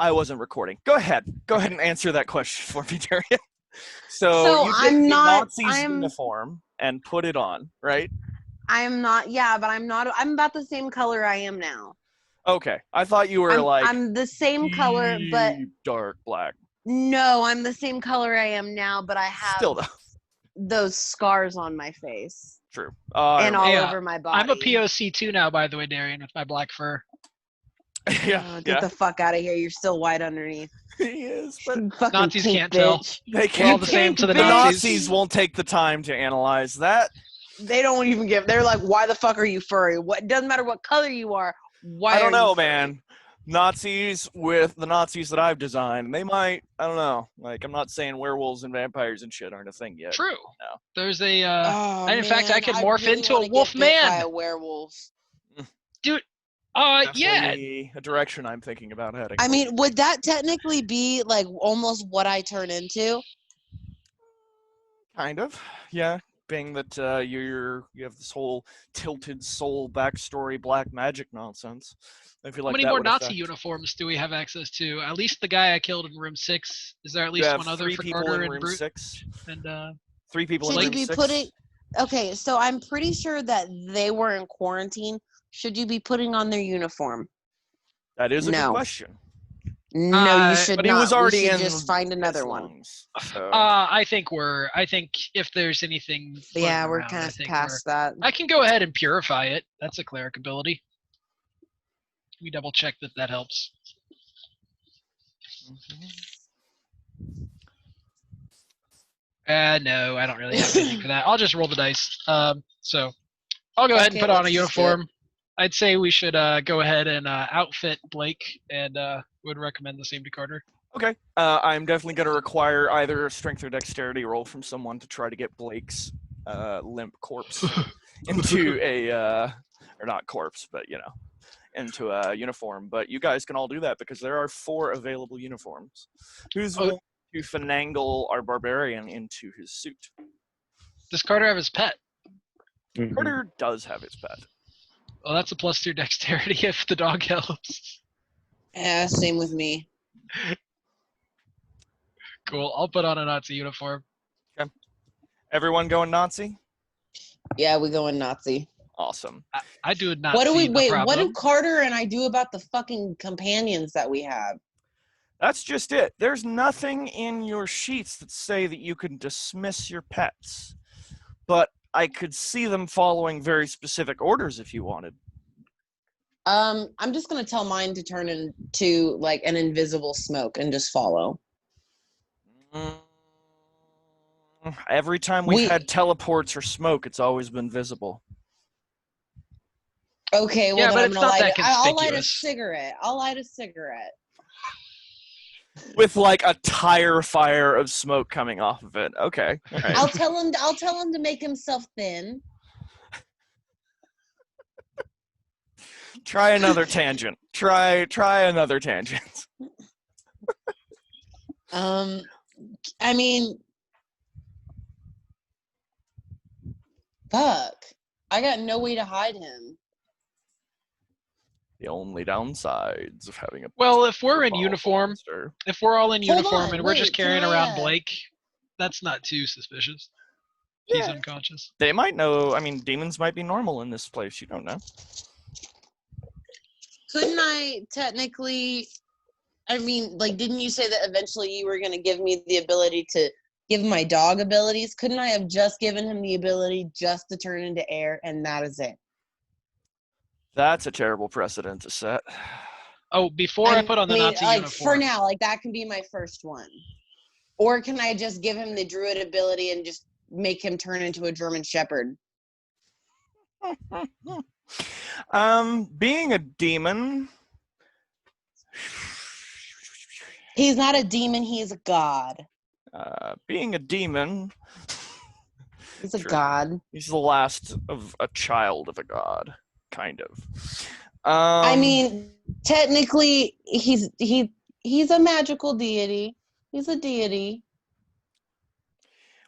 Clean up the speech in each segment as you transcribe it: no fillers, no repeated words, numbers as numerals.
I wasn't recording. Go ahead. Go ahead and answer that question for me, Darian. So You take I'm the not. Nazi's uniform and put it on, right? I'm not. Yeah, but I'm not. I'm about the same color I am now. Okay. I thought you were I'm the same color, but deep dark black. no, I'm the same color I am now, but I have Still though. those scars on my face True. and all Yeah, over my body. I'm a POC too now, by the way, Darian, with my black fur. Get the fuck out of here. You're still white underneath. He is, but Fucking Nazis pink can't tell. bitch. they We're all can't. the same to the The Nazis. Nazis won't take the time to analyze that. They don't even give. They're like, why the fuck are you furry? What doesn't matter what color you are. Why? I don't are you know, furry? man. Nazis with the Nazis that I've designed, they might. I don't know. Like, I'm not saying werewolves and vampires and shit aren't a thing yet. True. No. There's a. Oh, and in fact, I man, could morph really into wanna a wolf get bit by man. a werewolf. Dude. Yeah. Definitely a direction I'm thinking about heading. I mean, would that technically be like almost what I turn into? Kind of, yeah. Being that you have this whole tilted soul backstory, black magic nonsense. I feel like How many that more would Nazi affect. uniforms do we have access to? At least the guy I killed in room 6. Is there at You least have one other 3 for people Carter in and room Brute? 6. And 3 people Should in you room be 6. putting? Okay, so I'm pretty sure that they were in quarantine. Should you be putting on their uniform? That is a good No. question. No, you should But not. he was already we should in just find another his one. lungs, so. I think if there's anything floating Yeah, we're around, kind I of think past that. I can go ahead and purify it. That's a cleric ability. Let me double check that helps. No, I don't really have anything for that. I'll just roll the dice. So I'll go ahead and put on a uniform. I'd say we should go ahead and outfit Blake, and would recommend the same to Carter. Okay. I'm definitely going to require either a strength or dexterity roll from someone to try to get Blake's limp corpse into a, or not corpse, but, into a uniform. But you guys can all do that because there are 4 available uniforms. Who's willing to finagle our barbarian into his suit? Does Carter have his pet? Mm-hmm. Carter does have his pet. Well, that's a +2 dexterity if the dog helps. Yeah, same with me. Cool. I'll put on a Nazi uniform. Okay. Everyone going Nazi? Yeah, we going Nazi. Awesome. I do not. What do we see wait? the What do problem. Carter and I do about the fucking companions that we have? That's just it. There's nothing in your sheets that say that you can dismiss your pets. But I could see them following very specific orders if you wanted. I'm just gonna tell mine to turn into like an invisible smoke and just follow. Every time we've had teleports or smoke, it's always been visible. Okay, well Yeah, then but I'm it's gonna not light that I'll light a conspicuous. cigarette. I'll light a cigarette. With like a tire fire of smoke coming off of it. Okay. All right. I'll tell him to make himself thin. Try another tangent. Try another tangent. I mean, fuck. I got no way to hide him. The only downsides of having a Well, if we're in uniform, monster. if we're all in Hold uniform on, and we're just wait, can carrying I, around Blake, that's not too suspicious. He's Yeah. unconscious. They might know. I mean, demons might be normal in this place. You don't know. Couldn't I technically? I mean, like, didn't you say that eventually you were going to give me the ability to give my dog abilities? Couldn't I have just given him the ability just to turn into air, and that is it? That's a terrible precedent to set. Oh, before I put on the Nazi like, uniform. for now, like, that can be my first one. Or can I just give him the druid ability and just make him turn into a German Shepherd? Being a demon. He's not a demon, he's a god. Being a demon. He's a god. He's the last of a child of a god, kind of. I mean, technically, he's a magical deity. He's a deity.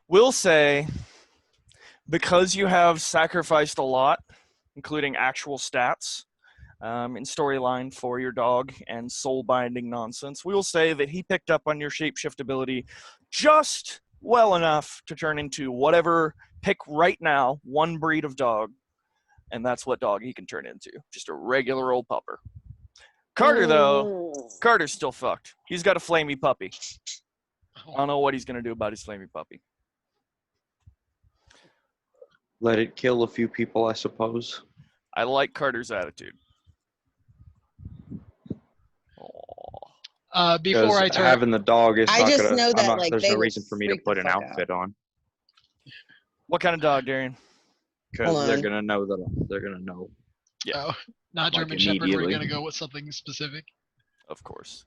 We'll say, because you have sacrificed a lot, including actual stats, in storyline for your dog and soul binding nonsense, we will say that he picked up on your shapeshift ability just well enough to turn into whatever, pick right now, one breed of dog, and that's what dog he can turn into. Just a regular old pupper. Carter, though, Carter's still fucked. He's got a flamey puppy. I don't know what he's going to do about his flamey puppy. Let it kill a few people, I suppose. I like Carter's attitude. Before I Because turn, having the dog is I not just gonna. know that, like, there's they no will reason for me to freak the put an fuck outfit on. What kind of dog, Darian? Because Hold they're on. gonna know that they're gonna know. Yeah. oh, not Like German Shepherd. We're immediately. gonna go with something specific. Of course.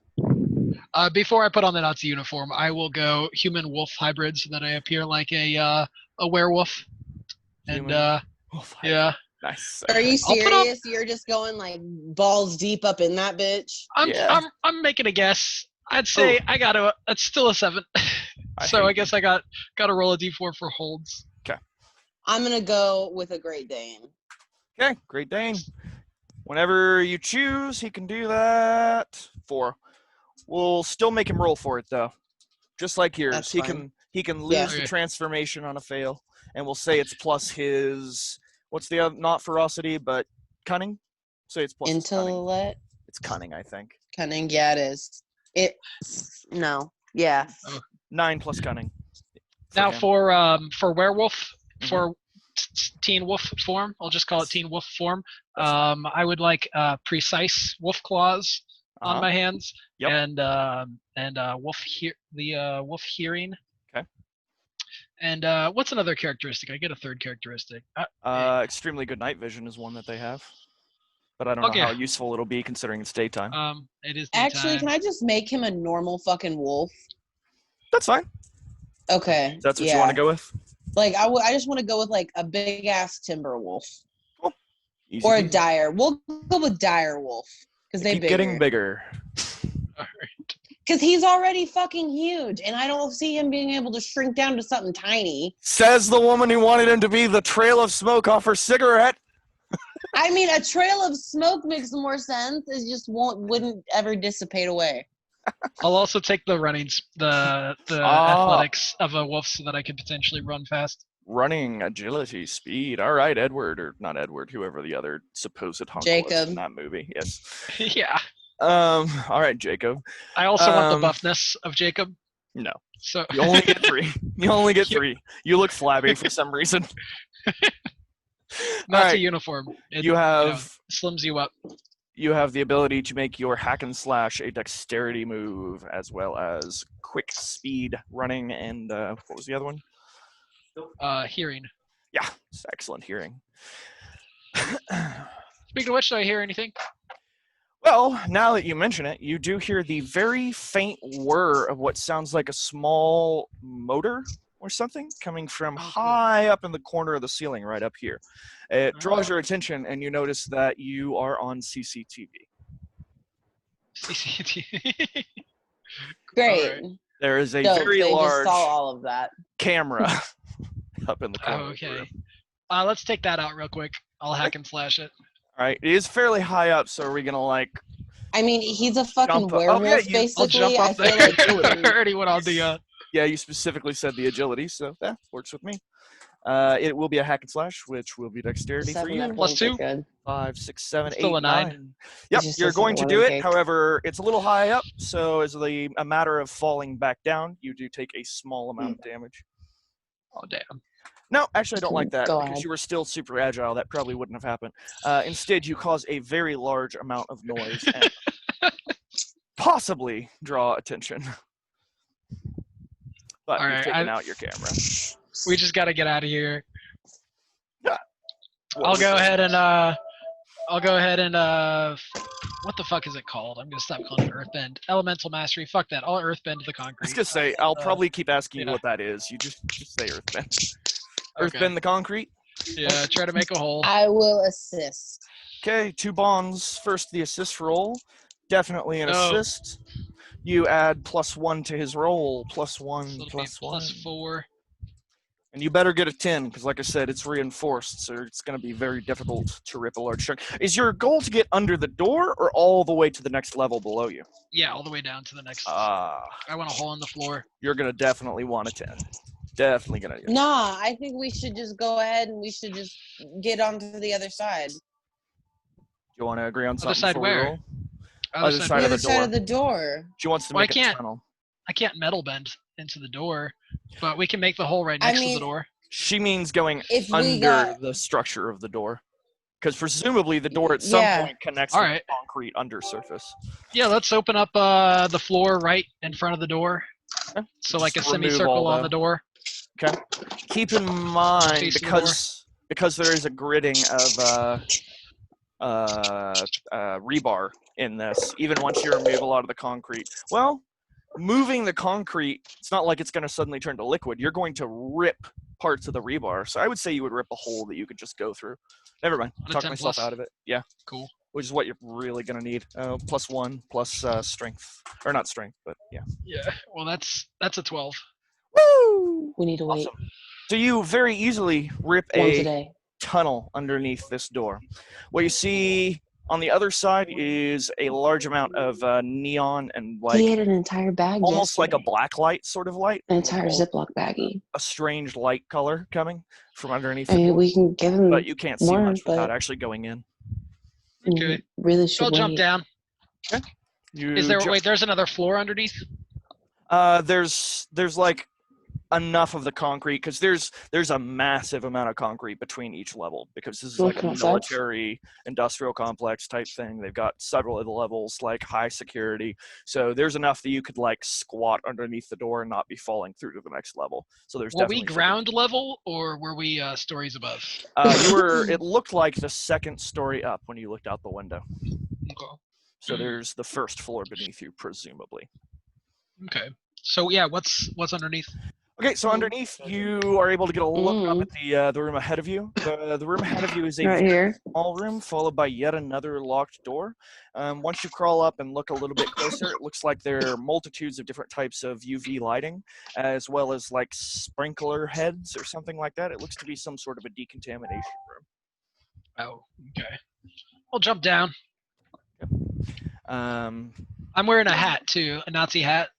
Before I put on the Nazi uniform, I will go human-wolf hybrid so that I appear like a werewolf. And Human wolf hybrid. yeah, Nice. Are you I'll put on- serious? You're just going like balls deep up in that bitch? Yeah. I'm making a guess. I'd say I got a. It's still a 7. So I guess I got to roll a d4 for holds. I'm gonna go with a Great Dane. Okay, Great Dane. Whenever you choose, he can do that. 4. We'll still make him roll for it though, just like yours. That's he fine. can lose Yeah. the Okay. transformation on a fail, and we'll say it's plus his what's the other, not ferocity but cunning. Say it's plus his cunning. Intellect, It's cunning, I think. cunning. Yeah, it is. No. Yeah. 9 plus cunning. Now him. for werewolf, Mhm. for teen wolf form, I'll just call it teen wolf form. That's fine. I would like precise wolf claws on Uh-huh. my hands, Yep. and wolf hearing. Okay. And what's another characteristic? I get a third characteristic. Extremely good night vision is one that they have, but I don't Okay. know how useful it'll be considering it's daytime. It is Actually, daytime. can I just make him a normal fucking wolf? That's fine. Okay. That's what you want to go with. Like I just want to go with like a big ass timber wolf Easy or a peasy. dire. We'll go with dire wolf because they Keep getting bigger. bigger. All right. Because he's already fucking huge, and I don't see him being able to shrink down to something tiny. Says the woman who wanted him to be the trail of smoke off her cigarette. I mean, a trail of smoke makes more sense. It just wouldn't ever dissipate away. I'll also take the athletics of a wolf so that I could potentially run fast. Running, agility, speed. All right, Edward, or not Edward, whoever the other supposed hunk was Jacob. in that movie. Yes. Yeah. All right, Jacob. I also want the buffness of Jacob. No. So You only get 3. You only get 3. You look flabby for some reason. Nazi right. uniform. It, You have slims you up. you have the ability to make your hack and slash a dexterity move, as well as quick speed running and what was the other one? Hearing. Yeah, it's excellent hearing. Speaking of which, do I hear anything? Well, now that you mention it, you do hear the very faint whir of what sounds like a small motor or something coming from Oh, cool. high up in the corner of the ceiling right up here. It draws Oh. your attention, and you notice that you are on CCTV. CCTV. Great. Alright. There is a Dope. very They large just saw all of that. camera up in the corner. Oh, of the okay. room. Let's take that out real quick. I'll hack and slash it. All right, it is fairly high up, so are we gonna like? I mean, he's a fucking Jump up. Oh, werewolf, yeah, I'll basically. jump I up feel there. like you I can- already went on the. Yeah, you specifically said the agility, so that works with me. It will be a hack and slash, which will be dexterity for 7 you. net Plus points are 2? good. 5, 6, 7, Still 8, a 9. 9. Yep, just you're doesn't going to want do to it. take- However, it's a little high up, so as a matter of falling back down, you do take a small amount of damage. Oh damn. No, actually, I don't like that Go because ahead. you were still super agile. That probably wouldn't have happened. Instead, you cause a very large amount of noise and possibly draw attention. But All you've right, taken out your camera. We just gotta get out of here. What I'll was go it? ahead and what the fuck is it called? I'm gonna stop calling it Earthbend. Elemental Mastery. Fuck that. I'll Earthbend the I concrete. was gonna say I'll probably keep asking you yeah. what that is. You just say earthbend. Okay. Earthbend the concrete. Yeah, try to make a hole. I will assist. Okay, 2 bonds. First, the assist roll. Definitely an No. assist. You add +1 to his roll. +1, So it'll be +1. +4. And you better get a 10, because like I said, it's reinforced, so it's going to be very difficult to rip a large chunk. Is your goal to get under the door or all the way to the next level below you? Yeah, all the way down to the next. Ah, I want a hole in the floor. you're going to definitely want a 10. Definitely going to. Nah, I think we should just go ahead and we should just get onto the other side. You want to agree on Other something side before we where? roll? Other Other side side The of other the side door. of the door. She wants to Well, I make a can't- tunnel. I can't metal bend into the door, but we can make the hole right I next to mean- the door. She means going If we under got the structure of the door. Because presumably the door at some Yeah. point connects All with right. the concrete undersurface. Yeah, let's open up the floor right in front of the door. Okay. So like a Just remove semicircle all on the- the door. Keep in mind, Face of the door. because there is a gridding of rebar in this, even once you remove a lot of the concrete. Well, moving the concrete, it's not like it's going to suddenly turn to liquid. You're going to rip parts of the rebar. So I would say you would rip a hole that you could just go through. Never mind. On a Talk 10 myself plus. out of it. Yeah. Cool. Which is what you're really going to need. +1 plus strength. Or not strength, but yeah. Yeah. Well, that's a 12. Woo! We need to wait Awesome. So you very easily rip once a a day. tunnel underneath this door. What you see on the other side is a large amount of neon and He like ate an entire bag almost like a yesterday. black light sort of light. An entire All- Ziploc baggie. A strange light color coming from underneath I the mean, door. we can give him. But you can't see more, much without but- actually going in. we Okay. Really So I'll should jump wait. down. You Is there ju- wait? There's another floor underneath. there's like enough of the concrete because there's a massive amount of concrete between each level because this is like a Come outside. military industrial complex type thing. They've got several of the levels like high security, so there's enough that you could like squat underneath the door and not be falling through to the next level. So there's Were we definitely ground level or were we stories above? you were. It looked like the second story up when you looked out the window. Okay. So there's the first floor beneath you, presumably. Okay. So yeah, what's underneath? Okay, so underneath you are able to get a look up at the room ahead of you. The room ahead of you is a Right here. small room followed by yet another locked door. Once you crawl up and look a little bit closer, it looks like there are multitudes of different types of UV lighting, as well as like sprinkler heads or something like that. It looks to be some sort of a decontamination room. Oh, okay. I'll jump down. Um, I'm wearing a hat too, a Nazi hat.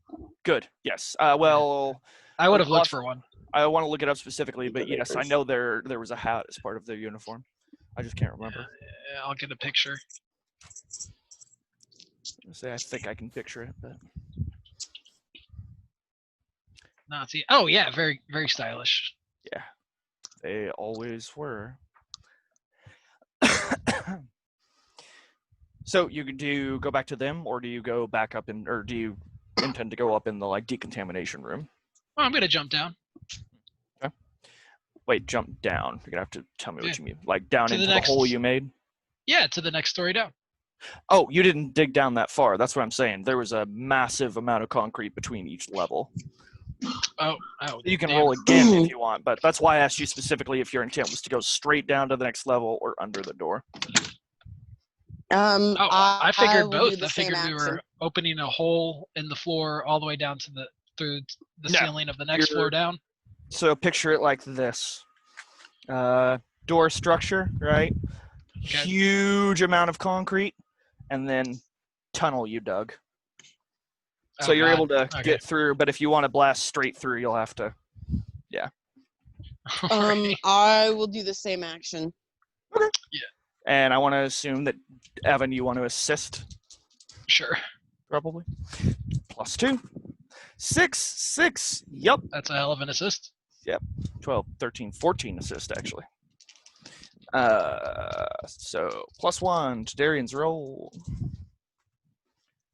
good. Yes. Well, I would have looked Awesome. for one. I want to look it up specifically, but yes, I know there was a hat as part of their uniform. I just can't remember. Yeah, I'll get a picture. I think I can picture it, but Nazi. Oh yeah, very very stylish. yeah, they always were. So do you go back to them, or do you go back up in, or do you intend to go up in the like decontamination room? Oh, I'm gonna jump down. Wait, jump down. You're gonna have to tell me what Yeah. you mean. Like down To the into the next- hole you made? Yeah, to the next story down. Oh, you didn't dig down that far. That's what I'm saying. There was a massive amount of concrete between each level. Oh, You can damn. roll again if you want, but that's why I asked you specifically if your intent was to go straight down to the next level or under the door. Oh, I figured will do both. the I figured same we were action. opening a hole in the floor all the way down to through the No, ceiling of the next you're- floor down. So picture it like this. Door structure, right? Okay. Huge amount of concrete, and then tunnel you dug. So Oh, you're God. able to Okay. get through, but if you want to blast straight through, you'll have to. Alright. I will do the same action. And I want to assume that, Evan, you want to assist, Sure. probably. +2. 6. Yup. That's a hell of an assist. 12, 13, 14 assist, actually. So +1 to Darian's roll.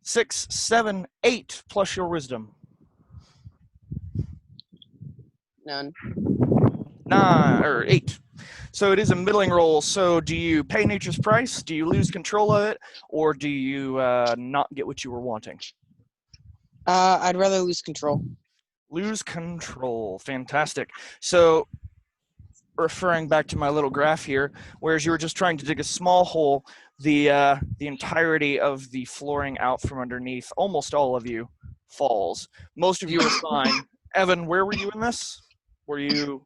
6, 7, 8 plus your wisdom. None. 8. So it is a middling roll. So do you pay nature's price? Do you lose control of it? Or do you not get what you were wanting? I'd rather lose control. Lose control. Fantastic. So referring back to my little graph here, whereas you were just trying to dig a small hole, the entirety of the flooring out from underneath, almost all of you, falls. Most of you are fine. Evan, where were you in this? Were you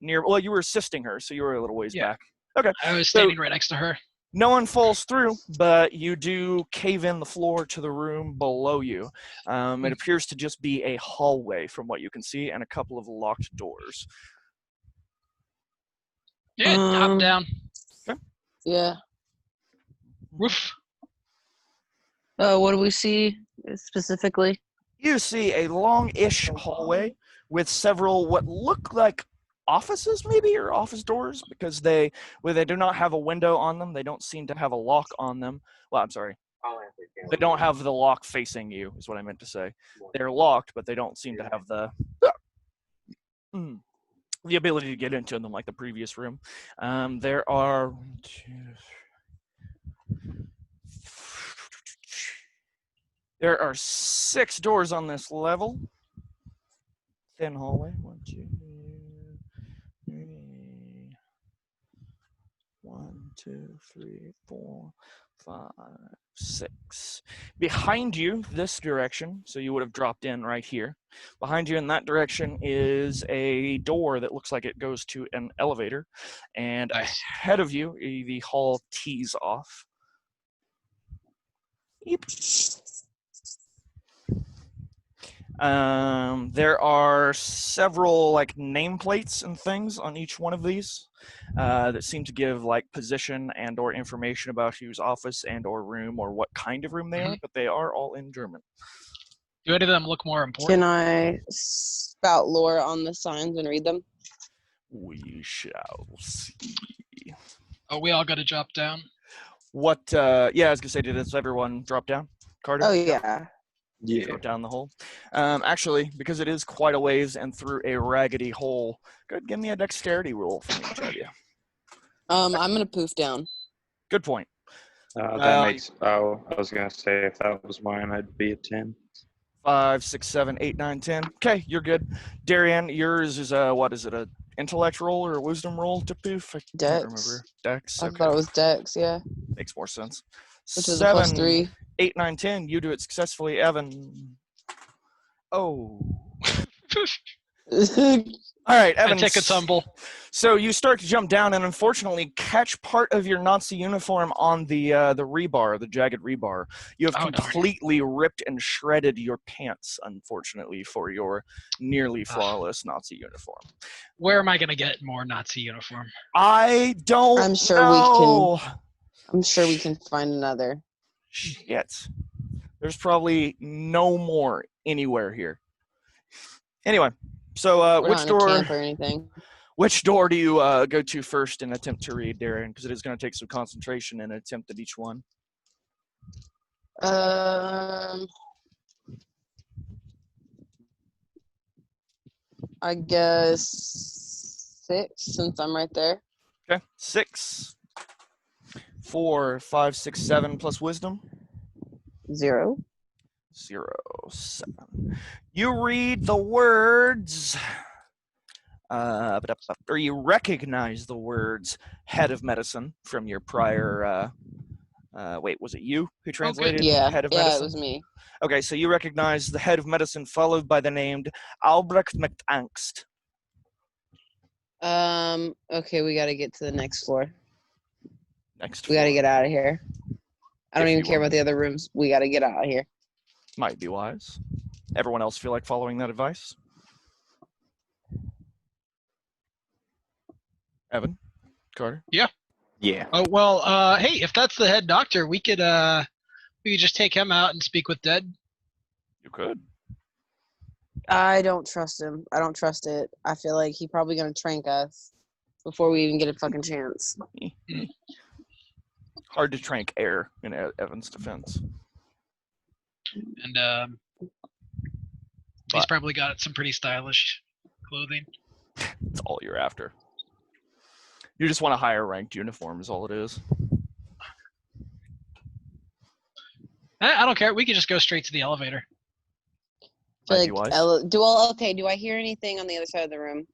near. Well, you were assisting her, so you were a little ways Yeah. back. Okay. I was So- standing right next to her. No one falls through, but you do cave in the floor to the room below you. It appears to just be a hallway from what you can see and a couple of locked doors. Yeah, hop down. Yeah. Woof. What do we see specifically? You see a long-ish hallway with several what look like offices, maybe, or office doors, because they do not have a window on them. They don't seem to have a lock on them. Well, I'm sorry. They don't have the lock facing you, is what I meant to say. They're locked, but they don't seem to have the ability to get into them like the previous room. There are 6 doors on this level. Thin hallway. 1, 2, 3. 1, 2, 3, 4, 5, 6. Behind you, this direction, so you would have dropped in right here. Behind you in that direction is a door that looks like it goes to an elevator. And ahead of you, the hall tees off. Yep. There are several like nameplates and things on each one of these that seem to give like position and or information about whose office and or room or what kind of room they are, but they are all in German. Do any of them look more important? Can I spout lore on the signs and read them? We shall see. Oh, we all got to drop down. What? Yeah, I was gonna say, does everyone drop down? Carter? Oh yeah. Yeah. Drop down the hole. Actually, because it is quite a ways and through a raggedy hole, go ahead and give me a dexterity roll from each of you. I'm gonna poof down. Good point. That makes. Oh, I was gonna say if that was mine, I'd be a 10. 5, 6, 7, 8, 9, 10. Okay, you're good. Darian, yours is what is it? A intellect roll or a wisdom roll to poof? I can't remember. Dex. Dex. I Okay. thought it was Dex. Yeah. Makes more sense. Which is a +3. 8, 9, 10. You do it successfully, Evan. Oh. All right, Evan. I take a tumble. So you start to jump down and unfortunately catch part of your Nazi uniform on the rebar, the jagged rebar. You have Oh, darn. completely ripped and shredded your pants, unfortunately, for your nearly flawless Nazi uniform. Where am I going to get more Nazi uniform? I don't I'm sure know. I'm sure we can find another. Shit. There's probably no more anywhere here. Anyway, so We're which not in a door? camp or anything. Which door do you go to first and attempt to read, Darren? Because it is going to take some concentration and attempt at each one. I guess 6 since I'm right there. Okay, 6, 4, 5, 6, 7 plus wisdom. 0. 0, 7. You read the words, or you recognize the words "head of medicine" from your prior. Wait, was it you who translated Yeah, head of yeah, medicine? it was me. Okay, so you recognize the head of medicine, followed by the named Albrecht McAngst. Okay, we gotta get to the next floor. Next, We gotta floor. get out of here. I don't If even you care want. about the other rooms. We gotta get out of here. Might be wise. Everyone else feel like following that advice? Evan, Carter. Yeah. Oh, well, hey, if that's the head doctor, we could just take him out and speak with Dead. You could. I don't trust him. I don't trust it. I feel like he's probably gonna trank us before we even get a fucking chance. Hard to trank air in Evan's defense. And he's probably got some pretty stylish clothing. That's all you're after. You just want a higher ranked uniform is all it is. I don't care. We could just go straight to the elevator. I Might feel be like wise. do I hear anything on the other side of the room?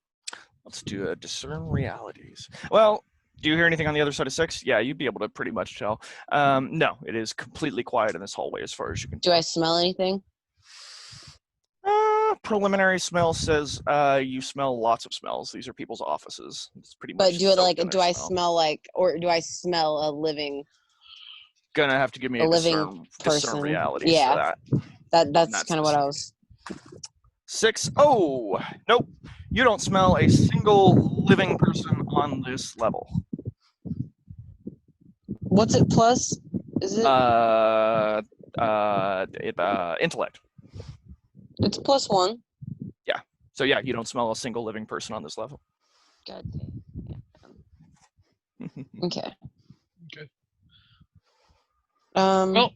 Let's do a discern realities. Well, do you hear anything on the other side of 6? Yeah, you'd be able to pretty much tell. No, it is completely quiet in this hallway as far as you can Do tell. I smell anything? preliminary smell says you smell lots of smells. These are people's offices. It's pretty much. But do it soaked like in do their I smell like, or do I smell a living Gonna have to give me a a living discern person? realities for Yeah, that. that's Not kind of what I specific. was. 6. Oh, nope. You don't smell a single living person on this level. What's it plus? Is it? Intellect. It's +1. So yeah, you don't smell a single living person on this level. God damn. Okay. Okay. Well,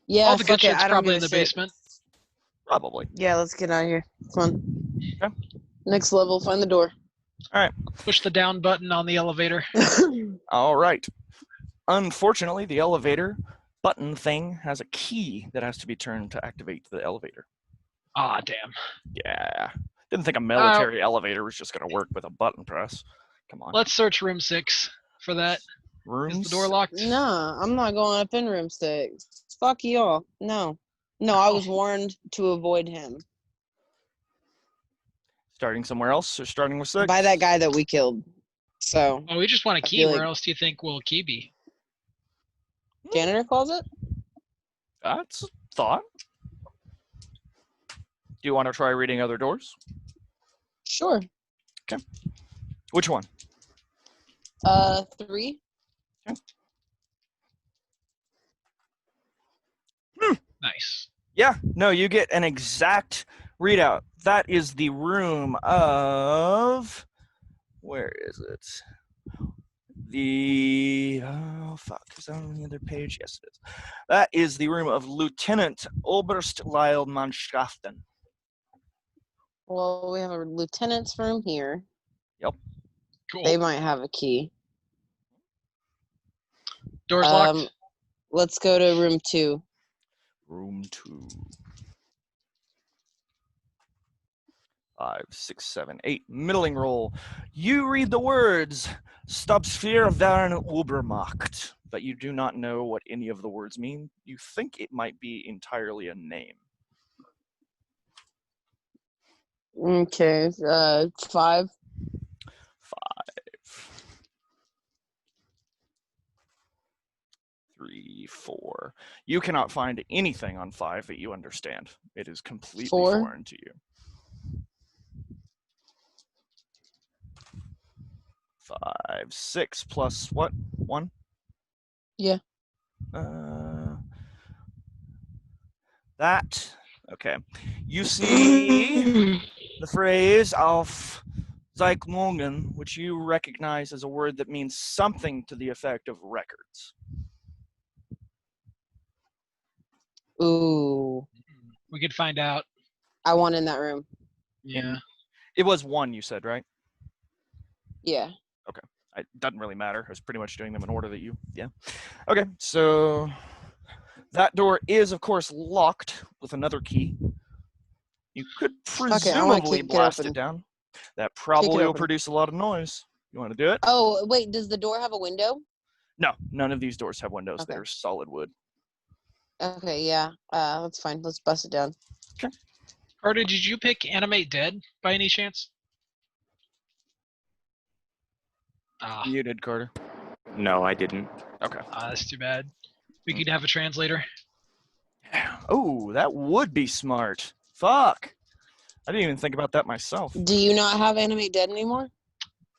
Yeah. all the good fuck it, shit's I don't probably give in a the shit. basement. Probably. Yeah, let's get out of here. Come on. Okay. Next level, find the door. Push the down button on the elevator. All right. Unfortunately, the elevator button thing has a key that has to be turned to activate the elevator. Ah, damn. Yeah. Didn't think a military elevator was just going to work with a button press. Come on. Let's search room 6 for that. Is Rooms. the door locked? Nah, I'm not going up in room 6. Fuck y'all. No. No, I was warned to avoid him. Starting somewhere else or starting with 6? By that guy that we killed. So, Oh, we just want a I key. feel Where like- else do you think will a key be? janitor closet? That's a thought. Do you want to try reading other doors? Sure. Which one? 3. Nice. Yeah, no, you get an exact readout. That is the room of. Where is it? Oh fuck, is that on the other page? Yes, it is. That is the room of Lieutenant Oberst Lyle Mannschaften. Well, we have a lieutenant's room here. Cool. They might have a key. Door's locked. Let's go to room 2. Room 2. 5, 6, 7, 8. Middling roll. You read the words Stabsphäre werden Übermacht, but you do not know what any of the words mean. You think it might be entirely a name. Okay. 5. 5. 3, 4. You cannot find anything on 5 that you understand. It is completely 4. foreign to you. 5, 6 plus what? 1? Yeah. That. Okay. You see the phrase auf Zeichnungen, which you recognize as a word that means something to the effect of records. Ooh. We could find out. I want in that room. Yeah. It was 1, you said, right? Yeah. It doesn't really matter. I was pretty much doing them in order that you, yeah. Okay, so that door is, of course, locked with another key. You could Fuck it, I wanna presumably kick it blast it open. down. That probably will open. produce a lot of noise. You want to do it? Oh, wait, does the door have a window? No, none of these doors have windows. Okay. They're solid wood. Okay, yeah. That's fine. Let's bust it down. Carter, did you pick Animate Dead by any chance? Ah, You did, Carter. No, I didn't. Okay. that's too bad. We could have a translator. Oh, that would be smart. Fuck. I didn't even think about that myself. Do you not have Animate Dead anymore?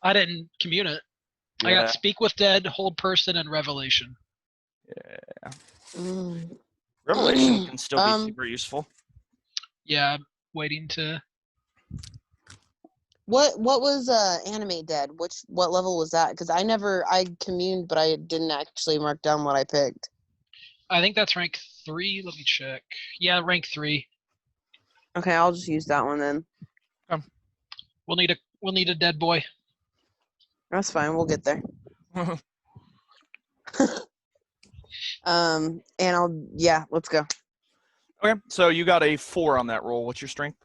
I didn't commute it. I got Speak with Dead, Hold Person, and Revelation. Yeah. Mm. Revelation can still be super useful. Yeah, I'm waiting to. What was Animate Dead? What level was that? Because I communed, but I didn't actually mark down what I picked. I think that's rank 3. Let me check. Yeah, rank 3. Okay, I'll just use that one then. We'll need a dead boy. That's fine. We'll get there. Let's go. Okay, so you got a 4 on that roll. What's your strength?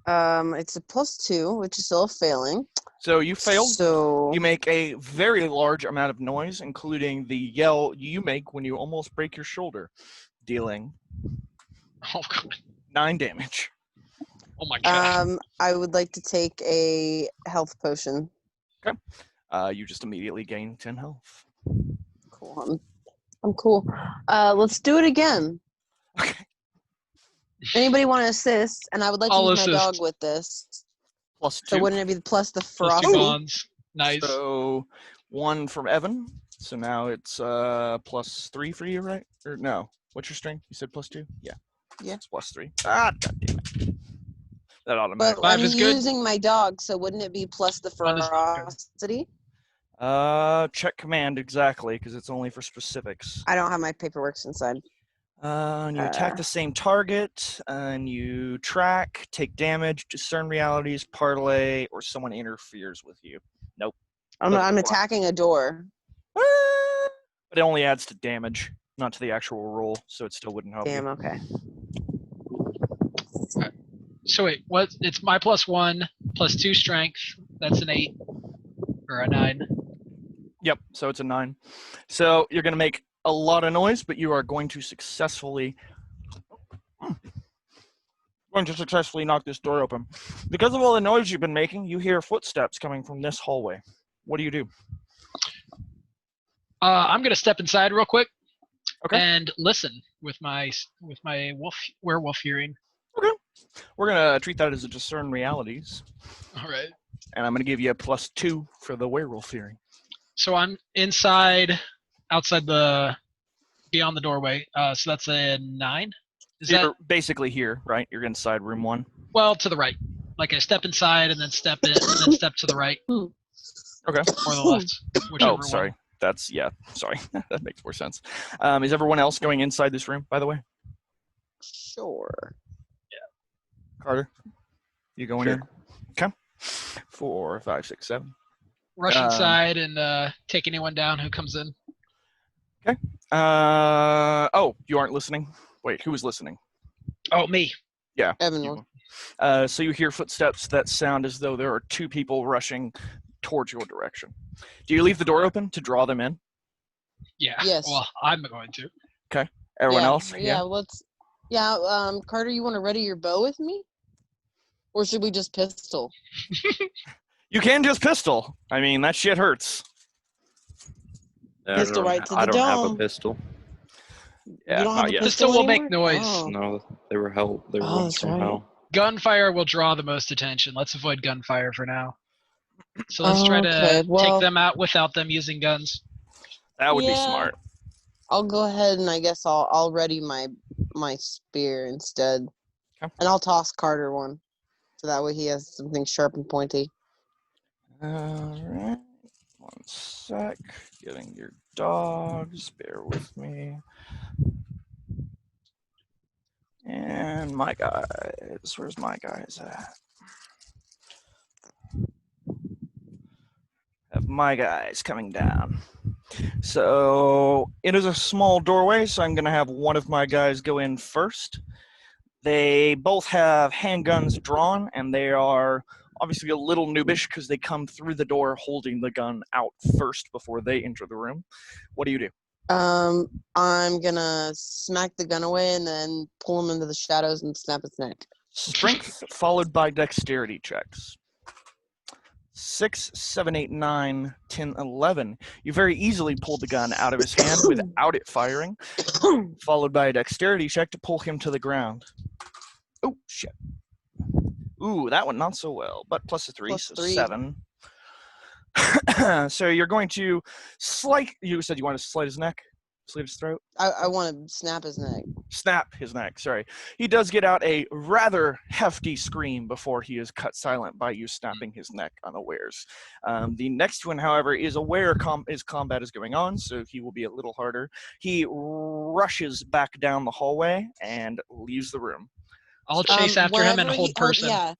It's a +2, which is still a failing. So you failed. So You make a very large amount of noise, including the yell you make when you almost break your shoulder, dealing Oh, God. 9 damage. Oh my god. I would like to take a health potion. You just immediately gain 10 health. Cool. I'm cool. Let's do it again. Okay. Anybody want to assist? And I would like to I'll use my dog assist. with this. Plus 2. So wouldn't it be plus the Plus 2 ferocity? bonds. Nice. So 1 from Evan. So now it's plus 3 for you, right? Or no? What's your strength? You said plus 2? Yeah. Yeah. It's plus 3. Ah, god damn it. That But automatically. Five I'm is good. using my dog, so wouldn't it be plus the One is not good. ferocity? Check command exactly, because it's only for specifics. I don't have my paperwork inside. And you attack the same target, and you track, take damage, discern realities, parlay, or someone interferes with you. Nope. I'm Doesn't apply. attacking a door. But it only adds to damage, not to the actual roll, so it still wouldn't help Damn, you. okay. So wait, what? It's my +1, +2 strength. That's an 8 or a 9. Yep, so it's a 9. So you're going to make a lot of noise, but you are going to successfully knock this door open. Because of all the noise you've been making, you hear footsteps coming from this hallway. What do you do? I'm gonna step inside real quick. Okay. And listen with my werewolf hearing. Okay. We're going to treat that as a discern realities. All right. And I'm going to give you a +2 for the werewolf hearing. So I'm outside beyond the doorway. So that's a 9. Is So that you're basically here, right? You're inside room 1. well to the right? Like I step inside and then step in and then step to the right Okay. or the left, whichever Oh, sorry. one. That's, yeah, sorry. That makes more sense. Is everyone else going inside this room, by the way? Sure. Carter? You going Sure. in? Okay. 4, 5, 6, 7. Rush inside and take anyone down who comes in. Oh, you aren't listening? Wait, who was listening? Oh, me. Yeah. Evan. you. So you hear footsteps that sound as though there are 2 people rushing towards your direction. Do you leave the door open to draw them in? Yeah. Yes. Well, I'm going to. Everyone yeah. else? Yeah, Carter, you want to ready your bow with me? Or should we just pistol? You can just pistol. I mean, that shit hurts. Yeah, Pistol right to I the don't have a dome. pistol. Yeah, you don't have not a yet. pistol Pistol will make anymore? noise. Oh. No, they were held. They were Oh, ones that's from right. hell. Gunfire will draw the most attention. Let's avoid gunfire for now. So let's try Okay, to well- take them out without them using guns. That would be Yeah. smart. I'll go ahead and I guess I'll ready my spear instead. Okay. And I'll toss Carter one. So that way he has something sharp and pointy. Alright. 1 sec. Getting your dogs. Bear with me. And my guys. Where's my guys at? Have my guys coming down. So it is a small doorway, so I'm going to have one of my guys go in first. They both have handguns drawn, and they are obviously a little noobish because they come through the door holding the gun out first before they enter the room. What do you do? I'm gonna smack the gun away and then pull him into the shadows and snap his neck. Strength followed by dexterity checks. 6, 7, 8, 9, 10, 11. You very easily pulled the gun out of his hand without it firing, followed by a dexterity check to pull him to the ground. Oh, shit. Ooh, that one not so well, but plus a 3, Plus so 3. 7. So you're going to you said you want to slit his neck? Slit his throat? I want to snap his neck. Snap his neck, sorry. He does get out a rather hefty scream before he is cut silent by you snapping his neck unawares. The next one, however, is aware his combat is going on, so he will be a little harder. He rushes back down the hallway and leaves the room. I'll chase after him and wherever hold person. Yeah,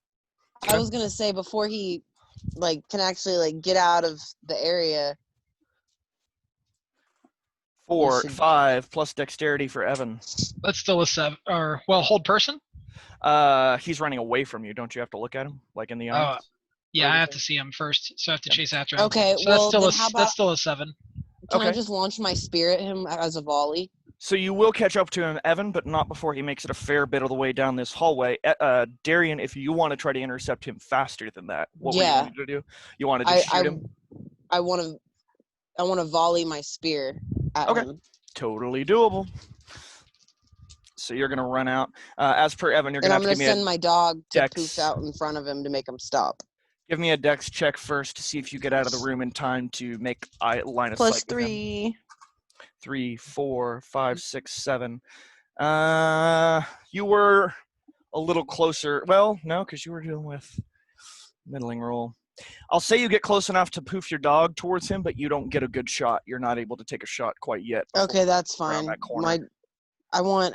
I was gonna say before he can actually get out of the area. 4, should- 5 plus dexterity for Evan. That's still a 7. Or hold person. He's running away from you. Don't you have to look at him, like in the eyes? Yeah, I have Or to see him first, so I have to chase after him. Okay, So well, that's then still how that's about- still a 7. Can I Okay. just launch my spear at him as a volley? So you will catch up to him, Evan, but not before he makes it a fair bit of the way down this hallway. Darian, if you want to try to intercept him faster than that, what were you going to do? You want to just shoot him? I want to volley my spear at him. Totally doable. So you're going to run out. As per Evan, you're going to have to give me send my dog to dex. poof out in front of him to make him stop. Give me a dex check first to see if you get out of the room in time to make line of sight. Plus 3. 3, 4, 5, 6, 7. You were a little closer. Well, no, because you were dealing with middling roll. I'll say you get close enough to poof your dog towards him, but you don't get a good shot. You're not able to take a shot quite yet. Okay, that's fine. That corner. I want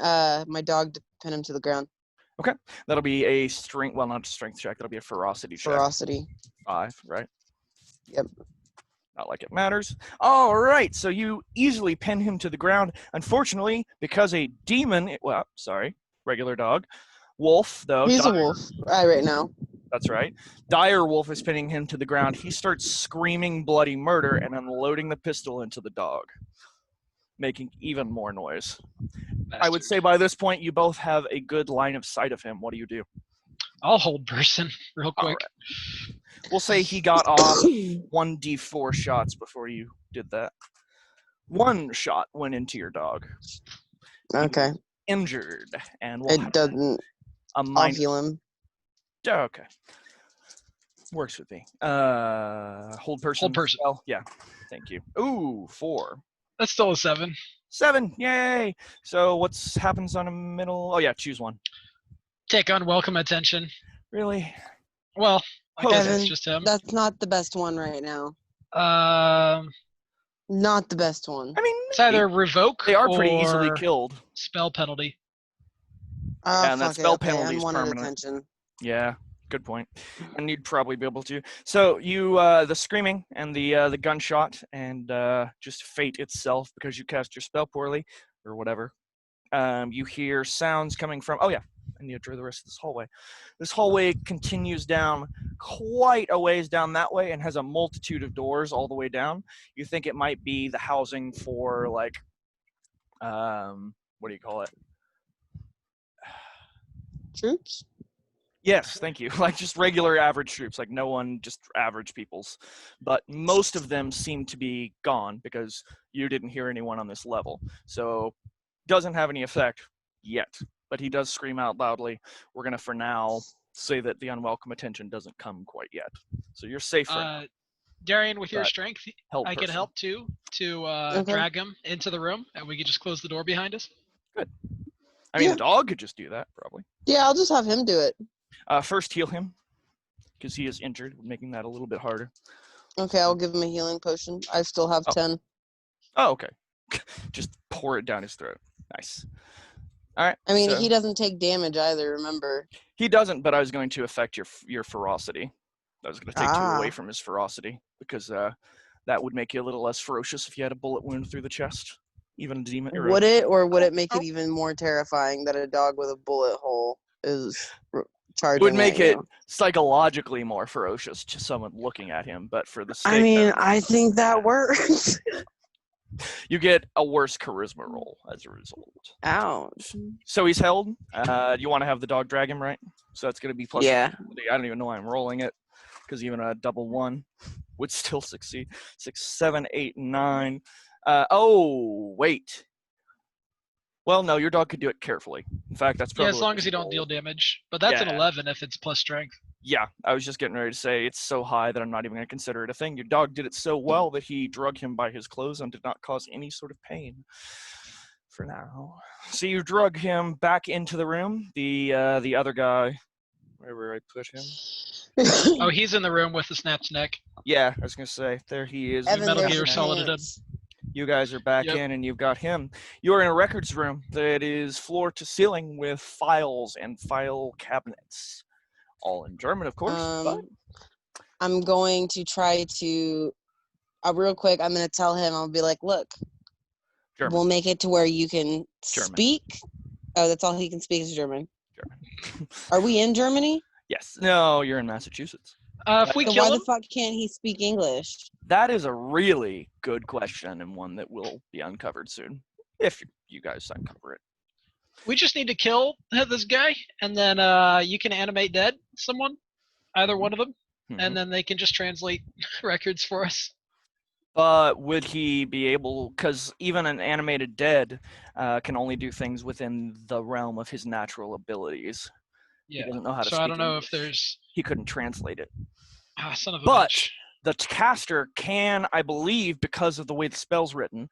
my dog to pin him to the ground. Okay, that'll be a strength. Well, not a strength check. That'll be a ferocity check. Ferocity. 5, right? Yep. Not like it matters. All right, so you easily pin him to the ground. Unfortunately, because a demon, regular dog, wolf though. He's a wolf right now. That's right. Dire wolf is pinning him to the ground. He starts screaming bloody murder and unloading the pistol into the dog, making even more noise. Bastard. I would say by this point you both have a good line of sight of him. What do? I'll hold person real quick. Right. We'll say he got off 1d4 shots before you did that. 1 shot went into your dog. Okay. Injured, and It doesn't. I'll heal him. Okay. Works with me. Hold person. Hold person. Well, yeah. Thank you. Ooh, 4. That's still a 7. 7. Yay. So what's happens on a middle? Oh yeah, choose one. Take unwelcome attention. Really? Well, I guess Evan, it's just him. That's not the best one right now. Not the best one. I mean, It's either revoke. they are pretty or easily killed. Spell penalty. Oh, and that fuck spell it. Okay, penalty is unwanted permanent. attention. Yeah, good point. And you'd probably be able to. So you, the screaming and the gunshot and just fate itself because you cast your spell poorly or whatever. You hear sounds coming from. Oh yeah, I need to draw the rest of this hallway. This hallway continues down quite a ways down that way and has a multitude of doors all the way down. You think it might be the housing for like, what do you call it? Troops? Yes, thank you. Like just regular average troops, like no one, just average peoples. But most of them seem to be gone because you didn't hear anyone on this level. So doesn't have any effect yet. But he does scream out loudly. We're going to, for now, say that the unwelcome attention doesn't come quite yet. So you're safe right now. Darian, with your But strength, help I can person. help too to Okay. drag him into the room, and we can just close the door behind us. Good. I mean, Yeah. the dog could just do that, probably. Yeah, I'll just have him do it. First, heal him, because he is injured, making that a little bit harder. Okay, I'll give him a healing potion. I still have 10. Oh, okay. Just pour it down his throat. Nice. All right. I mean, so- he doesn't take damage either, remember? He doesn't, but I was going to affect your ferocity. I was going to take 2 away Ah. from his ferocity, because that would make you a little less ferocious if you had a bullet wound through the chest. Even a demon. Or Would it, or would it make Oh. it even more terrifying that a dog with a bullet hole is charging It would make at it you? psychologically more ferocious to someone looking at him, but for the sake I mean, of- I think that works. you get a worse charisma roll as a result. Ouch. So he's held. You want to have the dog drag him, right? So that's going to be plus. Yeah. I don't even know why I'm rolling it, because even a double 1 would still succeed. 6, 7, 8, 9. Oh, wait. Well, no, your dog could do it carefully. In fact, that's probably Yeah, as long as you don't deal damage. But that's an Yeah. 11 if it's plus strength. Yeah, I was just getting ready to say it's so high that I'm not even going to consider it a thing. Your dog did it so well that he drug him by his clothes and did not cause any sort of pain. For now. So you drug him back into the room. The other guy, wherever I put him. Oh, he's in the room with the snapped neck. Yeah, I was going to say, there he is. Evan, Metal there's Gear a Solid it up. chance. You guys are back Yep. in, and you've got him. You're in a records room that is floor to ceiling with files and file cabinets. All in German, of course. but I'm going to try to, real quick, I'm going to tell him, I'll be like, look, German. we'll make it to where you can German. speak. Oh, that's all he can speak is German. German. Are we in Germany? Yes. No, you're in Massachusetts. If we So kill why him, the fuck can't he speak English? That is a really good question, and one that will be uncovered soon. if you guys uncover it. We just need to kill this guy, and then you can animate dead someone, either one of them, Mhm. and then they can just translate records for us. But would he be able? Because even an animated dead can only do things within the realm of his natural abilities. Yeah. He doesn't know how to So speak I don't know English. if there's He couldn't translate it. son of a But bitch. the caster can, I believe, because of the way the spell's written,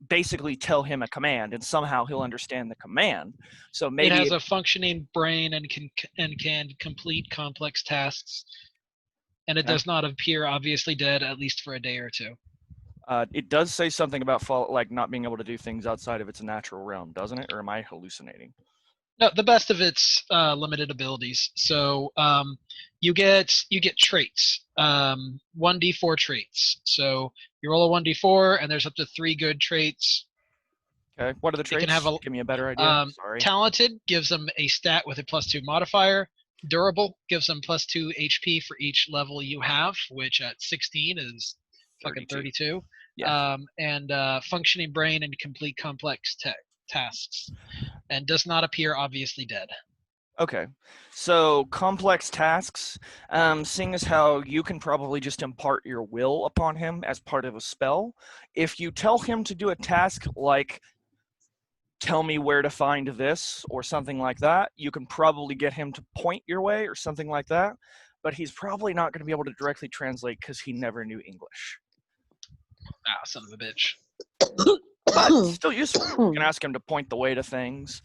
basically tell him a command, and somehow he'll understand the command. So It maybe has a functioning brain and can complete complex tasks, and it Okay. does not appear obviously dead, at least for a day or two. It does say something about like not being able to do things outside of its natural realm, doesn't it? Or am I hallucinating? No, the best of its limited abilities. So you get traits, 1d4 traits. So you roll a 1d4, and there's up to 3 good traits. Okay. What are the It traits? can have a Give me a better idea. Sorry. talented gives them a stat with a +2 modifier. Durable gives them +2 HP for each level you have, which at 16 is fucking 32. Yeah. And functioning brain and complete complex tasks, and does not appear obviously dead. Okay. So complex tasks, seeing as how you can probably just impart your will upon him as part of a spell, if you tell him to do a task like tell me where to find this or something like that, you can probably get him to point your way or something like that, but he's probably not going to be able to directly translate because he never knew English. Ah, son of a bitch. But still useful. You can ask him to point the way to things,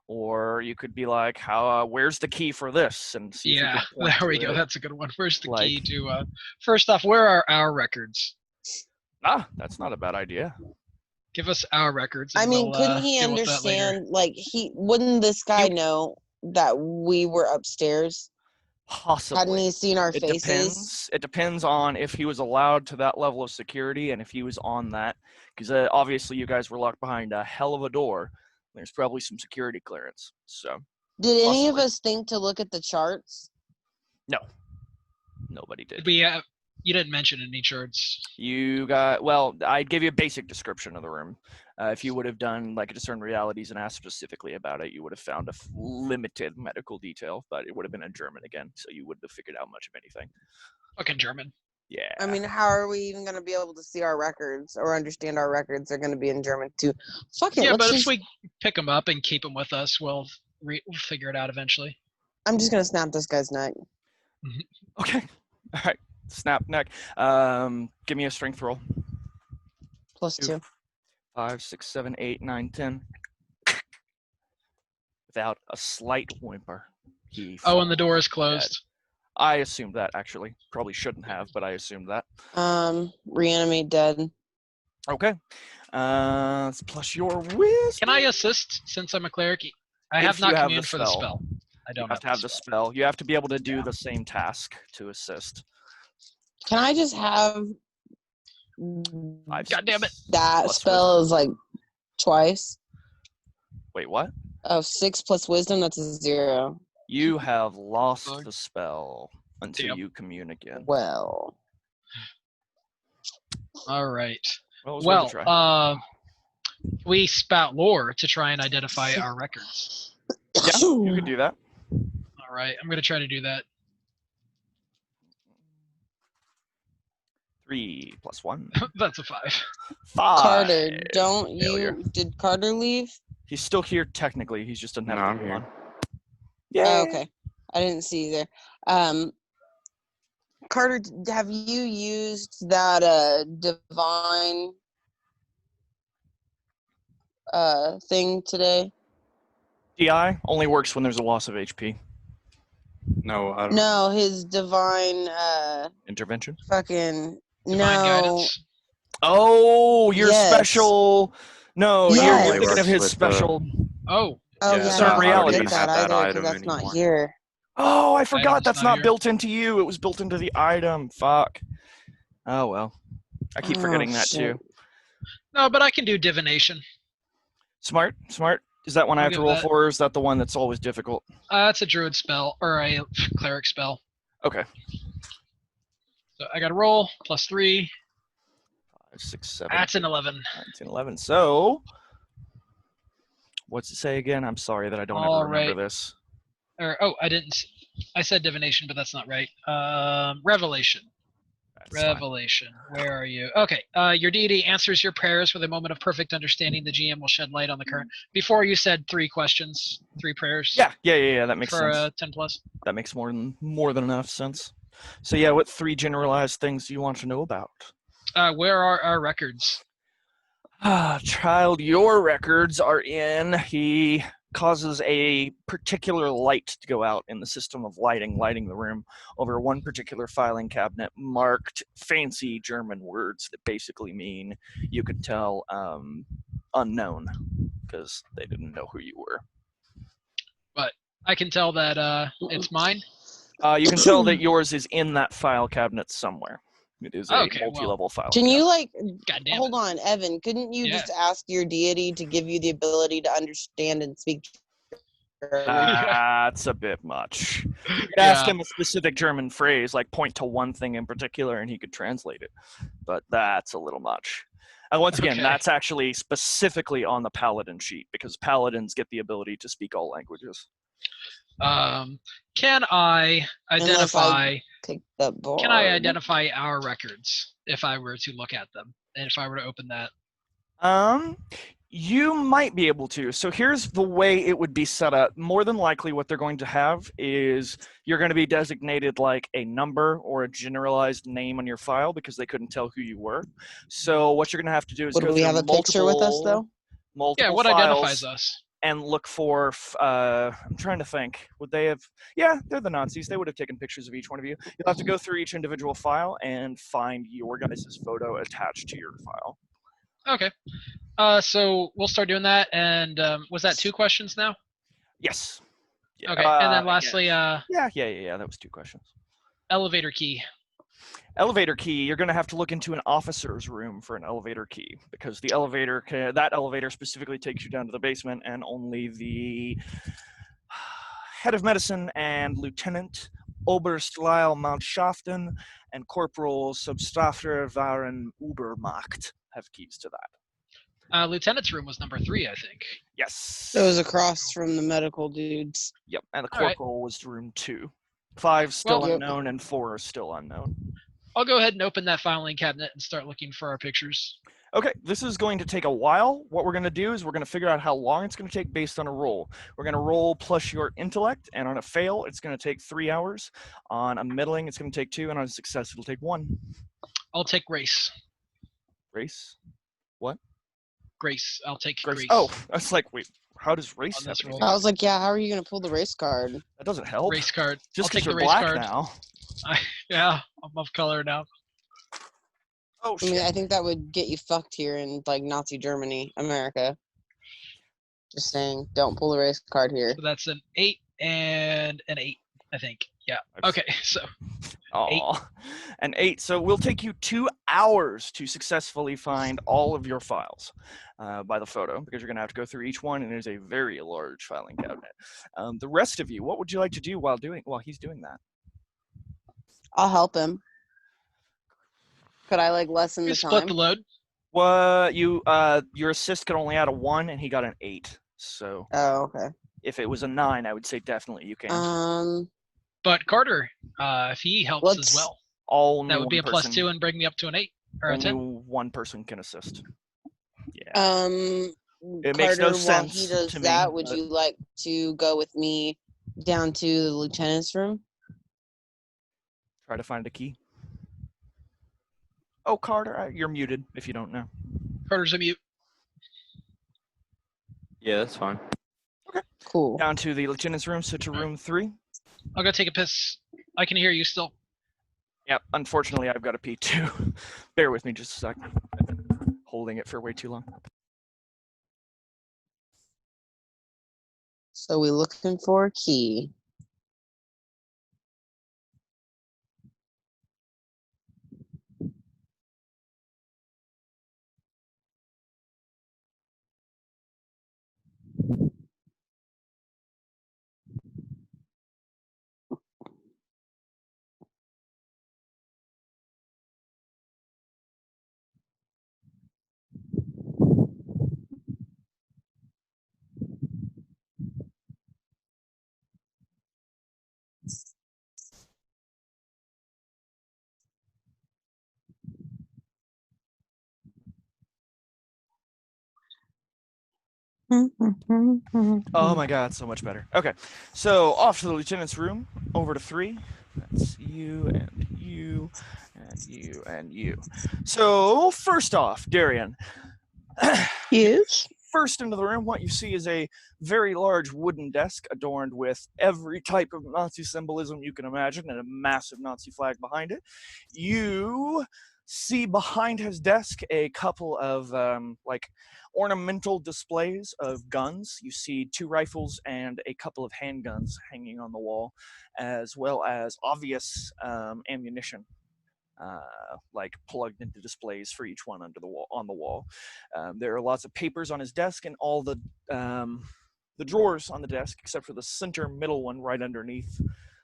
or you could be like, "How? Where's the key for this?" And see if he Yeah, can point there we to go. it. That's a good one. Where's the Like- key to? First off, where are our records? That's not a bad idea. Give us our records. I And mean, we'll, couldn't he deal with that later. understand? Like, wouldn't this guy know that we were upstairs? Possibly. Hadn't he seen our It faces? depends. It depends on if he was allowed to that level of security and if he was on that. Because obviously you guys were locked behind a hell of a door. There's probably some security clearance. So Did any of possibly. us think to look at the charts? no, nobody did. Did we? You didn't mention any charts. You got, well, I'd give you a basic description of the room. If you would have done like a discern realities and asked specifically about it, you would have found a limited medical detail, but it would have been in German again, so you wouldn't have figured out much of anything. Fucking German. Yeah. I mean, how are we even going to be able to see our records or understand our records? They're going to be in German too. Fuck it. Yeah, let's but just, if we pick them up and keep them with us, we'll figure it out eventually. I'm just going to snap this guy's neck. Okay. All right. Snap neck. Give me a strength roll. +2. 5, 6, 7, 8, 9, 10. Without a slight whimper, he. Oh, and the door is closed. I assumed that, actually. Probably shouldn't have, but I assumed that. Reanimate dead. Okay. Plus your wisdom. Can I assist since I'm a cleric? I If have you not have communed the for the spell. spell. I You don't have to have the spell. You have to be able to do the same task to assist. Can I just have 5, God damn it. that plus spell wisdom. is like twice? Wait, what? Oh, 6 plus wisdom, that's a 0. You have lost Fuck. the spell until Damn. you commune again. Well. All right. Well, it was worth a try. We spout lore to try and identify our records. Yeah, you could do that. All right, I'm gonna try to do that. 3 plus 1. That's a 5. 5. Carter, don't Failure. you... Did Carter leave? He's still here technically. He's just doesn't have No, the I'm blue here. on. Yeah. Oh, okay. I didn't see you there. Carter, have you used that divine thing today? DI only works when there's a loss of HP. No, I don't. No, his divine Intervention. fucking Divine no. guidance. Oh, your Yes. special. No, Yes. you're thinking of Works his with, special. Oh, Oh Yeah, yeah, Discern I don't realities. get that Have that either because item that's not anymore. here. Oh, I forgot. Item's That's not not here. built into you. It was built into the item. Fuck. Oh well. I keep Oh, forgetting that shit. too. no, but I can do divination. Smart. Is that one I I'll have to give roll that. for, or is that the one that's always difficult? That's a druid spell or a cleric spell. Okay. So I got to roll +3. 5, 6, 7. That's an 11. 19, 11. So What's it say again? I'm sorry that I don't All ever remember right. this. I didn't. I said divination, but that's not right. Revelation. That's fine. Revelation. Where are you? Okay. Your deity answers your prayers with a moment of perfect understanding. The GM will shed light on the current. Before you said 3 questions, 3 prayers. Yeah. That makes for sense. 10 plus. That makes more than enough sense. So yeah, what 3 generalized things do you want to know about? Where are our records? Child, your records are in. He causes a particular light to go out in the system of lighting the room over one particular filing cabinet marked fancy German words that basically mean you could tell unknown because they didn't know who you were. But I can tell that it's mine. You can tell that yours is in that file cabinet somewhere. It is a Okay, well, multi-level file. Can you like God damn hold it. on, Evan? Couldn't you Yeah. just ask your deity to give you the ability to understand and speak? That's a bit much. You could ask Yeah. him a specific German phrase, like point to one thing in particular, and he could translate it. But that's a little much. And once again, Okay. that's actually specifically on the Paladin sheet because Paladins get the ability to speak all languages. Can I Unless identify? Pick the board. Can I identify our records if I were to look at them and if I were to open that? You might be able to. So here's the way it would be set up. More than likely what they're going to have is you're going to be designated like a number or a generalized name on your file because they couldn't tell who you were. So what you're going to have to do is Would go we through have a picture with us though? multiple Yeah. What files identifies us? and look for, I'm trying to think, would they have, yeah, they're the Nazis. They would have taken pictures of each one of you. You'll have to go through each individual file and find your guys' photo attached to your file. Okay. So we'll start doing that. And was that 2 questions now? Yes. Yeah. Okay. And then lastly, Yeah. That was 2 questions. elevator key. Elevator key, you're going to have to look into an officer's room for an elevator key because the elevator, that elevator specifically takes you down to the basement and only the head of medicine and lieutenant Oberstleil Mannschaften and Corporal Substaffer Waren Ubermacht have keys to that. Lieutenant's room was number 3, I think. Yes. It was across from the medical dudes. Yep, and the All right. corporal was room 2. 5 still Well, unknown and 4 are still unknown. I'll go ahead and open that filing cabinet and start looking for our pictures. Okay, this is going to take a while. What we're going to do is we're going to figure out how long it's going to take based on a roll. We're going to roll plus your intellect, and on a fail, it's going to take 3 hours. On a middling, it's going to take 2, and on a success, it'll take 1. I'll take race. Race? What? Grace. I'll take Grace. grace. Oh, I was like, wait, how does race On have this anything? roll. I was like, yeah, how are you gonna pull the race card? That doesn't help. Race card. Just I'll take because the you're race black card. now. Yeah, I'm of color now. Oh, I mean, shit. I think that would get you fucked here in like Nazi Germany, America. Just saying, don't pull the race card here. So that's an 8 and an 8, I think. Yeah. Okay, so Aw. An 8. So we'll take you 2 hours to successfully find all of your files by the photo because you're going to have to go through each one, and it is a very large filing cabinet. The rest of you, what would you like to do while he's doing that? I'll help him. Could I like lessen we the split time? the load. What your assist could only add a 1, and he got an 8. So Oh, okay. if it was a 9, I would say definitely you can. But Carter, if he helps as well, Only that would be a one person, +2 and bring me up to an 8 or a only 10. one person can assist. Yeah. It makes no Carter, while he sense does to me, that, would but- you like to go with me down to the lieutenant's room? Try to find a key. Oh, Carter, you're muted if you don't know. Carter's a mute. Yeah, that's fine. Cool. Down to the lieutenant's room, so to room 3. I'll go take a piss. I can hear you still. Yep, unfortunately, I've got a pee too. Bear with me just a second. Holding it for way too long. So we looking for a key. Oh my god, so much better. Okay, so off to the lieutenant's room, over to 3. That's you and you and you and you. So first off, Darian, Yes. first into the room, what you see is a very large wooden desk adorned with every type of Nazi symbolism you can imagine and a massive Nazi flag behind it. You see behind his desk a couple of ornamental displays of guns. You see 2 rifles and a couple of handguns hanging on the wall, as well as obvious ammunition plugged into displays for each one under the wall on the wall. There are lots of papers on his desk, and all the drawers on the desk, except for the center middle one right underneath,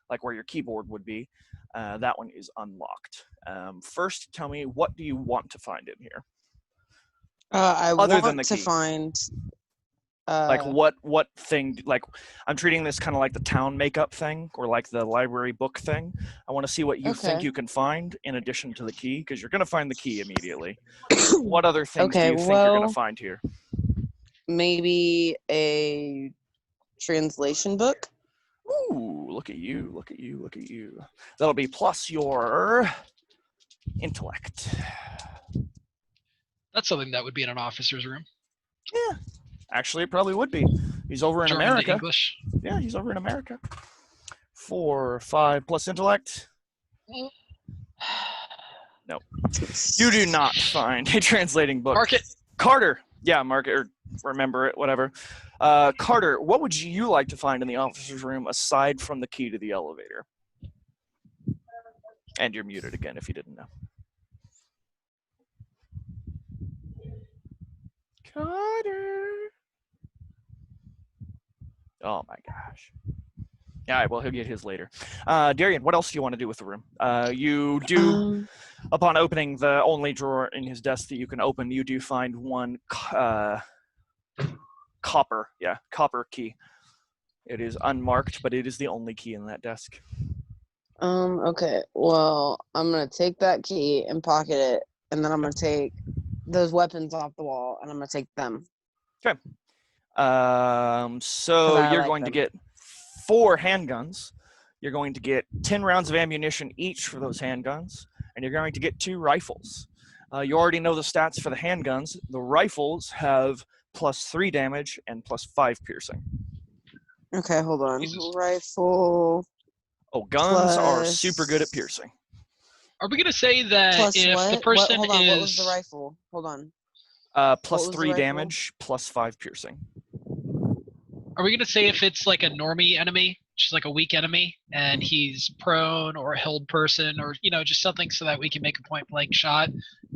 like where your keyboard would be. That one is unlocked. First, tell me, what do you want to find in here? I Other than want the to key. find. Like what thing? Like, I'm treating this kind of like the town makeup thing, or like the library book thing. I want to see what you think Okay. you can find in addition to the key, because you're going to find the key immediately. What other things do Okay, you think you're going well- to find here? Maybe a translation book. Ooh, look at you, look at you, look at you. That'll be plus your intellect. That's something that would be in an officer's room. Yeah, actually, it probably would be. He's over in German to America. English. Yeah, he's over in America. 4, 5 plus intellect. No. You do not find a translating book. Mark it. Carter. Yeah, mark it or remember it, whatever. Carter, what would you like to find in the officer's room aside from the key to the elevator? And you're muted again if you didn't know. Carter. Oh my gosh. All right, well, he'll get his later. Darian, what else do you want to do with the room? You do, upon opening the only drawer in his desk that you can open, you do find one copper key. It is unmarked, but it is the only key in that desk. Okay. Well, I'm gonna take that key and pocket it, and then I'm gonna take those weapons off the wall, and I'm gonna take them. So 'Cause I you're like going to them. get 4 handguns. You're going to get 10 rounds of ammunition each for those handguns, and you're going to get 2 rifles. You already know the stats for the handguns. The rifles have plus 3 damage and plus 5 piercing. Okay, hold on. Jesus. Rifle Oh, guns are plus- super good at piercing. Are we gonna say that plus if what? the person Hold on. is What was the rifle? Hold on. Plus was the 3 rifle? damage, plus 5 piercing. Are we gonna say if it's like a normie enemy, just like a weak enemy, and he's prone or a held person, or just something so that we can make a point blank shot?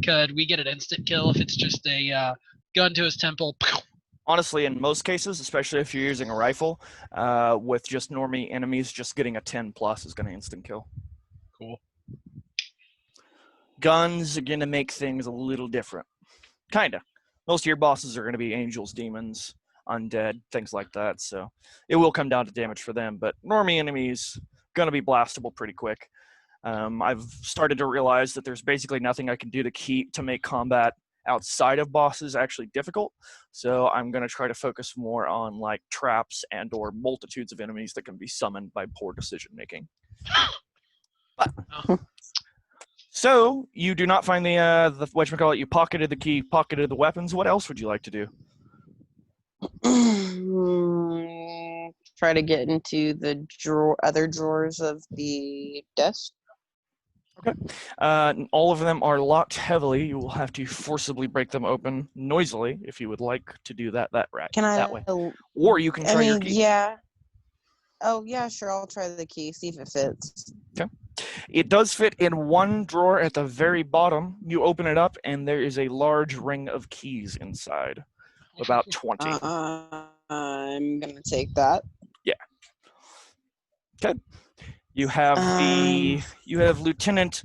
Could we get an instant kill if it's just a gun to his temple? Honestly, in most cases, especially if you're using a rifle, with just normie enemies, just getting a 10 plus is going to instant kill. Cool. Guns are going to make things a little different. Kinda. Most of your bosses are going to be angels, demons, undead, things like that. So it will come down to damage for them. But normie enemies going to be blastable pretty quick. I've started to realize that there's basically nothing I can do to make combat outside of bosses actually difficult. So I'm going to try to focus more on like traps and or multitudes of enemies that can be summoned by poor decision making. But, so you do not find the whatchamacallit, you pocketed the key, pocketed the weapons. What else would you like to do? Try to get into the other drawers of the desk. Okay. All of them are locked heavily. You will have to forcibly break them open noisily if you would like to do that Can I? that way. Or you can try your key. Yeah. Oh yeah, sure. I'll try the key. See if it fits. It does fit in one drawer at the very bottom. You open it up, and there is a large ring of keys inside, about 20. I'm gonna take that. Okay. You have you have Lieutenant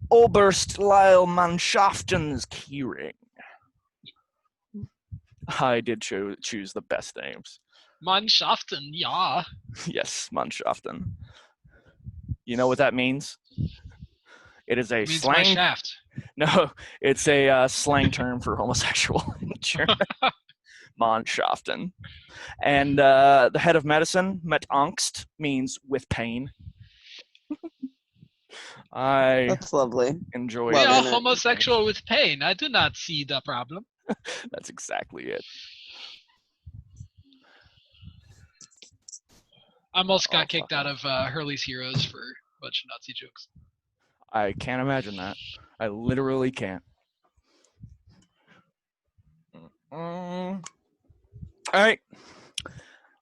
Oberst Lyle Manschaften's keyring. I did choose the best names. Mannschaften, ja. Yes, Manschaften. You know what that means? It is a It means my slang. shaft. No, it's a slang term for homosexual in German. Mannschaften. And the head of medicine, mit Angst, means with pain. I That's lovely. enjoy We Well, it. are then it- homosexual with pain. I do not see the problem. That's exactly it. I almost Oh, got kicked out fucking- of Hurley's Heroes for a bunch of Nazi jokes. I can't imagine that. I literally can't. All right.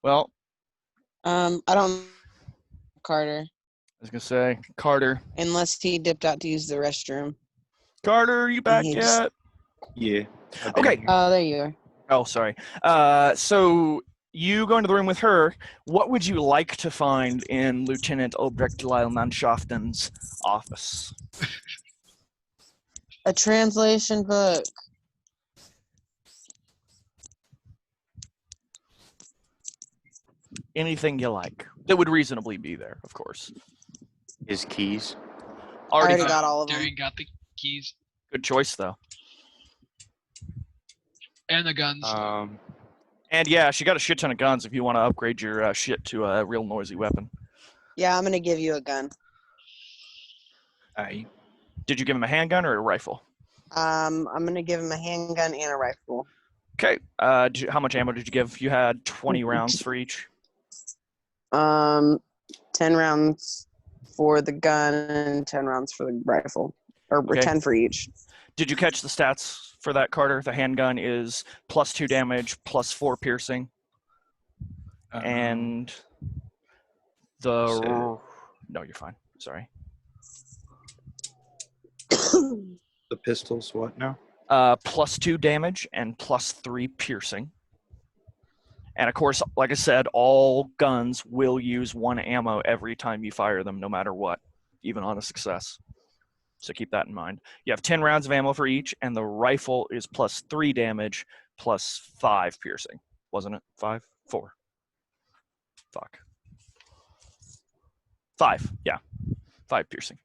Well, I don't. Carter, I was gonna say, Carter. unless he dipped out to use the restroom. Carter, are you back He just- yet? Yeah. I've been Okay. here. Oh, there you are. Oh, sorry. So you go into the room with her. What would you like to find in Lieutenant Obrecht Lyle Mannschaften's office? A translation book. Anything you like that would reasonably be there, of course. His keys. I already got all of them. Darian got the keys Good choice, though. and the guns. And yeah, she got a shit ton of guns if you want to upgrade your shit to a real noisy weapon. Yeah, I'm gonna give you a gun. Did you give him a handgun or a rifle? I'm gonna give him a handgun and a rifle. Okay. How much ammo did you give? You had 20 rounds for each. 10 rounds for the gun and 10 rounds for the rifle, or Okay. 10 for each. Did you catch the stats for that, Carter? The handgun is +2 damage, +4 piercing, and the no, you're fine. Sorry. The pistols, what now? +2 damage and +3 piercing. And of course, like I said, all guns will use 1 ammo every time you fire them, no matter what, even on a success. So keep that in mind. You have 10 rounds of ammo for each, and the rifle is +3 damage, +5 piercing. Wasn't it? 5? 4. Fuck. 5, yeah. 5 piercing.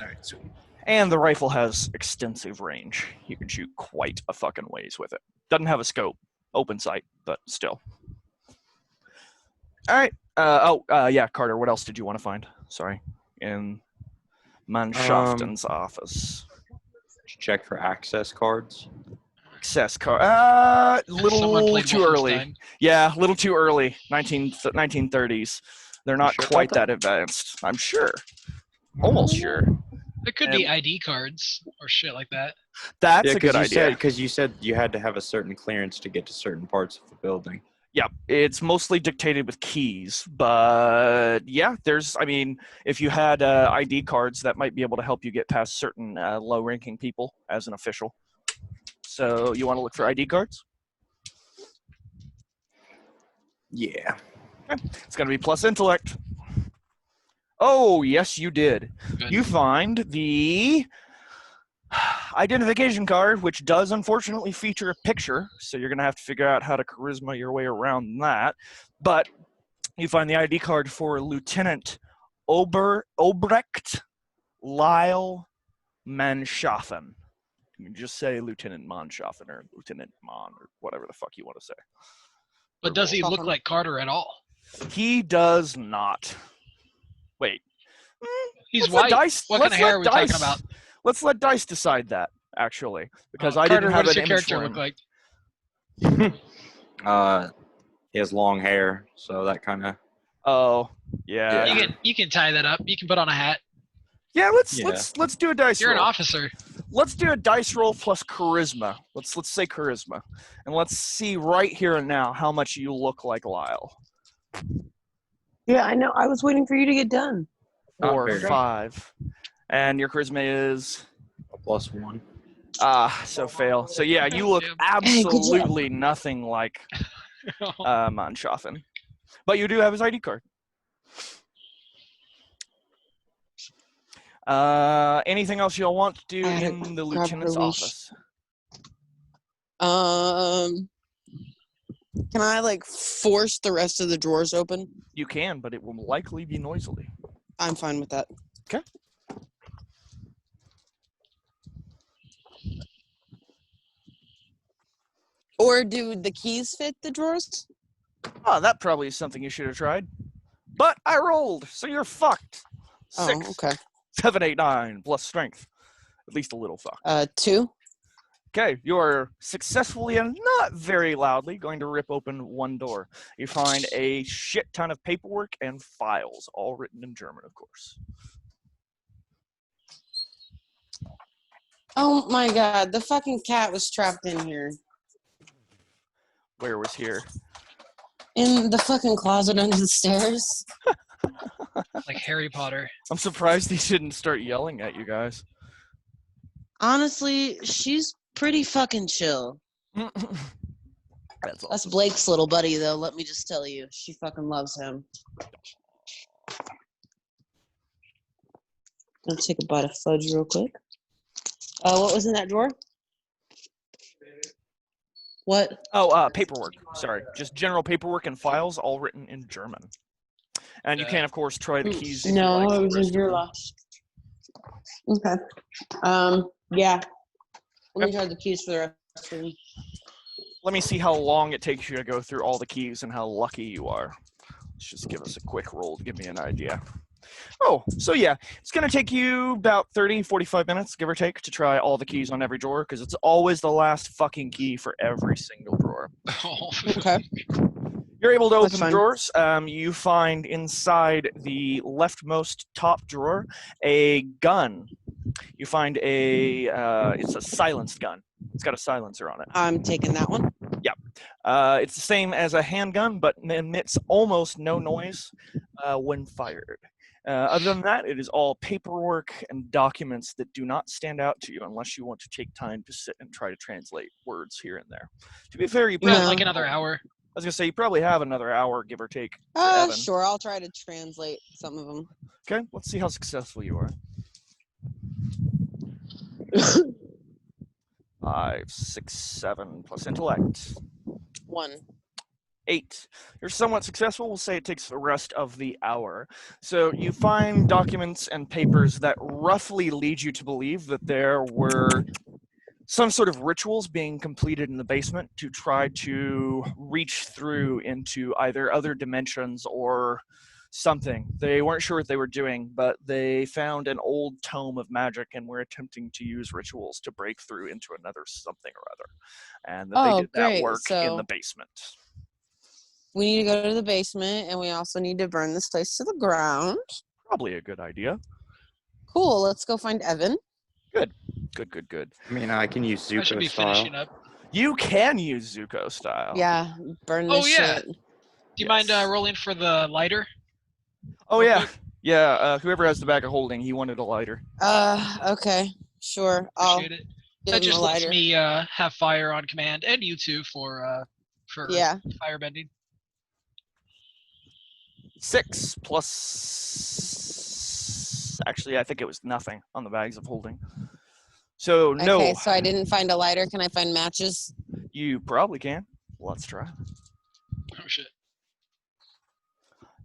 All right, sweet. And the rifle has extensive range. You can shoot quite a fucking ways with it. Doesn't have a scope. Open sight, but still. All right. Yeah, Carter, what else did you want to find? Sorry. In Mannschaften's office. Check for access cards. Access card. Someone Little played too early. Wolfenstein. Yeah, a little too early. 1930s. They're not sure about quite that? that advanced. I'm sure. Almost sure. There could be ID cards or shit like that. That's a good idea. Because you said you had to have a certain clearance to get to certain parts of the building. Yeah, it's mostly dictated with keys, but yeah, if you had ID cards, that might be able to help you get past certain low-ranking people as an official. So you want to look for ID cards? Yeah. It's going to be plus intellect. Oh, yes, you did. Good. You find the identification card, which does unfortunately feature a picture, so you're going to have to figure out how to charisma your way around that. But you find the ID card for Lieutenant Obrecht Lyle Mannschaften. You can just say Lieutenant Mannschaften or Lieutenant Mann or whatever the fuck you want to say. But does he look like Carter at all? He does not. Wait. He's Let's let white. Dice- What kind let's of hair let are we talking Dice- about? Let's let Dice decide that, actually, because I Carter, didn't have what does an your image character for look him. like? He has long hair, so that kind of. Oh, yeah. You can tie that up. You can put on a hat. Yeah, let's Yeah. let's do a dice You're an roll. officer. Let's do a dice roll plus charisma. Let's say charisma, and let's see right here and now how much you look like Lyle. Yeah, I know. I was waiting for you to get done. Not 4, very. 5, and your charisma is A +1. so fail. So yeah, you look Yeah. Hey, good job. absolutely nothing like Mannschaften, but you do have his ID card. Anything else you'll want to do I had to in the grab lieutenant's her leash. office? Can I force the rest of the drawers open? You can, but it will likely be noisily. I'm fine with that. Or do the keys fit the drawers? Oh, that probably is something you should have tried. But I rolled, so you're fucked. 6, Oh, okay. 7, 8, 9 plus strength. At least a little fucked. 2. Okay, you're successfully and not very loudly going to rip open one door. You find a shit ton of paperwork and files, all written in German, of course. Oh my god, the fucking cat was trapped in here. Where was here? In the fucking closet under the stairs. Like Harry Potter. I'm surprised he didn't start yelling at you guys. Honestly, she's pretty fucking chill. That's awesome. That's Blake's little buddy, though, let me just tell you. She fucking loves him. I'll take a bite of fudge real quick. What was in that drawer? What? Oh, paperwork. Sorry. Just general paperwork and files, all written in German. And you can, of course, try the keys. If you No, like it was in your last. Okay. Yeah. Let me try the keys for the rest of me. Let me see how long it takes you to go through all the keys and how lucky you are. Let's just give us a quick roll to give me an idea. Oh, so yeah, it's going to take you about 30, 45 minutes, give or take, to try all the keys on every drawer, because it's always the last fucking key for every single drawer. Oh. Okay. You're able to That's open the fine. drawers. You find inside the leftmost top drawer a gun. You find it's a silenced gun. It's got a silencer on it. I'm taking that one. It's the same as a handgun, but emits almost no noise when fired. Other than that, it is all paperwork and documents that do not stand out to you unless you want to take time to sit and try to translate words here and there. To be fair, you We got probably like another hour. I was gonna say you probably have another hour, give or take. for Evan. Sure, I'll try to translate some of them. Okay, let's see how successful you are. 5, 6, 7 plus intellect. 1. 8. You're somewhat successful. We'll say it takes the rest of the hour. So you find documents and papers that roughly lead you to believe that there were some sort of rituals being completed in the basement to try to reach through into either other dimensions or something. They weren't sure what they were doing, but they found an old tome of magic and were attempting to use rituals to break through into another something or other. And that they did that great. work in So the basement. we need to go to the basement, and we also need to burn this place to the ground. Probably a good idea. Cool. Let's go find Evan. Good. I mean, I can use I should Zuko be style. finishing up. You can use Zuko style. Yeah, burn Oh, this yeah. shit. Do you mind rolling for the lighter? Oh, real yeah. quick? Yeah, whoever has the bag of holding, he wanted a lighter. Okay. Sure. I'll Appreciate it. give That him a just lets lighter. me have fire on command, and you too for Yeah. firebending. 6 plus... Actually, I think it was nothing on the bags of holding. So, no. Okay, so I didn't find a lighter. Can I find matches? You probably can. Let's try. Oh shit.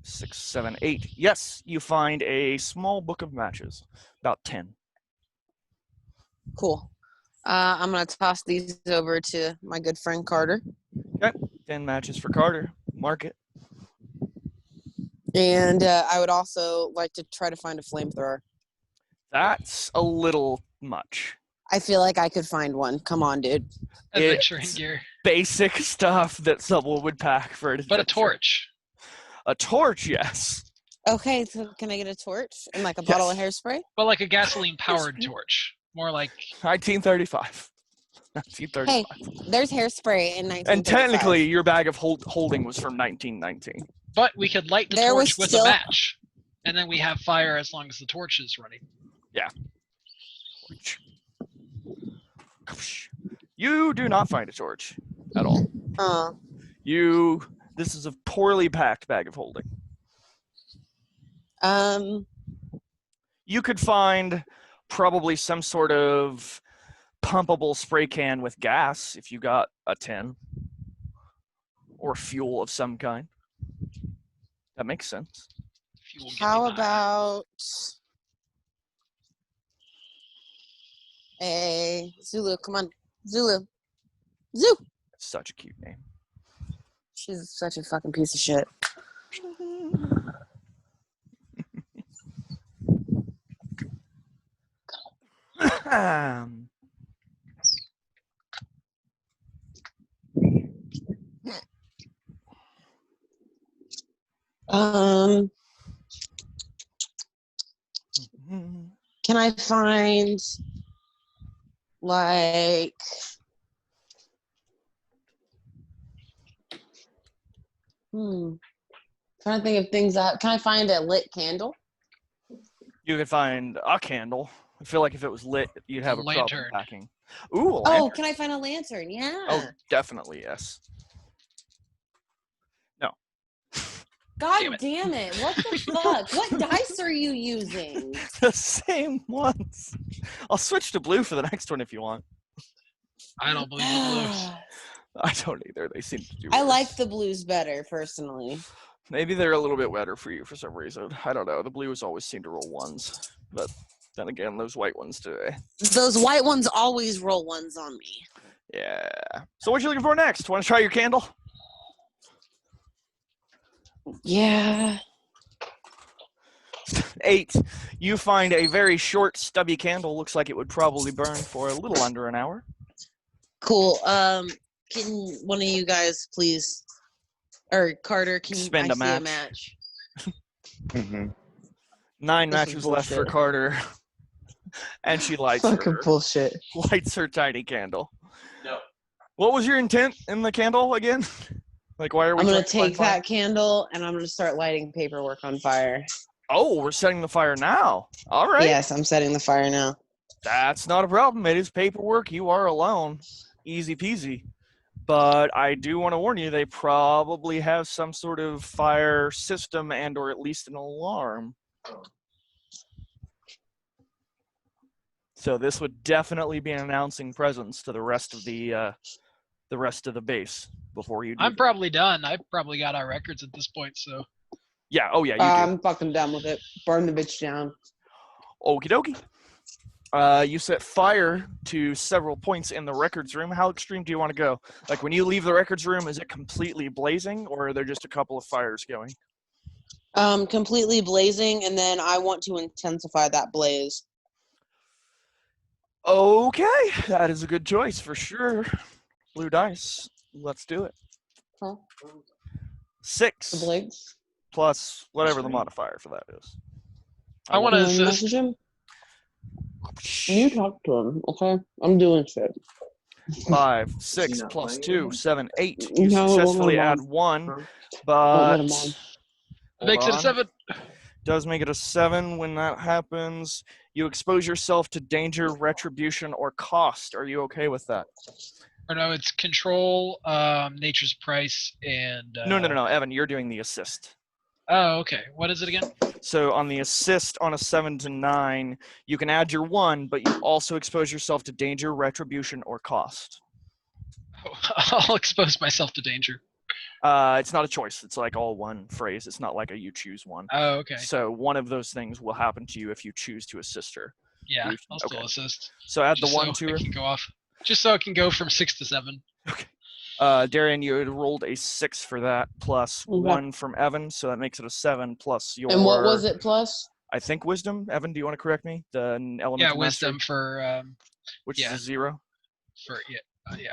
6, 7, 8. Yes, you find a small book of matches. About 10. Cool. I'm going to toss these over to my good friend Carter. 10 matches for Carter. Mark it. And I would also like to try to find a flamethrower. That's a little much. I feel like I could find one. Come on, dude. Adventuring It's gear. basic stuff that someone would pack for an But a adventure. torch. A torch, yes. Okay, so can I get a torch and like a bottle of hairspray? But like a gasoline-powered torch. More like 1935. 1935. Hey, there's hairspray in 1935. And technically, your bag of holding was from 1919. but we could light the There was torch with still- a match. And then we have fire as long as the torch is running. You do not find a torch at all. This is a poorly packed bag of holding. You could find probably some sort of pumpable spray can with gas if you got a 10 or fuel of some kind. That makes sense. Fuel How getting higher. about a Zulu? Come on, Zulu. Zoo. Such a cute name. She's such a fucking piece of shit. Can I find like trying to think of things that can I find a lit candle? You can find a candle. I feel like if it was lit, you'd have a problem Lantern. packing. Ooh, a Oh, lantern. can I find a lantern? Yeah. Oh, definitely, yes. No. God damn it. What the fuck? What dice are you using? The same ones. I'll switch to blue for the next one if you want. I don't believe in blues. I don't either. They seem to do I worse. like the blues better, personally. Maybe they're a little bit wetter for you for some reason. I don't know. The blues always seem to roll ones. But then again, those white ones today. Those white ones always roll ones on me. Yeah. So what you looking for next? Want to try your candle? Yeah. 8. You find a very short, stubby candle. Looks like it would probably burn for a little under an hour. Cool. Can one of you guys please, or Carter, can Spend I a see a match. match? Mm-hmm. 9 This is matches left for bullshit. Carter. And she lights Fucking her bullshit. tiny candle. No. What was your intent in the candle again? Like, why are we I'm gonna trying to find take fire? that candle and I'm gonna start lighting paperwork on fire. Oh, we're setting the fire now. All right. Yes, I'm setting the fire now. That's not a problem. It is paperwork. You are alone. Easy peasy. But I do want to warn you, they probably have some sort of fire system and or at least an alarm. So this would definitely be an announcing presence to the rest of the base before you do. I'm probably done. I've probably got our records at this point, so. Yeah, oh yeah, you do. I'm fucking done with it. Burn the bitch down. Okie dokie. You set fire to several points in the records room. How extreme do you want to go? Like when you leave the records room, is it completely blazing or are there just a couple of fires going? Completely blazing, and then I want to intensify that blaze. Okay, that is a good choice for sure. Blue dice. Let's do it. Huh? 6 The blaze? plus whatever the modifier for that is. I want to You wanna assist. message him? You talk to him, okay? I'm doing shit. 5, he 6 not plus playing 2, anymore? 7, 8. You No, it won't successfully let him add on. 1, Huh? but let him on. Makes it a 7. does make it a 7 when that happens. You expose yourself to danger, retribution, or cost. Are you okay with that? Or no, it's control, nature's price, and. No, Evan, you're doing the assist. Oh, okay. What is it again? So on the assist on a 7 to 9, you can add your 1, but you also expose yourself to danger, retribution, or cost. I'll expose myself to danger. It's not a choice. It's like all one phrase. It's not like a you choose one. Oh, okay. So one of those things will happen to you if you choose to assist her. Yeah, You- I'll still okay. assist. So add Just the 1 so to it her. can go off. Just so it can go from 6 to 7. Darian, you had rolled a 6 for that, plus Okay. 1 from Evan, so that makes it a 7, plus your... And what was it plus? I think wisdom. Evan, do you want to correct me? The element Yeah, of mastery, wisdom for which yeah. is a 0.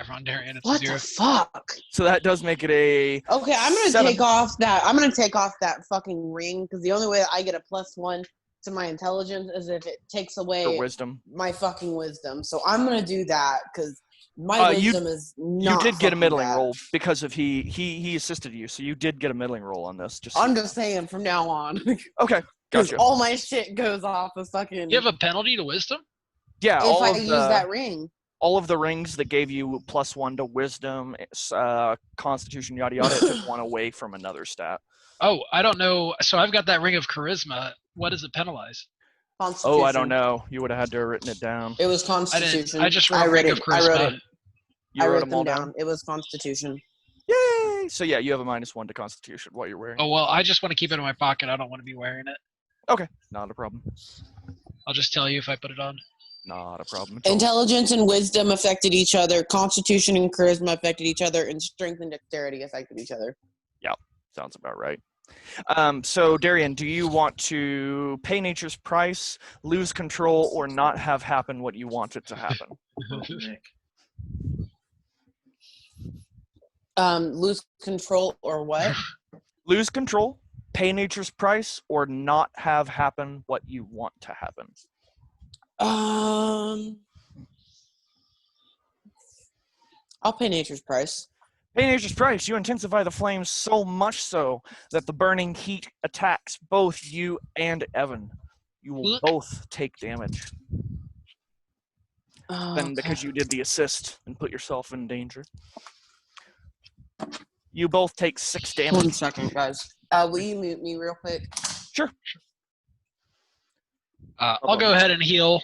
Ron Darian, it's What a 0. the fuck? So that does make it a... Okay, I'm gonna 7. take off that. I'm gonna take off that fucking ring because the only way I get a +1 to my intelligence is if it takes For away wisdom. my fucking wisdom. So I'm gonna do that because my You- wisdom is You not. did get a fucking middling bad. roll because of he assisted you, so you did get a middling roll on this. Just I'm just saying from now on okay, because gotcha. all my shit goes off of fucking. You have a penalty to wisdom? Yeah, if I use that ring. all of the rings that gave you +1 to wisdom, constitution, yada yada, it took 1 away from another stat. Oh, I don't know. So I've got that ring of charisma. What does it penalize? Oh, I don't know. You would have had to have written it down. It was I Constitution. didn't. I just wrote wrote ring of it. I wrote charisma. it. You I wrote wrote them all them down. down. It was Constitution. Yay! So yeah, you have a -1 to constitution while you're wearing. Oh well, I just want to keep it in my pocket. I don't want to be wearing it. Okay, not a problem. I'll just tell you if I put it on. Not a problem at all. Intelligence and wisdom affected each other. Constitution and charisma affected each other, and strength and dexterity affected each other. Sounds about right. So, Darian, do you want to pay nature's price, lose control, or not have happen what you want it to happen? Lose control or what? Lose control, pay nature's price, or not have happen what you want to happen? I'll pay nature's price. Pay nature's price. You intensify the flames so much so that the burning heat attacks both you and Evan. You will both take damage. Then, because you did the assist and put yourself in danger, you both take 6 damage. 1 second, guys. Will you mute me real quick? Sure. I'll go ahead and heal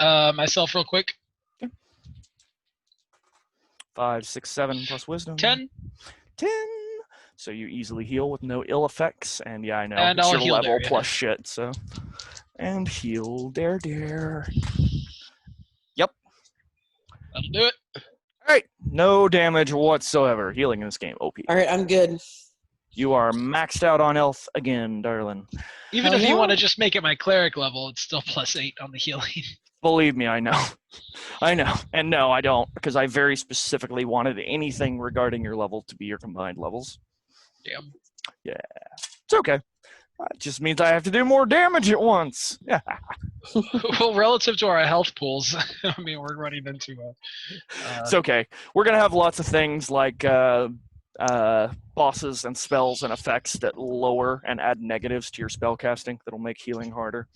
myself real quick. 5, 6, 7 plus wisdom. 10. 10. So you easily heal with no ill effects, and yeah, I know And it's I'll your heal level Darian. plus shit. So, and heal, dare. That'll do it. All right, no damage whatsoever. Healing in this game, OP. All right, I'm good. You are maxed out on health again, darling. Even Hell if you yeah. want to just make it my cleric level, it's still +8 on the healing. Believe me, I know. I know. And no, I don't, because I very specifically wanted anything regarding your level to be your combined levels. Damn. Yeah. It's okay. It just means I have to do more damage at once. Yeah. Well, relative to our health pools, I mean, we're running into It's okay. We're going to have lots of things like bosses and spells and effects that lower and add negatives to your spell casting that'll make healing harder.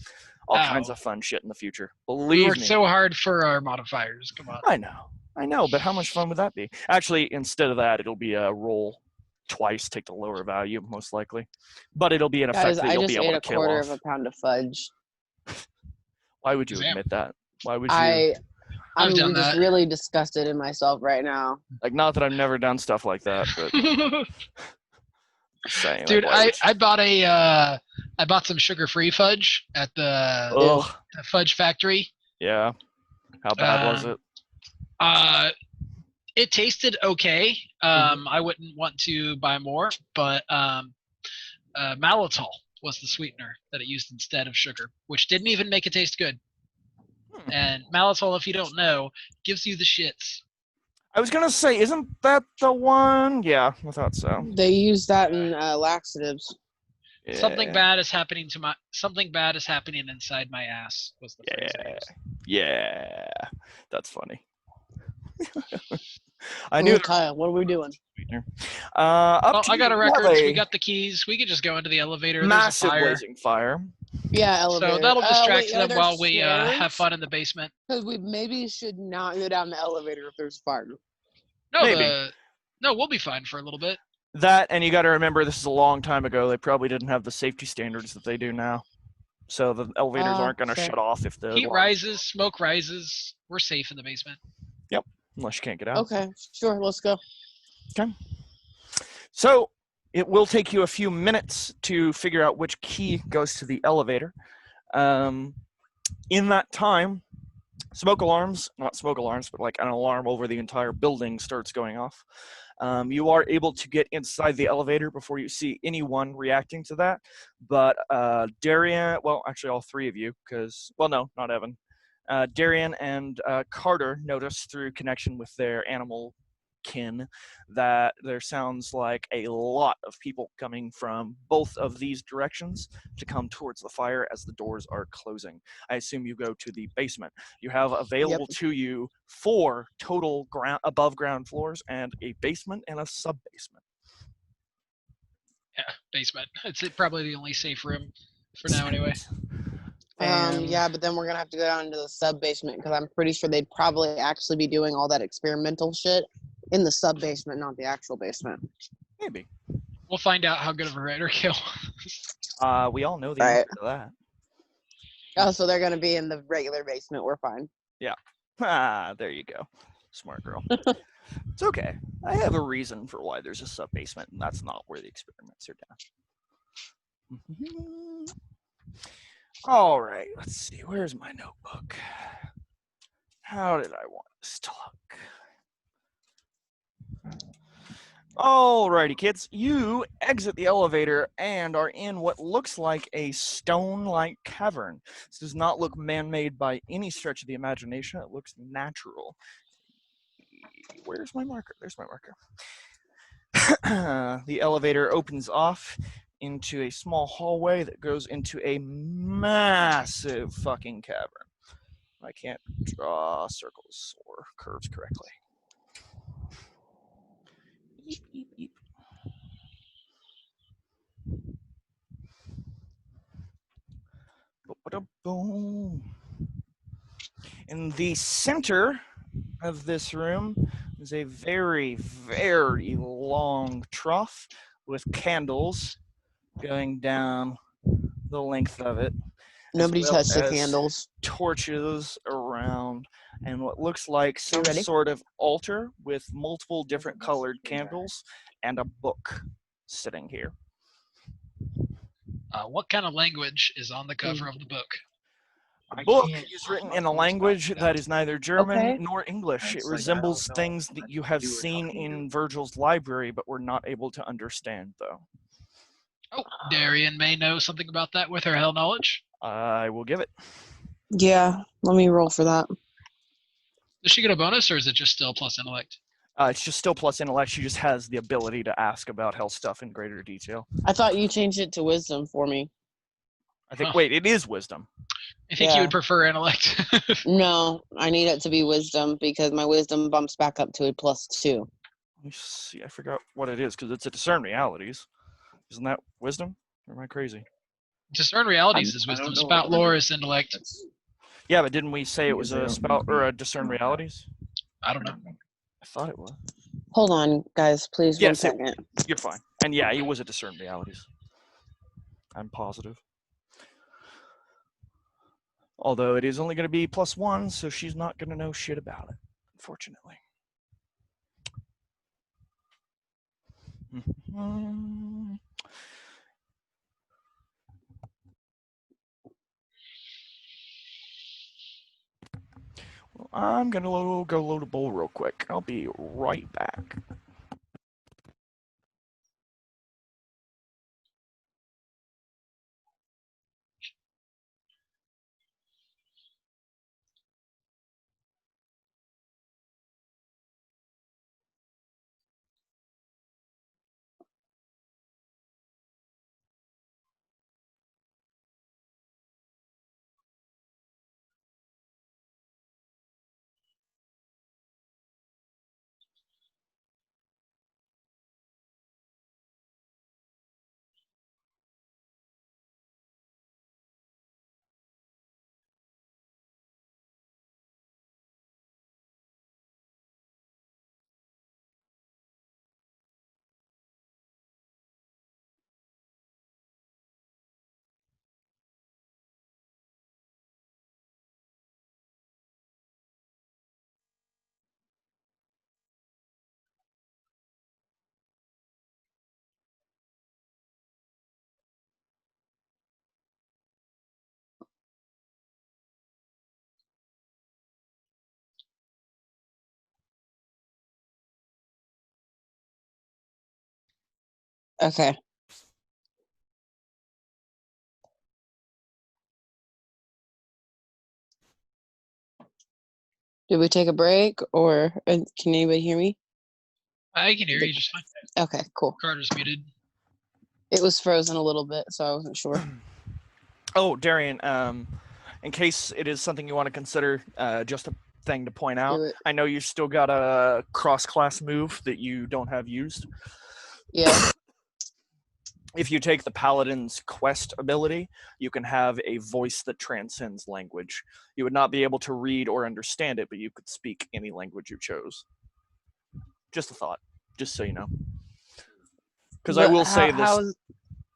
All kinds of fun shit in the future. we Believe worked me. so hard for our modifiers. Come on. I know, but how much fun would that be? Actually, instead of that, it'll be a roll twice, take the lower value, most likely. But it'll be an effect Guys, that I you'll just be able ate to a kill quarter off. of a pound of fudge. Why would you Damn. admit that? Why would you? I've I'm done just that. really disgusted in myself right now. Like, not that I've never done stuff like that, but just saying. Dude, like, why would I bought I bought some sugar-free fudge at you? the Ugh. fudge factory. Yeah. How bad was it? It tasted okay. I wouldn't want to buy more, but maltitol was the sweetener that it used instead of sugar, which didn't even make it taste good. And maltitol, if you don't know, gives you the shits. I was gonna say, isn't that the one? Yeah, I thought so. They use that in laxatives. Yeah. Something bad is happening inside my ass was the phrase I used. Yeah, that's funny. I knew. Kyle, what are we doing? Up to I got you. a You have records. We got the keys. We could just go into the elevator. There's a massive fire. blazing fire. Yeah, elevator. So that'll distract wait, are them there while we have stairs? fun in the basement. Because we maybe should not go down the elevator if there's fire. No, we'll be fine for a little bit. That, and you got to remember, this is a long time ago. They probably didn't have the safety standards that they do now, so the elevators aren't going to sure. shut off if the Heat rises, smoke rises. We're safe in the basement. unless you can't get out. Okay, sure, let's go. So it will take you a few minutes to figure out which key goes to the elevator. In that time, not smoke alarms, but like an alarm over the entire building starts going off. You are able to get inside the elevator before you see anyone reacting to that. But Darian, well, actually all three of you, because, well, no, not Evan. Darian and Carter notice through connection with their animal kin that there sounds like a lot of people coming from both of these directions to come towards the fire as the doors are closing. I assume you go to the basement. You have available to you 4 total above ground floors and a basement and a sub basement. Yeah, basement. It's probably the only safe room for now, anyway. Yeah, but then we're gonna have to go down into the sub basement because I'm pretty sure they'd probably actually be doing all that experimental shit in the sub basement, not the actual basement. Maybe. We'll find out how good of a writer kill. We all know the answer to that. Oh, so they're gonna be in the regular basement. We're fine. There you go. Smart girl. It's okay. I have a reason for why there's a sub basement, and that's not where the experiments are done. All right, let's see. Where's my notebook? How did I want this to look? Alrighty, kids. You exit the elevator and are in what looks like a stone-like cavern. This does not look man-made by any stretch of the imagination. It looks natural. Where's my marker? There's my marker. The elevator opens off into a small hallway that goes into a massive fucking cavern. I can't draw circles or curves correctly. Eep, eep, eep. Boom. In the center of this room is a very, very long trough with candles going down the length of it. Nobody as well touched the as candles. torches around and what looks like some ready? sort of altar with multiple different colored candles and a book sitting here. What kind of language is on the cover of the book? The book is written in a language that is neither German Okay. nor English. It It's like, resembles I don't know things that what you have you were seen talking in to. Virgil's library, but were not able to understand, though. Oh, Darian may know something about that with her hell knowledge. I will give it. Yeah, let me roll for that. Does she get a bonus, or is it just still plus intellect? It's just still plus intellect. She just has the ability to ask about hell stuff in greater detail. I thought you changed it to wisdom for me. I think, Huh. wait, it is wisdom. I think you would prefer intellect. No, I need it to be wisdom because my wisdom bumps back up to a +2. Let me see. I forgot what it is because it's a discern realities. Isn't that wisdom? Or am I crazy? Discern realities is I don't wisdom. know. Spout lore is intellect. That's Yeah, but didn't we say it was because they a don't spout use or me. a discern realities? I don't know. I thought it was. Hold on, guys, please. Yes, 1 second. You're fine. And yeah, it was a discern realities. I'm positive. Although it is only going to be +1, so she's not going to know shit about it, unfortunately. Well, I'm going to go load a bowl real quick. I'll be right back. Okay. Did we take a break, or can anybody hear me? I can hear you just fine. Okay, cool. Carter's muted. It was frozen a little bit, so I wasn't sure. Oh, Darian, in case it is something you want to consider, just a thing to point out. Do it. I know you still got a cross-class move that you don't have used. Yeah. If you take the Paladin's Quest ability, you can have a voice that transcends language. You would not be able to read or understand it, but you could speak any language you chose. Just a thought, just so you know. Because I will say this. Go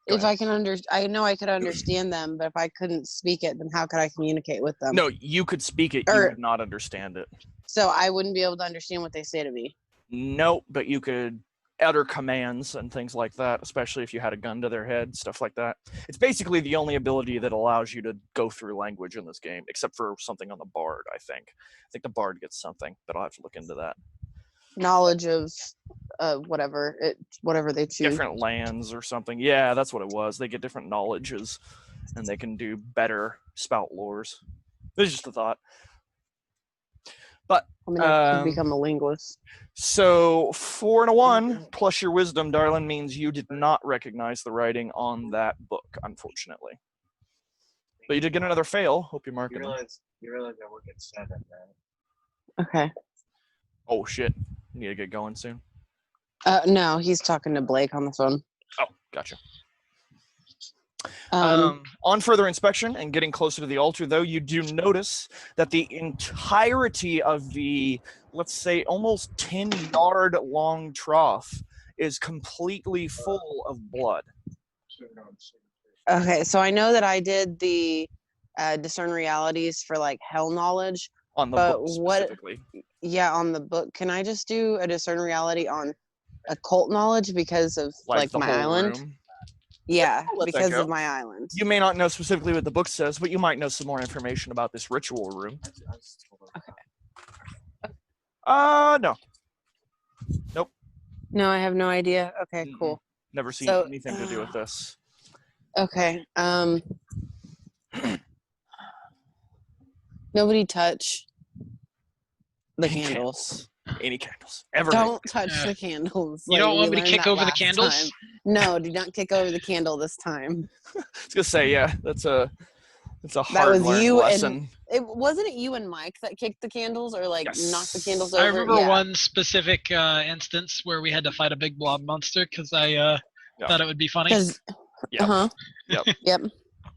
If ahead. I can I know I could understand them, but if I couldn't speak it, then how could I communicate with them? No, you could speak it, you Or- would not understand it. So I wouldn't be able to understand what they say to me. Nope, but you could utter commands and things like that, especially if you had a gun to their head, stuff like that. It's basically the only ability that allows you to go through language in this game, except for something on the Bard, I think. I think the Bard gets something, but I'll have to look into that. Knowledge of whatever they choose. Different lands or something. Yeah, that's what it was. They get different knowledges, and they can do better spout lores. It's just a thought. But I mean, I could become a linguist. so 4 and a 1 plus your wisdom, darling, means you did not recognize the writing on that book, unfortunately. But you did get another fail. Hope you're marking them. You realize I work at 7, right? Okay. Oh shit! You need to get going soon. No, he's talking to Blake on the phone. Oh, gotcha. On further inspection and getting closer to the altar, though, you do notice that the entirety of the, let's say, almost 10-yard long trough is completely full of blood. Okay, so I know that I did the discern realities for like hell knowledge. On the But book what- specifically. Yeah, on the book. Can I just do a discern reality on occult knowledge because of like the my whole island? room. Yeah, I'll let that because go. of my island. You may not know specifically what the book says, but you might know some more information about this ritual room. No. No, I have no idea. Okay, Mm-mm. cool. Never seen So, anything to do with this. Okay. Nobody touch the Any candles. Any candles. Ever. Don't touch Yeah. the candles. You don't we want me to learned kick that over the last candles? time. No, do not kick over the candle this time. I was gonna say, yeah, that's a That hard was learned you lesson. It wasn't it you and Mike that kicked the candles or like knocked the Yes. candles over? I remember Yeah. one specific instance where we had to fight a big blob monster because I thought it would be funny. Because Yep. uh-huh. Yep. Yep.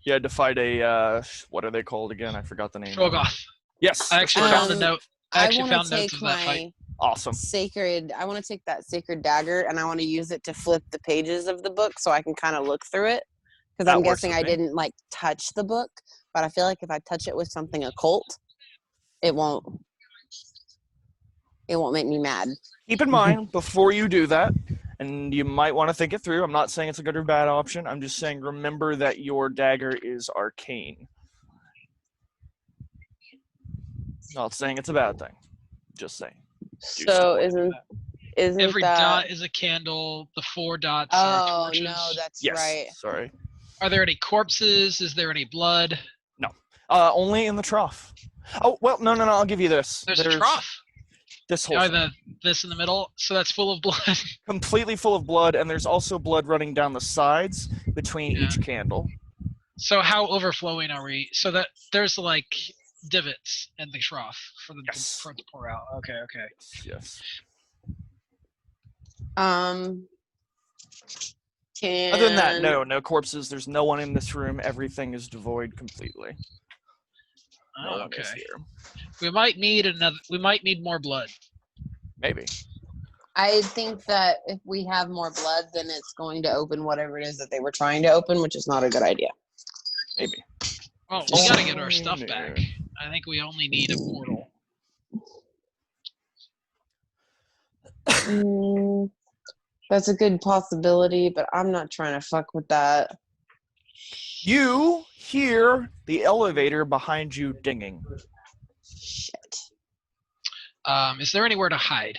You had to fight a what are they called again? I forgot the name. Trogoth. Yes. I actually found a note. I I actually want to found notes take of that fight. my Awesome. I want to take that sacred dagger and I want to use it to flip the pages of the book so I can kind of look through it. Because That I'm works guessing with I me. didn't like touch the book, but I feel like if I touch it with something occult, it won't make me mad. Keep in mind before you do that, and you might want to think it through. I'm not saying it's a good or bad option. I'm just saying remember that your dagger is arcane. Not saying it's a bad thing. Just saying. So isn't Every that dot is a candle. The 4 dots are Oh torches. no, that's Yes. right. Sorry. Are there any corpses? Is there any blood? Only in the trough. Oh well, no. I'll give you this. There's a trough. This whole Oh, thing, this in the middle. So that's full of blood. completely full of blood, and there's also blood running down the sides between Yeah. each candle. So how overflowing are we? So that there's like divots in the trough for Yes. for it to pour out. Okay. Yes. Can Other than that, no corpses. There's no one in this room. Everything is devoid completely. No Oh, one is okay. here. We might need another. We might need more blood. Maybe. I think that if we have more blood, then it's going to open whatever it is that they were trying to open, which is not a good idea. Maybe. Oh, we gotta get our Oh, stuff no. back. I think we only need a portal. That's a good possibility, but I'm not trying to fuck with that. You hear the elevator behind you dinging. Shit. Is there anywhere to hide?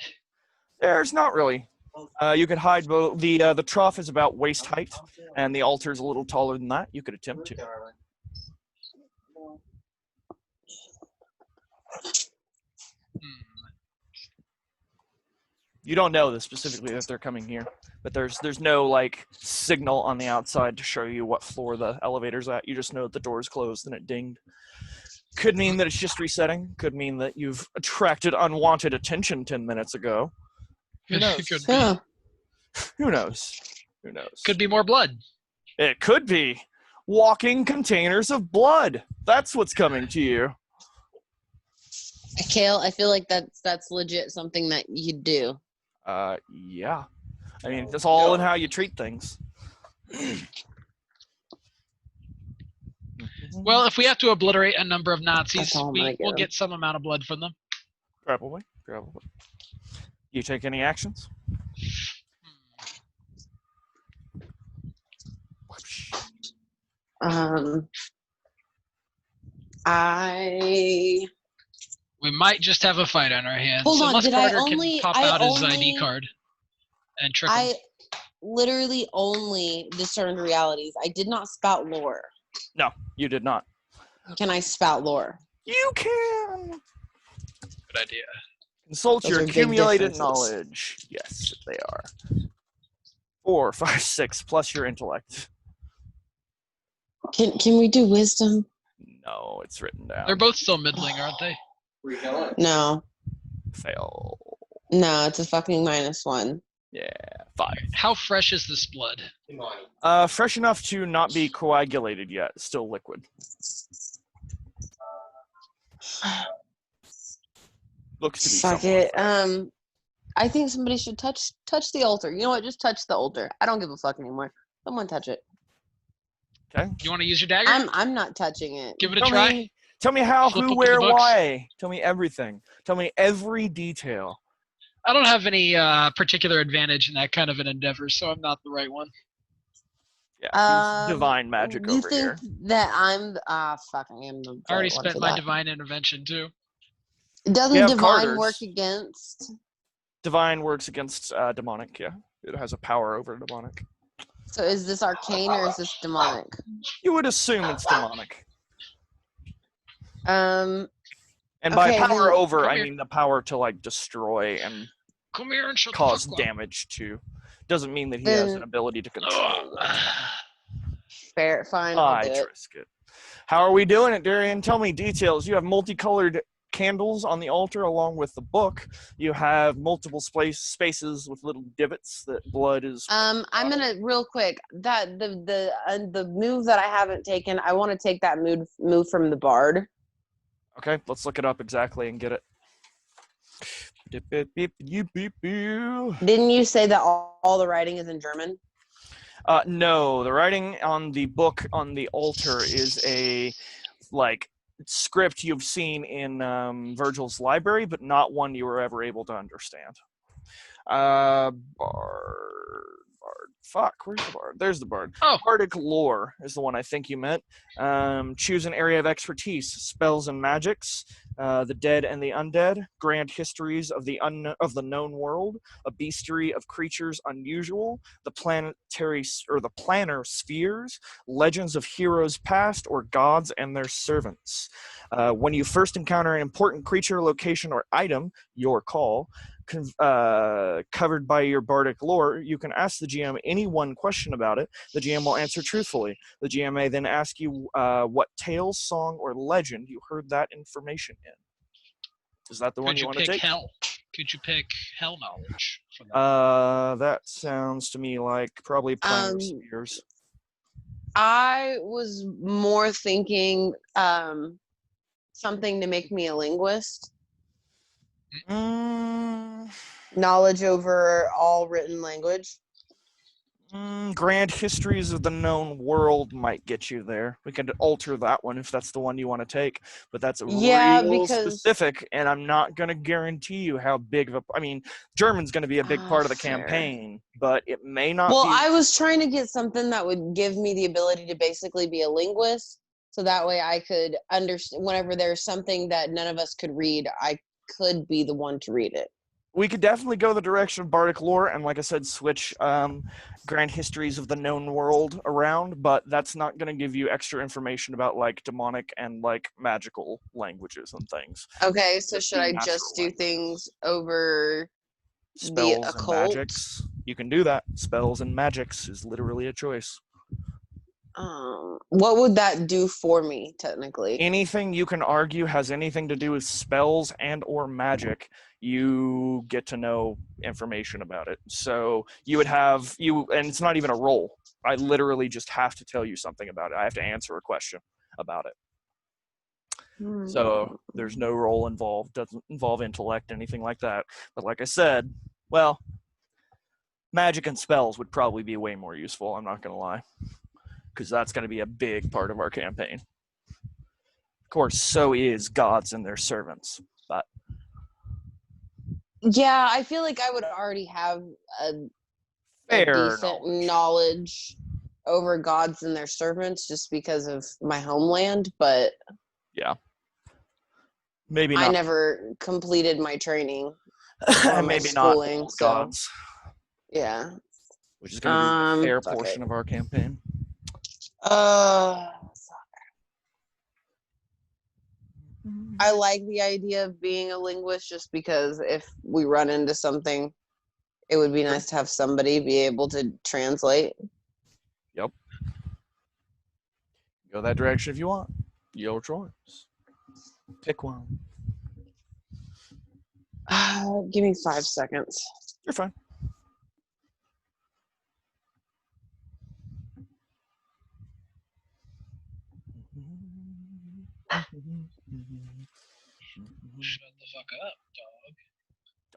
There's not really. You could hide both. The trough is about waist height, and the altar is a little taller than that. You could attempt to. You don't know this specifically that they're coming here, but there's no like signal on the outside to show you what floor the elevator's at. You just know that the door's closed and it dinged. Could mean that it's just resetting. Could mean that you've attracted unwanted attention 10 minutes ago. Who knows? Could be. Yeah. Who knows? Who knows? Could be more blood. It could be walking containers of blood. That's what's coming to you. Kale, I feel like that's legit something that you do. Yeah. I mean, that's all in how you treat things. Well, if we have to obliterate a number of Nazis, That's all I'm gonna we'll give. get some amount of blood from them. Probably. You take any actions? I We might just have a fight on our hands. Hold on, Unless did I Carter only- can pop I out his only- ID card and trick him. I literally only discerned realities. I did not spout lore. No, you did not. Can I spout lore? You can Good idea. consult Those your are big accumulated differences. knowledge. Yes, they are. 4, 5, 6 plus your intellect. Can we do wisdom? No, it's written down. They're both still middling, aren't they? Where you going? No. Fail. No, it's a fucking -1. Yeah, 5. How fresh is this blood? Kimani. Fresh enough to not be coagulated yet. Still liquid. Looks to be Suck somewhat it. fresh. I think somebody should touch the altar. You know what? Just touch the altar. I don't give a fuck anymore. Someone touch it. Okay. You want to use your dagger? I'm not touching it. Give it a Tell try. me, tell me how, Flip who, open the where, books. why. Tell me everything. Tell me every detail. I don't have any particular advantage in that kind of an endeavor, so I'm not the right one. Yeah, he's divine magic You over think here. that I'm fuck, I am the I already right one spent for my that. divine intervention too. Doesn't You have divine Carter's. work against? Divine works against demonic, yeah. It has a power over demonic. So is this arcane or is this demonic? You would assume it's demonic. Um, And by Okay, power then- over, Come I here. mean the power to like destroy and Come here and shut cause the fuck up. damage to. Doesn't mean that he has Then- an ability to control it. fair, fine, I'll I do it. risk it. How are we doing it, Darian? Tell me details. You have multicolored candles on the altar along with the book. You have multiple spaces with little divots that blood is. I'm gonna real quick that the move that I haven't taken. I want to take that move from the bard. Okay, let's look it up exactly and get it. Didn't you say that all the writing is in German? No, the writing on the book on the altar is a like script you've seen in Virgil's library, but not one you were ever able to understand. Bard. Fuck, where's the bard? There's the bard. Oh. Bardic lore is the one I think you meant. Choose an area of expertise: spells and magics, the dead and the undead, grand histories of the known world, a bestiary of creatures unusual, the planetary or the planar spheres, legends of heroes past, or gods and their servants. When you first encounter an important creature, location, or item, your call, covered by your bardic lore, you can ask the GM any one question about it. The GM will answer truthfully. The GM may then ask you what tale, song, or legend you heard that information in. Is that the one Could you you want to pick take? hell? Could you pick hell knowledge? For that? That sounds to me like probably planar spheres. I was more thinking something to make me a linguist. Knowledge over all written language. Grand histories of the known world might get you there. We could alter that one if that's the one you want to take, but that's Yeah, real because- specific, and I'm not going to guarantee you how big of a. I mean, German's going to be a big part of the Fair. campaign, but it may not Well, be. I was trying to get something that would give me the ability to basically be a linguist, so that way I could understand whenever there's something that none of us could read, I could be the one to read it. We could definitely go the direction of bardic lore, and like I said, switch grand histories of the known world around, but that's not going to give you extra information about like demonic and like magical languages and things. Okay, so Just should be I natural just do languages. things over Spells and occult? magics. You can do that. Spells and magics is literally a choice. What would that do for me, technically? Anything you can argue has anything to do with spells and or magic, you get to know information about it. So you would have and it's not even a roll. I literally just have to tell you something about it. I have to answer a question about it. So there's no roll involved, doesn't involve intellect, anything like that. But like I said, well, magic and spells would probably be way more useful, I'm not going to lie, because that's going to be a big part of our campaign. Of course, so is gods and their servants, but Yeah, I feel like I would already have a fair decent knowledge. knowledge over gods and their servants just because of my homeland, but Yeah. Maybe I not. never completed my training or my Maybe not schooling, all so gods, yeah. which is going to be a fair fuck portion it. of our campaign. I like the idea of being a linguist just because if we run into something, it would be nice to have somebody be able to translate. Yep. Go that direction if you want. Your choice. Pick one. Give me 5 seconds. You're fine. Shut the fuck up,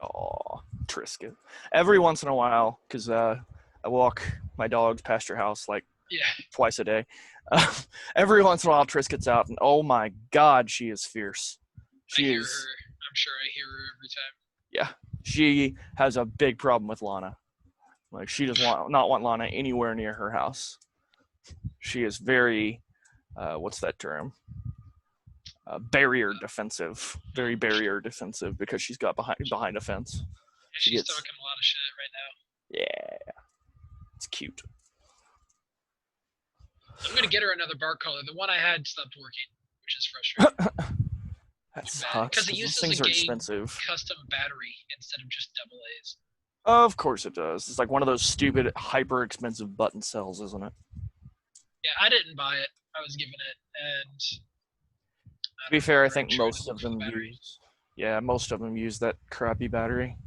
dog. Aw, Trisket. Every once in a while, because I walk my dogs past your house like Yeah. twice a day. Every once in a while, Triss gets out, and oh my God, she is fierce. I hear her. I'm sure I hear her every time. Yeah, she has a big problem with Lana. Like, she does not want Lana anywhere near her house. She is very, what's that term? Barrier defensive. Very barrier defensive because she's got behind a fence. Yeah, she's talking a lot of shit right now. Yeah, it's cute. I'm gonna get her another bark collar. The one I had stopped working, which is frustrating. That Too bad. sucks. Because it Those uses things a are game expensive. custom battery instead of just double A's. Of course it does. It's like one of those stupid, hyper expensive button cells, isn't it? Yeah, I didn't buy it. I was given it, and To be fair, I don't think remember, most of them use. Yeah, most of them use that crappy battery.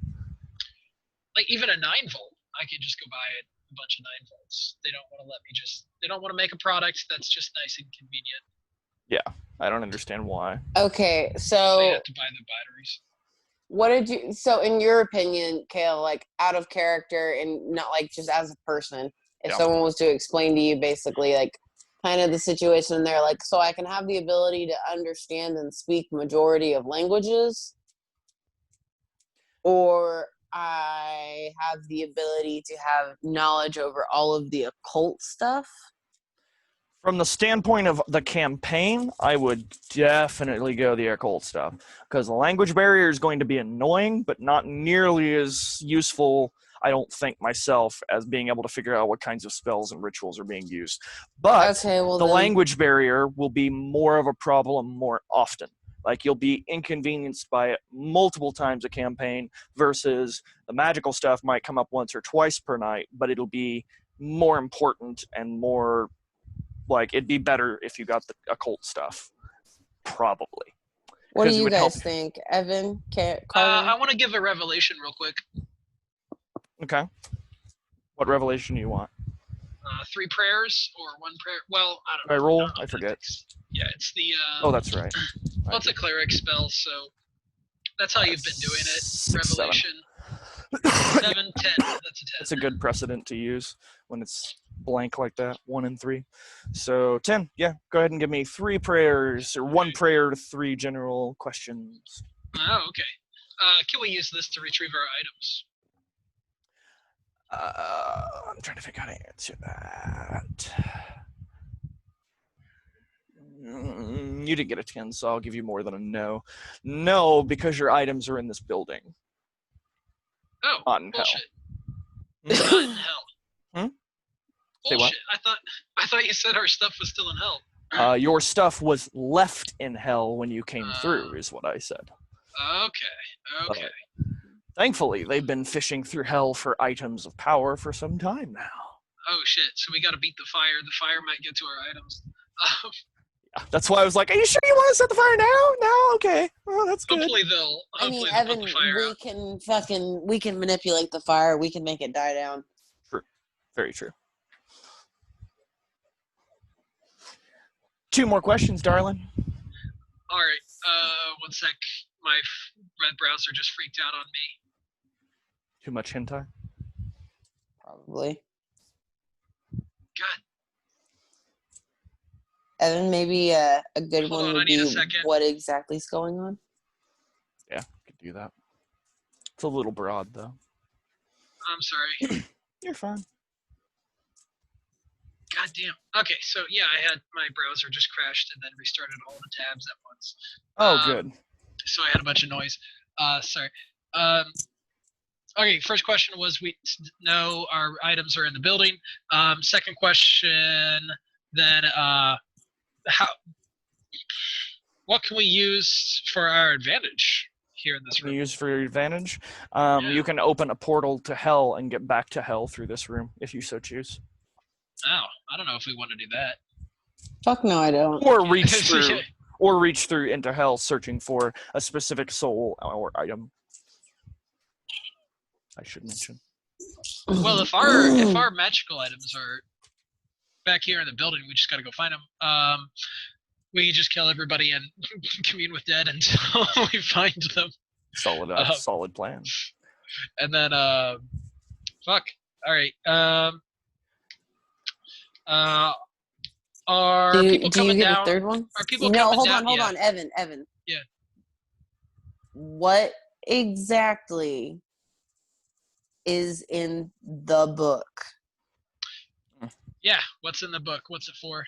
like even a 9-volt, I could just go buy a bunch of 9 volts. They don't want to let me just. They don't want to make a product that's just nice and convenient. Yeah, I don't understand why. Okay, They so have to buy the batteries. what did you? So, in your opinion, Kale, like out of character and not like just as a person, if Yeah. someone was to explain to you basically like kind of the situation there, like, so I can have the ability to understand and speak majority of languages, or I have the ability to have knowledge over all of the occult stuff. From the standpoint of the campaign, I would definitely go the occult stuff because the language barrier is going to be annoying, but not nearly as useful, I don't think, myself, as being able to figure out what kinds of spells and rituals are being used. But Okay, well the then, language barrier will be more of a problem more often. Like, you'll be inconvenienced by it multiple times a campaign versus the magical stuff might come up once or twice per night, but it'll be more important and more, like, it'd be better if you got the occult stuff. Probably. what do Because it you would help. guys think, Evan, Carter? I want to give a revelation real quick. Okay. What revelation do you want? 3 prayers or 1 prayer. Well, I don't Did I know. roll? don't know I forget. ethics. Yeah, it's the. Oh, that's right. Well, it's a cleric spell, so that's how you've been doing it. 6, 7. Revelation. 7, 10. That's a 10. That's a good precedent to use when it's blank like that, 1 and 3. So 10, yeah. Go ahead and give me 3 prayers, or 1 prayer to 3 general questions. Oh, okay. Can we use this to retrieve our items? I'm trying to figure out how to answer that. You didn't get a 10, so I'll give you more than a no. No, because your items are in this building. Oh, Not in bullshit. hell. Not in hell. Hmm? Say what? Bullshit. I thought you said our stuff was still in hell. Your stuff was left in hell when you came through, is what I said. Okay. Thankfully, they've been fishing through hell for items of power for some time now. Oh shit! So we got to beat the fire. The fire might get to our items. Yeah, that's why I was like, "Are you sure you want to set the fire now? No, okay. Well, that's good." Hopefully they'll. I mean, Hopefully they'll Evan, put the fire out. we can manipulate the fire. We can make it die down. True. Very true. 2 more questions, darling. All right. 1 sec. My red browser just freaked out on me. Too much hentai? Probably. God. Evan, maybe a good Hold one on, would I need a be second. what exactly is going on. Yeah, could do that. It's a little broad, though. I'm sorry. You're fine. God damn. Okay, so yeah, I had my browser just crashed and then restarted all the tabs at once. Oh, good. So I had a bunch of noise. Sorry. Okay, first question was we know our items are in the building. Second question, then what can we use for our advantage here in this Can room? you use for your advantage? Yeah. You can open a portal to hell and get back to hell through this room if you so choose. Oh, I don't know if we want to do that. Fuck no, I don't. Or reach through into hell searching for a specific soul or item. I should mention. Well, if our magical items are back here in the building, we just got to go find them. We can just kill everybody and commune with dead until we find them. Solid plan. And then, fuck. All right. Are people do you coming get down? a third one? Are people No, coming hold down? on, Evan. Yeah. What exactly is in the book? Yeah. What's in the book? What's it for?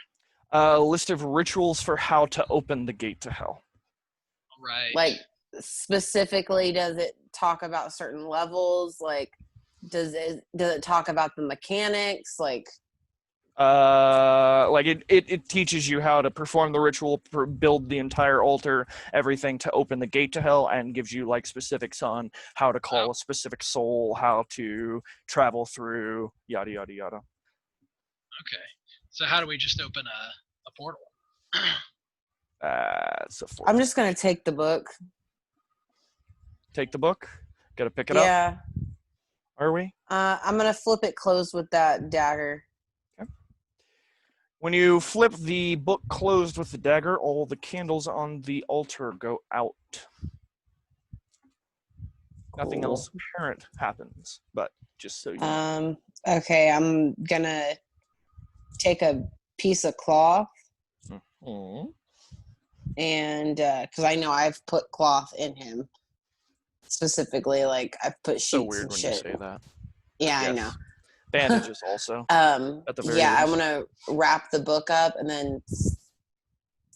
A list of rituals for how to open the gate to hell. Right. Like, specifically, does it talk about certain levels? Like, does it talk about the mechanics? Like it teaches you how to perform the ritual, build the entire altar, everything to open the gate to hell, and gives you like specifics on how to call a specific soul, how to travel through, yada yada yada. Okay. So how do we just open a portal? I'm just gonna take the book. Take the book. Gotta pick it up. Yeah. Are we? I'm gonna flip it closed with that dagger. Okay. When you flip the book closed with the dagger, all the candles on the altar go out. Nothing else apparent happens, but just so you know. Okay, I'm gonna take a piece of cloth. Mm-hmm. And because I know I've put cloth in him specifically, like I've put sheets So weird and when shit. you say that. Yeah, Yes. I know. Bandages also. At the very yeah, I'm least. gonna wrap the book up and then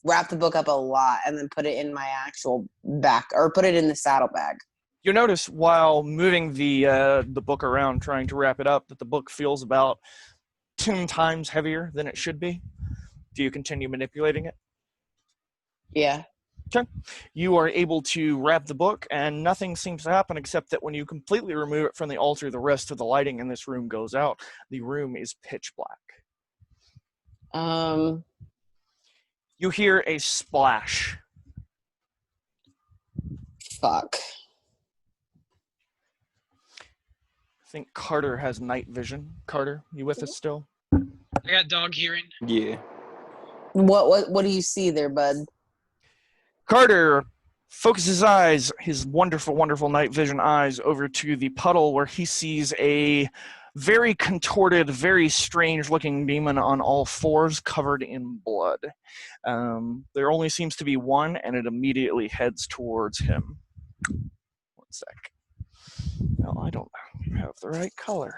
wrap the book up a lot and then put it in my actual back or put it in the saddlebag. You notice while moving the book around, trying to wrap it up, that the book feels about 10 times heavier than it should be. Do you continue manipulating it? Yeah. Okay. You are able to wrap the book, and nothing seems to happen except that when you completely remove it from the altar, the rest of the lighting in this room goes out. The room is pitch black. You hear a splash. Fuck. I think Carter has night vision. Carter, you with us still? I got dog hearing. Yeah. What do you see there, bud? Carter focuses his eyes, his wonderful, wonderful night vision eyes, over to the puddle where he sees a very contorted, very strange-looking demon on all fours, covered in blood. There only seems to be one, and it immediately heads towards him. One sec. No, I don't have the right color.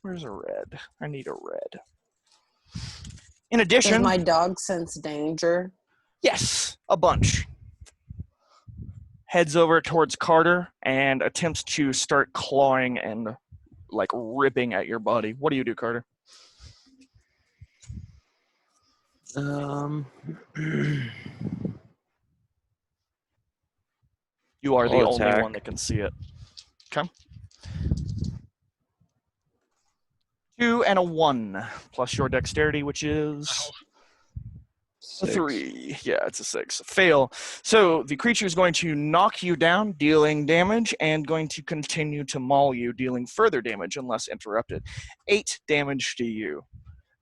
Where's a red? I need a red. In addition... Does my dog sense danger? Yes, a bunch. Heads over towards Carter and attempts to start clawing and like ripping at your body. What do you do, Carter? You are the I'll only attack. one that can see it. Okay. 2 and a 1 plus your dexterity, which is a 3. Yeah, it's a 6. Fail. So the creature is going to knock you down, dealing damage, and going to continue to maul you, dealing further damage unless interrupted. 8 damage to you.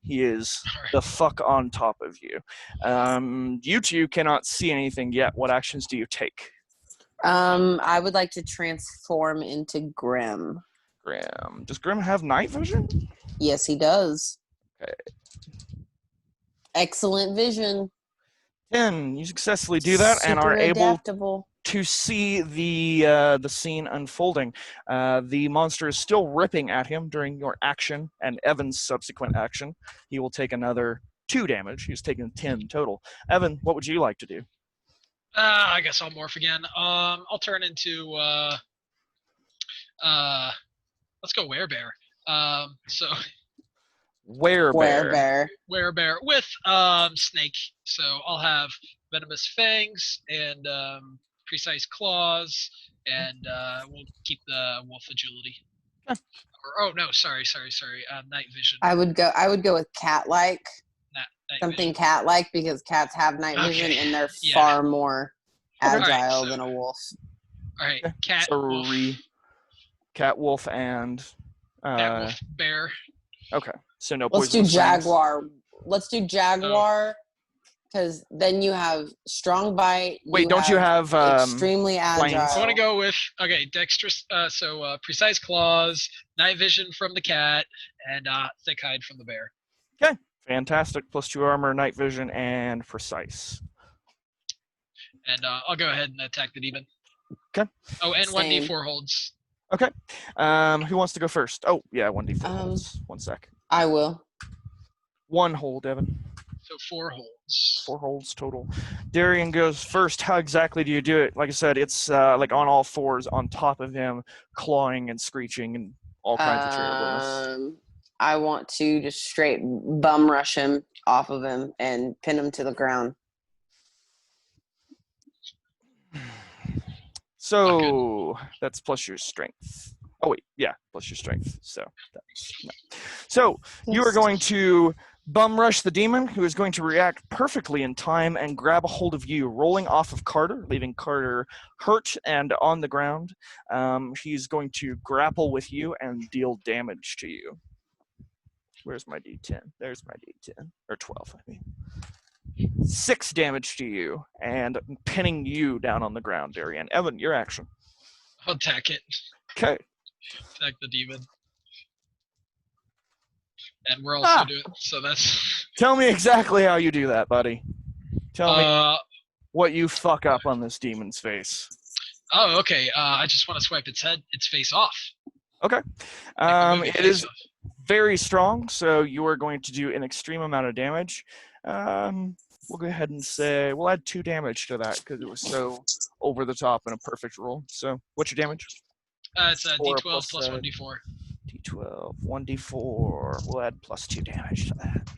He is the fuck on top of you. You two cannot see anything yet. What actions do you take? I would like to transform into Grim. Grim. Does Grim have night vision? Yes, he does. Okay. Excellent vision. 10. You successfully do that and Super are able adaptable. to see the scene unfolding. The monster is still ripping at him during your action and Evan's subsequent action. He will take another 2 damage. He's taken 10 total. Evan, what would you like to do? I guess I'll morph again. I'll turn into let's go werebear. So Werebear. werebear with snake. So I'll have venomous fangs and precise claws, and we'll keep the wolf agility. Oh no, sorry. Night vision. I would go with cat-like, Night something vision. cat-like, because cats have night vision Okay. and they're Yeah. far more Okay. agile Alright, so- than a wolf. All right, Okay. cat, So wolf, cat, wolf, and cat, wolf, bear. okay. So no Let's do poisonous fangs. jaguar. Let's do jaguar, because then you have strong bite. Wait, don't you have extremely agile? flanks? I want to go with dexterous. So precise claws, night vision from the cat, and thick hide from the bear. Fantastic. +2 armor, night vision, and precise. And I'll go ahead and attack the demon. Okay. Oh, and Same. 1d4 holds. Okay. Who wants to go first? Oh, yeah, 1d4 holds. 1 sec. I will. 1 hold, Evan. So 4 holds. 4 holds total. Darian goes first. How exactly do you do it? Like I said, it's like on all fours on top of him, clawing and screeching and all kinds of terribleness. I want to just straight bum rush him off of him and pin him to the ground. So that's plus your strength. Oh wait, yeah, plus your strength. So that's no. So you are going to bum rush the demon, who is going to react perfectly in time and grab a hold of you, rolling off of Carter, leaving Carter hurt and on the ground. He's going to grapple with you and deal damage to you. Where's my D10? There's my D10. Or 12, I mean. 6 damage to you, and pinning you down on the ground, Darian. Evan, your action. I'll attack it. Okay. Attack the demon. And we're also doing so. That's. Tell me exactly how you do that, buddy. Tell me Uh. what you fuck up on this demon's face. Oh, okay. I just want to swipe its face off. Okay. Like the movie It Face is Off. very strong, so you are going to do an extreme amount of damage. We'll go ahead and say we'll add 2 damage to that because it was so over the top and a perfect roll. So what's your damage? It's a 4 D12 plus uh, 1d4. D12, 1d4. We'll add +2 damage to that.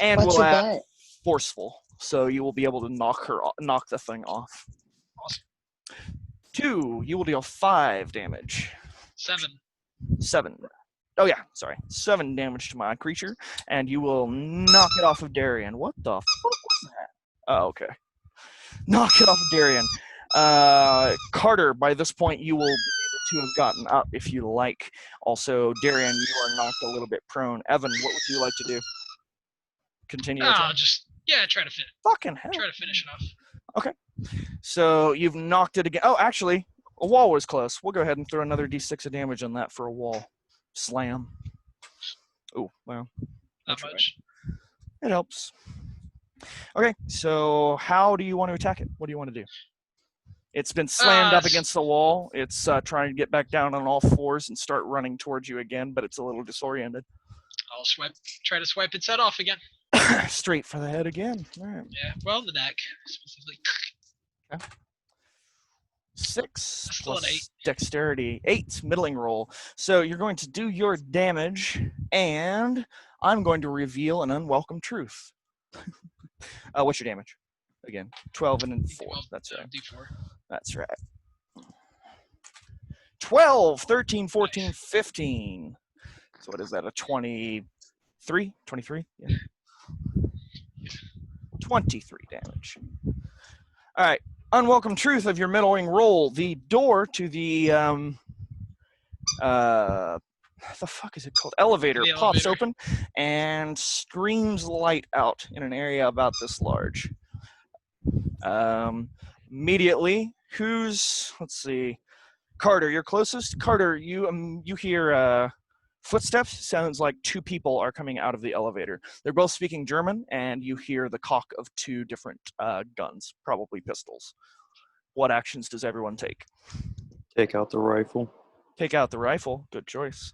And What's we'll your add bet? forceful, so you will be able to knock the thing off. Awesome. 2, you will deal 5 damage. 7. 7. Oh yeah, sorry. 7 damage to my creature, and you will knock it off of Darian. What the fuck was that? Oh, okay. Knock it off of Darian. Carter, by this point, you will be able to have gotten up if you like. Also, Darian, you are knocked a little bit prone. Evan, what would you like to do? Continue. I'll just try to Fucking hell. try to finish it off. So you've knocked it again. Oh, actually, a wall was close. We'll go ahead and throw another d6 of damage on that for a wall. Slam. Oh, well. Not That's right. much. It helps. Okay, so how do you want to attack it? What do you want to do? It's been slammed up against the wall. It's trying to get back down on all fours and start running towards you again, but it's a little disoriented. I'll try to swipe its head off again. Straight for the head again. All right. Yeah, well, the neck specifically. 6 Still an plus 8. dexterity. 8, middling roll. So you're going to do your damage, and I'm going to reveal an unwelcome truth. What's your damage? Again, 12 and then 4. D12, That's right. D4. That's right. 12, 13, 14, 15. So what is that, a 23? 23? Yeah. 23 damage. All right. Unwelcome truth of your middling roll. The door to the the fuck is it called? Elevator The pops elevator. open and streams light out in an area about this large. Immediately, let's see, Carter, you're closest. Carter, you hear footsteps. Sounds like 2 people are coming out of the elevator. They're both speaking German, and you hear the cock of 2 different guns, probably pistols. what actions does everyone take? Take out the rifle. Take out the rifle. Good choice.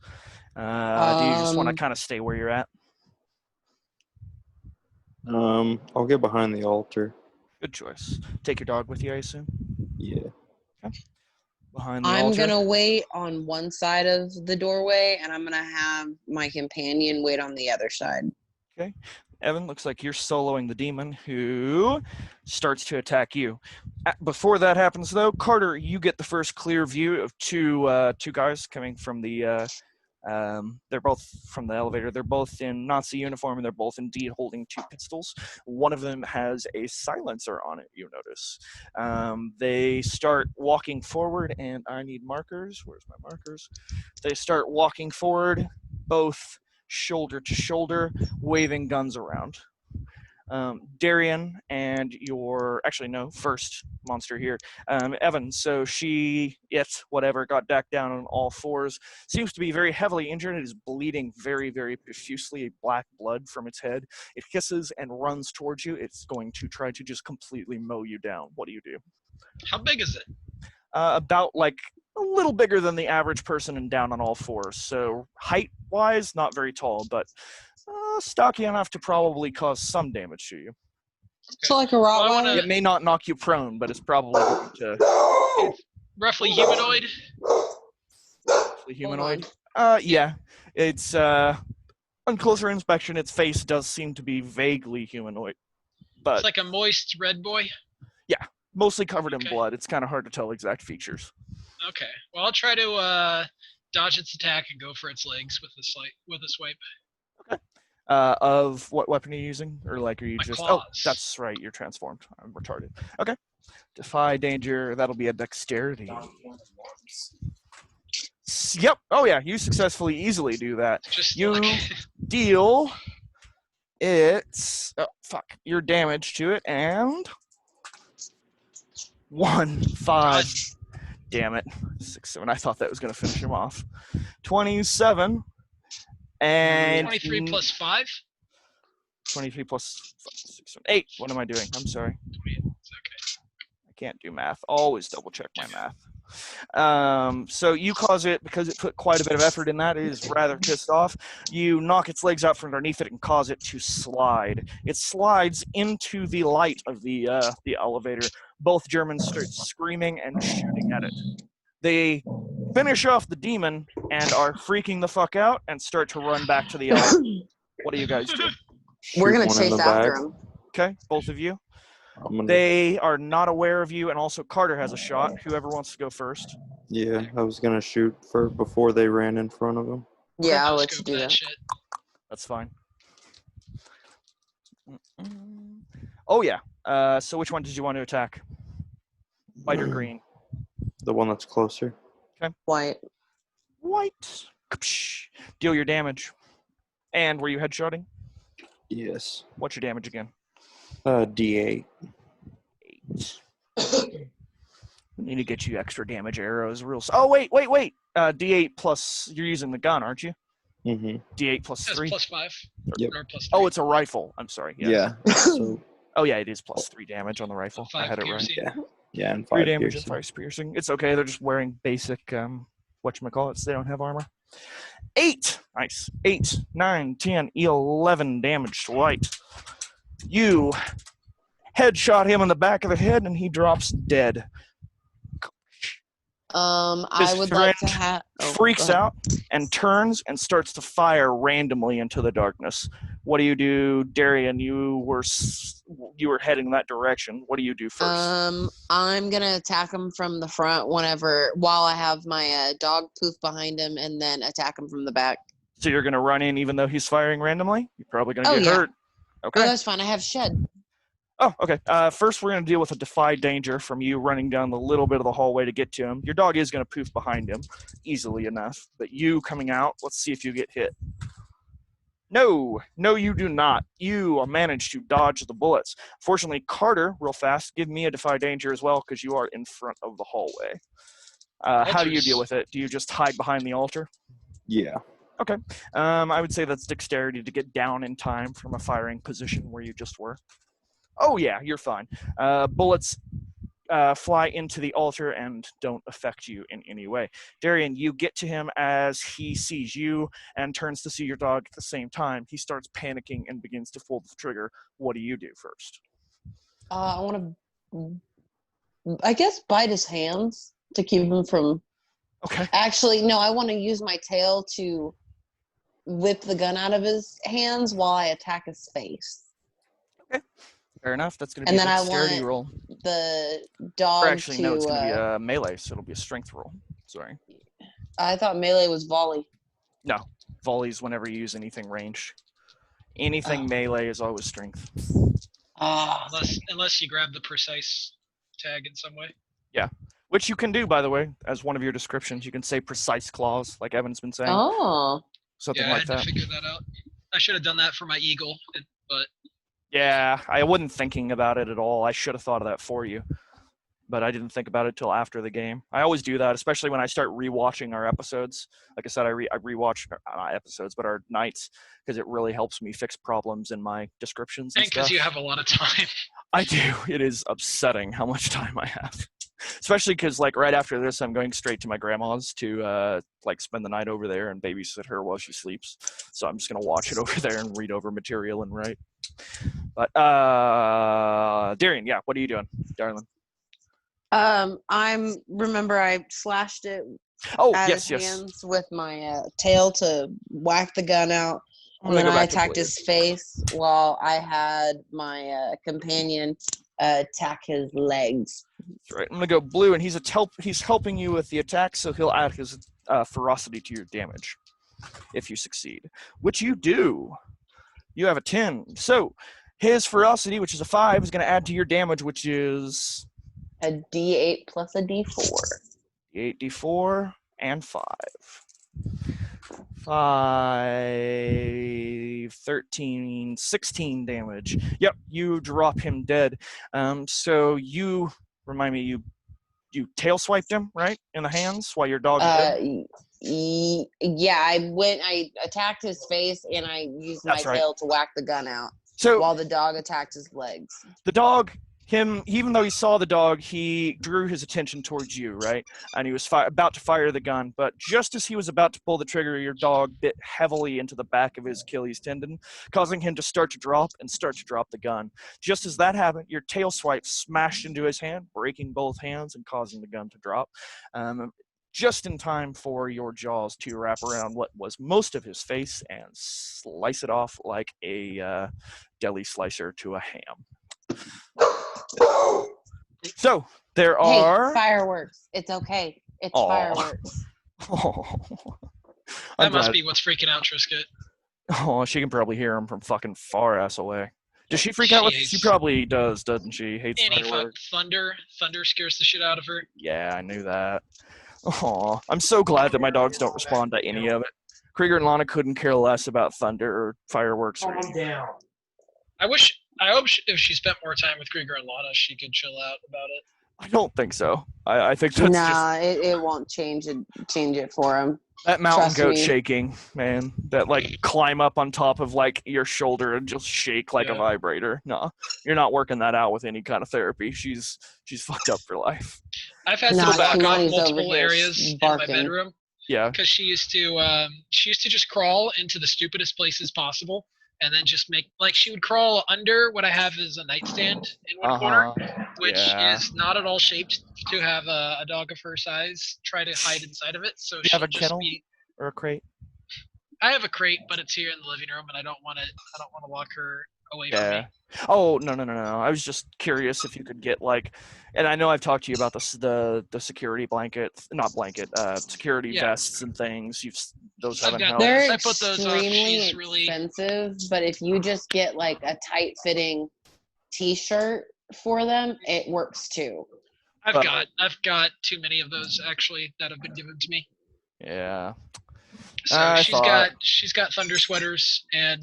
Do you just want to kind of stay where you're at? I'll get behind the altar. Good choice. Take your dog with you, I assume? Yeah. Okay. Behind the I'm altar. gonna wait on one side of the doorway, and I'm gonna have my companion wait on the other side. Okay. Evan, looks like you're soloing the demon who starts to attack you. Before that happens, though, Carter, you get the first clear view of two guys coming from the they're both from the elevator. They're both in Nazi uniform, and they're both indeed holding two pistols. One of them has a silencer on it, you notice. They start walking forward, and I need markers. Where's my markers? They start walking forward, both shoulder to shoulder, waving guns around. Darian and first monster here, Evan. So got back down on all fours, seems to be very heavily injured. It is bleeding very, very profusely, black blood from its head. It hisses and runs towards you. It's going to try to just completely mow you down. What do you do? How big is it? About like a little bigger than the average person and down on all fours. So height-wise, not very tall, but stocky enough to probably cause some damage to you. So like a Well, I Rottweiler. wanna- It may not knock you prone, but it's probably going to Roughly humanoid. humanoid. Yeah, it's on closer inspection, its face does seem to be vaguely humanoid, but It's like a moist red boy. mostly covered in Okay. blood. It's kind of hard to tell exact features. Okay. Well, I'll try to dodge its attack and go for its legs with a swipe. Of what weapon are you using, or like are you My just? claws. Oh, that's right. You're transformed. I'm retarded. Okay. Defy danger. That'll be a dexterity. Yep. Oh yeah. You successfully, easily do that. Just You deal. Your damage to it, and 5. God. Damn it. 6, 7. I thought that was gonna finish him off. 27. And 23 plus 5. 23 plus 5, 6, 7, 8. What am I doing? I'm sorry. 28. It's okay. I can't do math. Always double check my math. So you cause it, because it put quite a bit of effort in that, it is rather pissed off. You knock its legs out from underneath it and cause it to slide. It slides into the light of the elevator. Both Germans start screaming and shooting at it. They finish off the demon and are freaking the fuck out and start to run back to the elevator. What do you guys do? We're Shoot gonna one in chase the after back. him. Okay, both of you. I'm gonna, They are not aware of you, and also Carter has a shot. Whoever wants to go first. yeah, I was gonna shoot before they ran in front of him. Yeah, I'll let Just you go do for that. shit. That's fine. Oh yeah. So which one did you want to attack? White or green? The one that's closer. White. White. Deal your damage. And were you headshotting? Yes. What's your damage again? D8. 8. Need to get you extra damage arrows. Oh wait. D8 plus. You're using the gun, aren't you? Mm-hmm. D8 plus That's 3. plus 5. Yep. Or plus 3. Oh, it's a rifle. I'm sorry. Yeah. So Oh yeah, it is plus 3 damage on the rifle. I 5 had it right. piercing. yeah, and 3 5 damage piercing. and 5 piercing. It's okay. They're just wearing basic whatchamacallits. They don't have armor. 8. Nice. 8, 9, 10, 11 damage to White. You headshot him in the back of the head, and he drops dead. I would like to have. Freaks out and turns and starts to fire randomly into the darkness. What do you do, Darian? You were heading that direction. What do you do first? I'm gonna attack him from the front while I have my dog poof behind him, and then attack him from the back. So you're gonna run in even though he's firing randomly? You're probably gonna Oh, get yeah. hurt. Okay. Oh, that's fine. I have shed. Oh, okay. First, we're going to deal with a defy danger from you running down the little bit of the hallway to get to him. Your dog is going to poof behind him easily enough, but you coming out, let's see if you get hit. No, you do not. You manage to dodge the bullets. Fortunately, Carter, real fast, give me a defy danger as well, because you are in front of the hallway. How do you deal with it? Do you just hide behind the altar? Yeah. Okay. I would say that's dexterity to get down in time from a firing position where you just were. Oh yeah, you're fine. Bullets fly into the altar and don't affect you in any way. Darian, you get to him as he sees you and turns to see your dog at the same time. He starts panicking and begins to pull the trigger. What do you do first? I want to, I guess, bite his hands to keep him from. Okay. Actually, no, I want to use my tail to whip the gun out of his hands while I attack his face. Okay. Fair enough. That's going to be And a then I dexterity want roll. the Or dog actually, to. no, it's going to be a melee, so it'll be a strength roll. Sorry. I thought melee was volley. No. Volleys whenever you use anything ranged. Anything Oh. melee is always strength. Ah, Unless you grab the precise tag in some way. Which you can do, by the way, as one of your descriptions. You can say precise claws, like Evan's been saying. oh. Something Yeah, I like had that. to figure that out. I should have done that for my eagle, but Yeah, I wasn't thinking about it at all. I should have thought of that for you. But I didn't think about it till after the game. I always do that, especially when I start rewatching our episodes. Like I said, I rewatch not episodes, but our nights, because it really helps me fix problems in my descriptions and and because stuff. you have a lot of time. I do. It is upsetting how much time I have. Especially because, like, right after this, I'm going straight to my grandma's to, like, spend the night over there and babysit her while she sleeps. So I'm just going to watch it over there and read over material and write. But, Darian, yeah, what are you doing, darling? Remember I slashed it Oh, at yes, his yes. hands with my tail to whack the gun out. I'm And gonna then go I back to attacked Blue. his face while I had my companion attack his legs. That's right. I'm gonna go Blue, and he's helping you with the attack, so he'll add his ferocity to your damage if you succeed, which you do. You have a 10. So his ferocity, which is a 5, is gonna add to your damage, which is A D8 plus a D4. 8 d4 and 5. 5, 13, 16 damage. Yep, you drop him dead. So you remind me, you tail swiped him, right, in the hands while your dog did? Yeah, I attacked his face and I used my That's right. tail to whack the gun out So while the dog attacked his legs. the dog, even though he saw the dog, he drew his attention towards you, right? And he was about to fire the gun, but just as he was about to pull the trigger, your dog bit heavily into the back of his Achilles tendon, causing him to start to drop the gun. Just as that happened, your tail swipe smashed into his hand, breaking both hands and causing the gun to drop. Just in time for your jaws to wrap around what was most of his face and slice it off like a deli slicer to a ham. So there are. Hey, fireworks. It's okay. It's Aw. fireworks. That must be what's freaking out Trisket. Oh, she can probably hear him from fucking far ass away. Does she freak out? She probably does, doesn't she? Hates Any fireworks. thunder scares the shit out of her. Yeah, I knew that. Oh, I'm so glad that my dogs don't respond to any of it. Krieger and Lana couldn't care less about thunder or fireworks or anything. I hope if she spent more time with Krieger and Lana, she could chill out about it. I don't think so. I think that's just it won't change it for him. that mountain Trust goat me. shaking, man. That like climb up on top of like your shoulder and just shake like a vibrator. No, you're not working that out with any kind of therapy. She's fucked up for life. I've had to block off multiple areas in my bedroom. Yeah. Because she used to just crawl into the stupidest places possible, and then just she would crawl under what I have is a nightstand in one corner, which is not at all shaped to have a dog of her size try to hide inside of it. So you have a kennel or a crate? I have a crate, but it's here in the living room, and I don't want to lock her away from me. Oh no! I was just curious if you could get and I know I've talked to you about the security security vests and things. Those haven't helped. They're I put those up. She's really expensive, but if you just get like a tight fitting T-shirt for them, it works too. I've got too many of those actually that have been given to me. Yeah. So she's got thunder sweaters and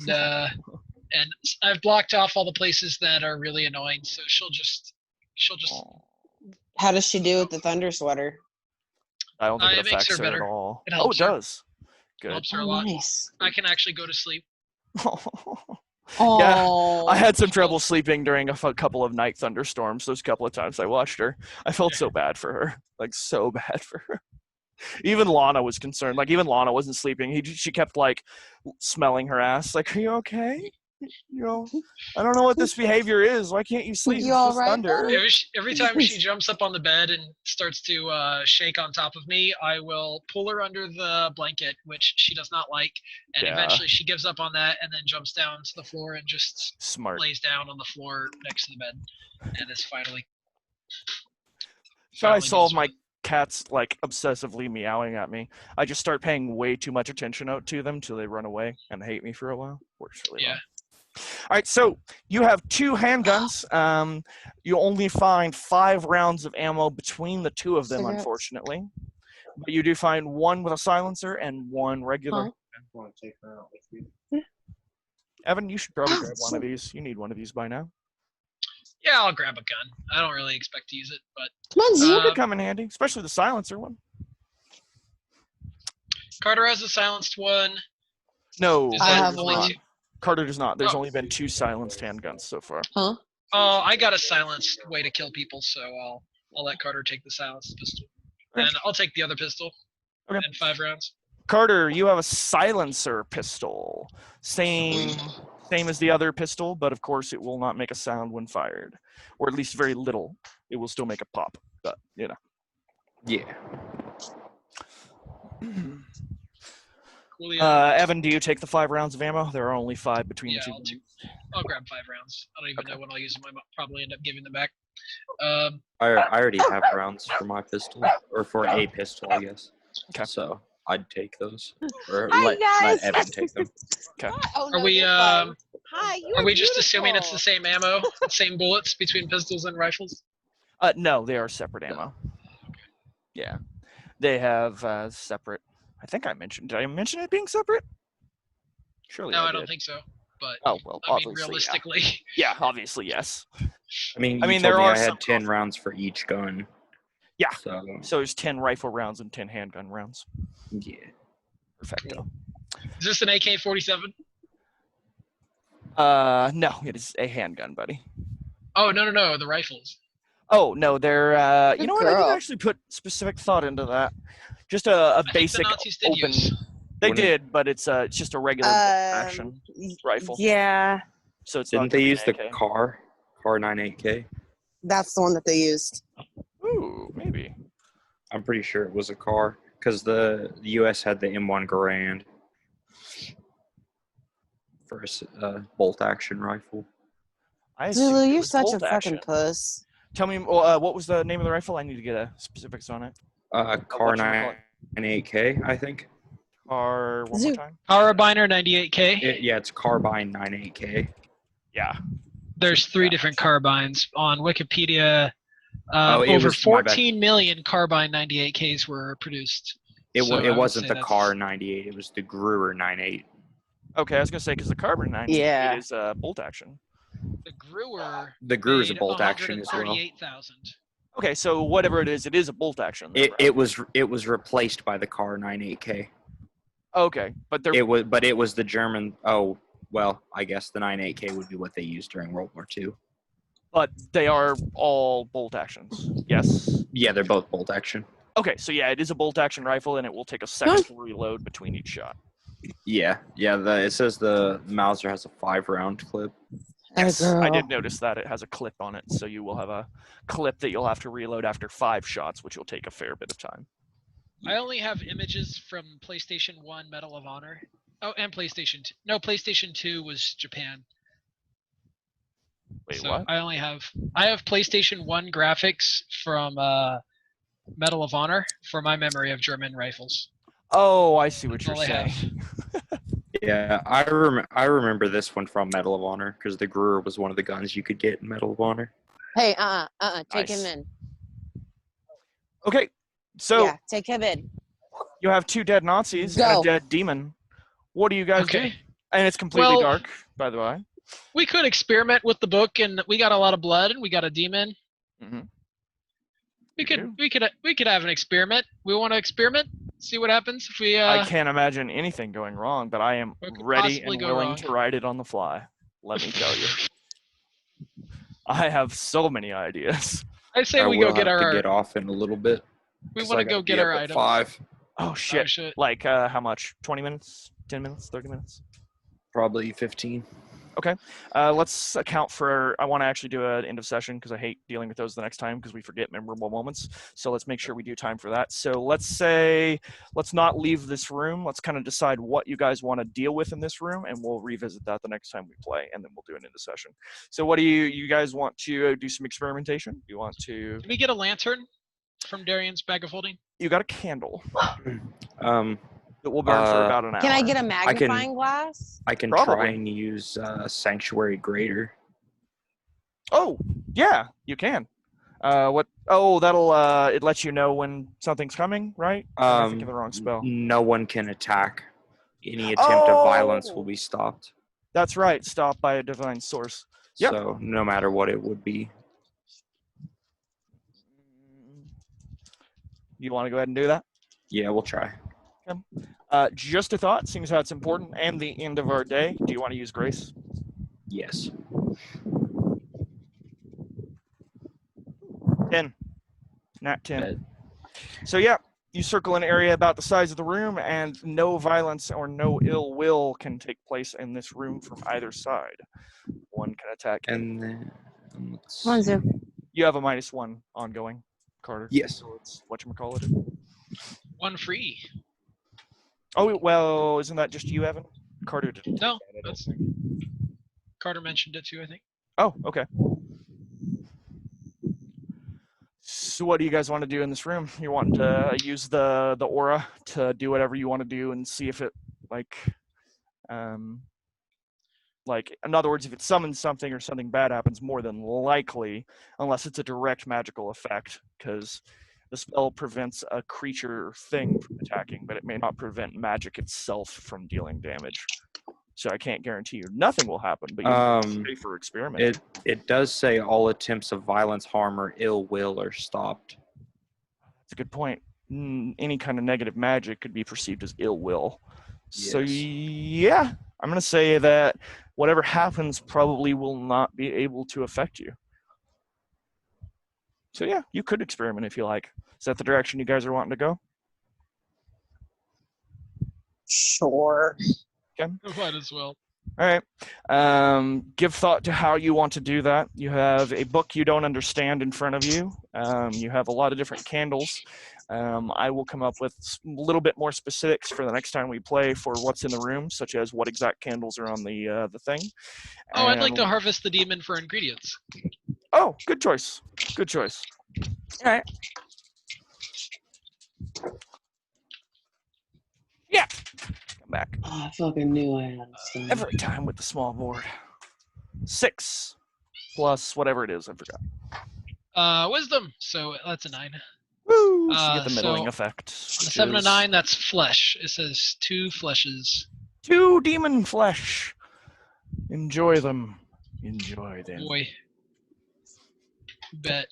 I've blocked off all the places that are really annoying. So she'll just. How does she do with the thunder sweater? I don't think it affects her at all. It helps it does. Good. Helps her a lot. Nice. I can actually go to sleep. Oh. I had some trouble sleeping during a couple of night thunderstorms. Those couple of times I watched her, I felt so bad for her, like so bad for her. Even Lana was concerned. Like even Lana wasn't sleeping. She kept like smelling her ass. Like, are you okay? You know, I don't know what this behavior is. Why can't you sleep? You It's all just right, thunder. buddy? Every time she jumps up on the bed and starts to shake on top of me, I will pull her under the blanket, which she does not like, and Yeah. eventually she gives up on that and then jumps down to the floor and just Smart. lays down on the floor next to the bed, and is finally. So I finally solve deals my with it. cats like obsessively meowing at me. I just start paying way too much attention out to them till they run away and hate me for a while. Works really well. All right, so you have 2 handguns. You only find 5 rounds of ammo between the 2 of them, Cigarettes. unfortunately. But you do find 1 with a silencer and 1 regular. Huh? Want to take her out with you? Evan, you should probably grab one of these. You need one of these by now. Yeah, I'll grab a gun. I don't really expect to use it, but Come on, Zeke. It could come in handy, especially the silencer one. Carter has a silenced one. No, Is I that have only one. two? Carter does not. There's Oh. only been 2 silenced handguns so far. Huh? Oh, I got a silenced way to kill people, so I'll let Carter take the silenced pistol, Okay. and I'll take the other pistol. Okay. And 5 rounds. Carter, you have a silencer pistol. Same as the other pistol, but of course it will not make a sound when fired. Or at least very little. It will still make a pop, but you know. Yeah. Coolio. Evan, do you take the 5 rounds of ammo? There are only 5 between Yeah, the 2. I'll grab 5 rounds. I don't even Okay. know when I'll use them. I might probably end up giving them back. I already have rounds for my pistol, or for a pistol, I guess. Okay. So I'd take those, or Hi, let guys. Evan take them. Oh, Are no, we you're fine. Hi, are you're we just assuming it's beautiful. the same ammo, same bullets between pistols and rifles? No, they are separate ammo. Yeah. They have separate. I think I mentioned. Did I mention it being separate? Surely No, I I don't did. think so. But Oh, well, I mean, obviously, realistically, yeah, obviously, yes. I mean, you there told me are I some had 10 rounds for each gun. Yeah. So there's 10 rifle rounds and 10 handgun rounds. yeah. Perfecto. is this an AK-47? No, it is a handgun, buddy. Oh no, the rifles. Oh, no, they're, you Good know what, I girl. didn't actually put specific thought into that. Just a I think basic the Nazis did open, use. they Wouldn't- did, but it's just a regular action rifle. Yeah, So it's Didn't not they gonna be use an the AK. car 98K? that's the one that they used. Ooh, maybe. I'm pretty sure it was a car, because the U.S. had the M1 Garand for a bolt action rifle. I assumed Zulu, it you're was such a bolt fucking action. puss. Tell me, what was the name of the rifle? I need to get specifics on it. Car whatchamacallit? 98K, I think. Or one more Zoo. time? Carabiner 98K. Yeah, it's Carbine 98K. Yeah. There's 3 different carbines on Wikipedia. Oh, it Over was my bad. 14 million carbine 98Ks were produced. It So I would wasn't say the that's- Car 98. It was the Gruer 98. Okay, I was gonna say because the Carbon 98 Yeah. is bolt action. The Gruer. The Gruer's a made bolt action as well. 138,000. Okay, so whatever it is a bolt action. Then, right? It was replaced by the Car 98K. Okay, but they're It was the German. Oh well, I guess the 98K would be what they used during World War II. but they are all bolt actions. Yes. Yeah, they're both bolt action. Okay, so yeah, it is a bolt action rifle, and it will take a second to reload between each shot. Yeah. It says the Mauser has a 5-round clip. Yes, girl. I did notice that it has a clip on it, so you will have a clip that you'll have to reload after 5 shots, which will take a fair bit of time. I only have images from PlayStation 1 Medal of Honor. Oh, and PlayStation 2. No, PlayStation 2 was Japan. Wait, So what? I have PlayStation 1 graphics from Medal of Honor for my memory of German rifles. Oh, I see what That's you're all I saying. have. Yeah, I remember this one from Medal of Honor because the Gruer was one of the guns you could get in Medal of Honor. Hey, take Nice. him in. Okay, so Yeah, take him in. you have 2 dead Nazis and a Go. dead demon. What do you guys do? Okay. And it's completely Well- dark, by the way. We could experiment with the book, and we got a lot of blood, and we got a demon. Mhm. We You could have an experiment. We want to experiment, see what happens if we. I can't imagine anything going wrong, but I am What could ready possibly and go willing wrong? to ride it on the fly. let me tell you. I have so many ideas. I say I we go will get have to our. get off in a little bit. We 'cause want I to go gotta be get up our at items. 5. Oh shit! Oh shit. Like how much? 20 minutes? 10 minutes? 30 minutes? Probably 15. Okay. Let's account for. I want to actually do an end of session because I hate dealing with those the next time because we forget memorable moments. So let's make sure we do time for that. So let's not leave this room. Let's kind of decide what you guys want to deal with in this room, and we'll revisit that the next time we play, and then we'll do an end of session. So what do you guys want to do? Some experimentation? You want to? Did we get a lantern from Darian's bag of holding? You got a candle Um, that will burn for about an hour. Can I get a magnifying glass? I can Probably. try and use Sanctuary Greater. Oh, yeah, you can. What? Oh, that'll it lets you know when something's coming, right? I'm thinking of the wrong spell. No one can attack. Any attempt of violence will be stopped. That's right. Stopped by a divine source. Yep. So no matter what it would be. You want to go ahead and do that? Yeah, we'll try. Just a thought, seeing as how it's important and the end of our day. Do you want to use grace? Yes. 10. Nat 10. Bet. So yeah, you circle an area about the size of the room, and no violence or no ill will can take place in this room from either side. One can attack. And then let's Come on, see. Zoo. You have a -1 ongoing, Carter. Yes. So it's whatchamacallit. One free. Oh well, isn't that just you, Evan? Carter didn't. No, take that, I don't that's- think. Carter mentioned it too, I think. Oh, okay. So what do you guys want to do in this room? You want to use the aura to do whatever you want to do and see if it like in other words, if it summons something or something bad happens, more than likely, unless it's a direct magical effect, because the spell prevents a creature or thing from attacking, but it may not prevent magic itself from dealing damage. So I can't guarantee you nothing will happen, but you pay for experiment. It does say all attempts of violence, harm, or ill will are stopped. That's a good point. Any kind of negative magic could be perceived as ill will. So Yes. yeah, I'm going to say that whatever happens probably will not be able to affect you. So yeah, you could experiment if you like. Is that the direction you guys are wanting to go? Sure. Might as well. All right. Give thought to how you want to do that. You have a book you don't understand in front of you. You have a lot of different candles. I will come up with a little bit more specifics for the next time we play for what's in the room, such as what exact candles are on the thing. Oh, I'd like And- to harvest the demon for ingredients. Oh, good choice. Good choice. All right. Yeah. Come back. Oh, I fucking knew I had some. Every time with the small board. 6 plus whatever it is, I forgot. Wisdom. So that's a 9. Woo! So you get the middling So, effect. A which 7 to is 9. That's flesh. It says 2 fleshes. 2 demon flesh. Enjoy them. Enjoy them. Boy. Bet.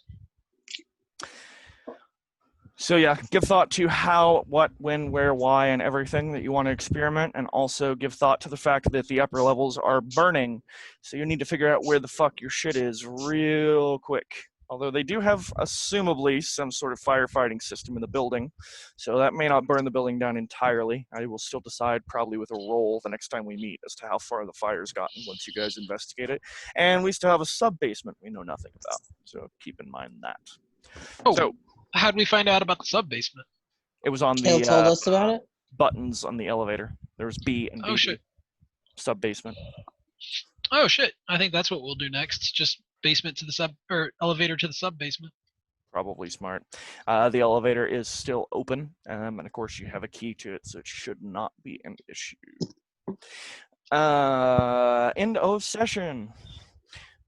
So yeah, give thought to how, what, when, where, why, and everything that you want to experiment, and also give thought to the fact that the upper levels are burning. So you need to figure out where the fuck your shit is real quick. Although they do have, assumably, some sort of firefighting system in the building. So that may not burn the building down entirely. I will still decide, probably with a roll the next time we meet, as to how far the fire's gotten once you guys investigate it. And we still have a sub-basement we know nothing about. So keep in mind that. Oh, So how'd we find out about the sub-basement? it was on Hill the told us about it. buttons on the elevator. There was B and Oh, BB. shit. Sub-basement. Oh, shit. I think that's what we'll do next. Just basement to the sub, or elevator to the sub-basement. Probably smart. The elevator is still open, and of course you have a key to it, so it should not be an issue. End of session.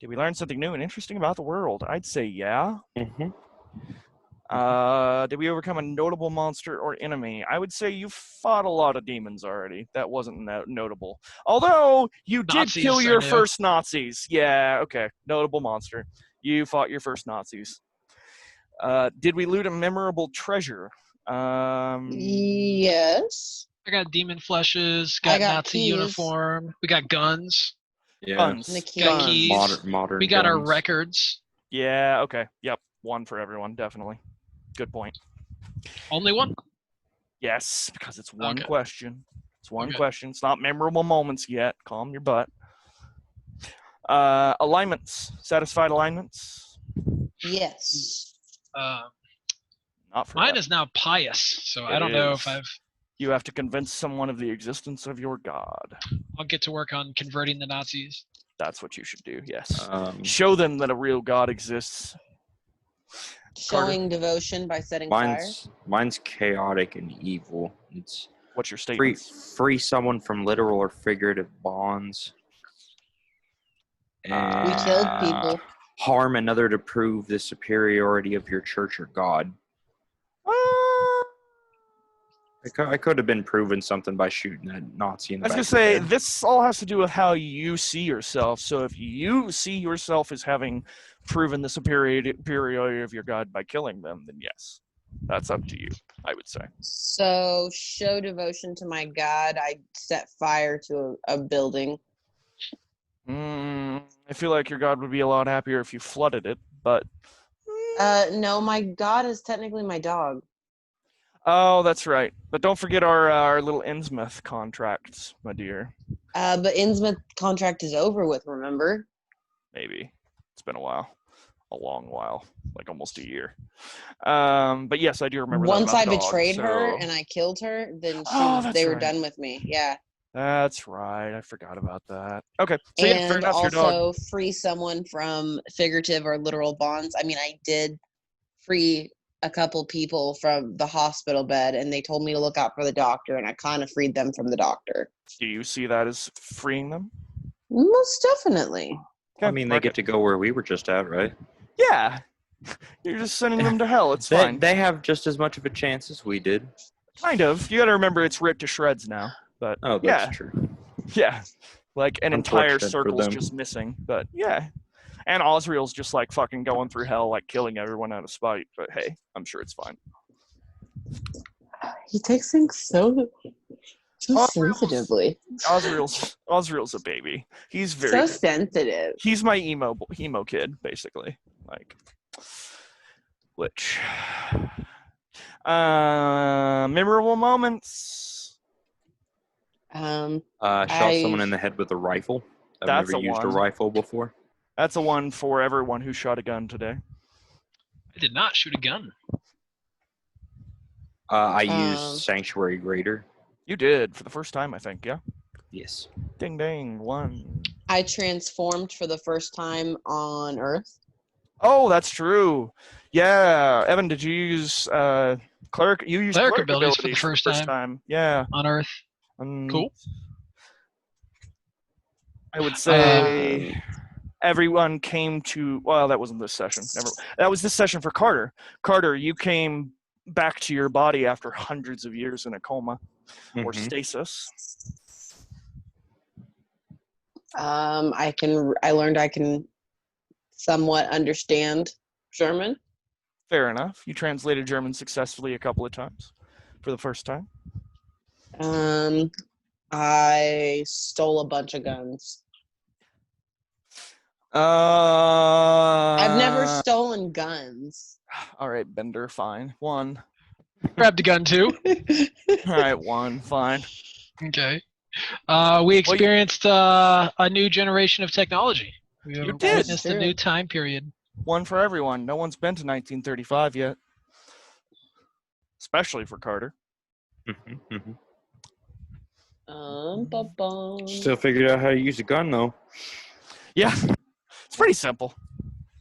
Did we learn something new and interesting about the world? I'd say yeah. Mm-hmm. Did we overcome a notable monster or enemy? I would say you fought a lot of demons already. That wasn't notable. Although you did Nazis, kill I your know. first Nazis. Yeah, okay. Notable monster. You fought your first Nazis. Did we loot a memorable treasure? Yes. I got demon fleshes, I got got Nazi keys. uniform. We got guns. Yeah. Guns. And the keys. Got keys. Modern. We got our guns. records. Yeah. Okay. Yep. One for everyone. Definitely. Good point. Only one? Yes, because it's one Okay. question. It's one Okay. question. It's not memorable moments yet. Calm your butt. Alignments. Satisfied alignments? Yes. Not for Mine that. is now pious, so I It don't know is. if I've. You have to convince someone of the existence of your god. I'll get to work on converting the Nazis. That's what you should do. Yes. Um, Show them that a real god exists. Showing devotion by setting fire. mine's chaotic and evil. It's What's your free statement? someone from literal or figurative bonds. And We killed people. harm another to prove the superiority of your church or god. I could have been proven something by shooting a Nazi in the I was back gonna of say the head. this all has to do with how you see yourself. So if you see yourself as having proven the superiority of your god by killing them, then yes, that's up to you. I would say. So show devotion to my god. I set fire to a building. I feel like your god would be a lot happier if you flooded it, but No, my god is technically my dog. oh, that's right. But don't forget our little Innsmouth contracts, my dear. But Innsmouth contract is over with, remember? Maybe it's been a long while, like almost a year. But yes, I do remember. Once that I about the dog, betrayed her so- and I killed her, then Oh, that's they were right. done with me. Yeah. That's right. I forgot about that. Okay. So yeah, fair And enough. Your dog. also free someone from figurative or literal bonds. I mean, I did free a couple people from the hospital bed, and they told me to look out for the doctor, and I kind of freed them from the doctor. Do you see that as freeing them? Most definitely. Okay, I mean, they mark get it. to go where we were just at, right? Yeah. You're just sending them to hell. It's fine. They have just as much of a chance as we did. Kind of. You got to remember it's ripped to shreds now. But Oh, that's yeah, true. yeah. Like an entire Unfortunate for circle's them. just missing. But yeah. And Osriel's just like fucking going through hell, like killing everyone out of spite. But hey, I'm sure it's fine. He takes things so sensitively. Osriel's a baby. He's very So sensitive. He's my emo kid, basically. Like, which memorable moments. Shot someone in the head with a rifle. I've That's never a used one. a rifle before. That's a one for everyone who shot a gun today. I did not shoot a gun. I used Sanctuary Grader. You did for the first time, I think. Yeah. Yes. Ding ding. One. I transformed for the first time on Earth. Oh, that's true. Yeah, Evan, did you use cleric? You used Cleric cleric abilities for the abilities first time. Yeah. On Earth. Cool. I would say everyone came to. Well, that wasn't this session. That was this session for Carter. Carter, you came back to your body after hundreds of years in a coma or stasis. I learned I can somewhat understand German. Fair enough. You translated German successfully a couple of times for the first time. I stole a bunch of guns. I've never stolen guns. All right, Bender, fine. One. Grabbed a gun too. All right, one, fine. Okay. We experienced a new generation of technology. We You have did. witnessed a new time period. One for everyone. No one's been to 1935 yet. Especially for Carter. Still figured out how to use a gun, though. Yeah. It's pretty simple.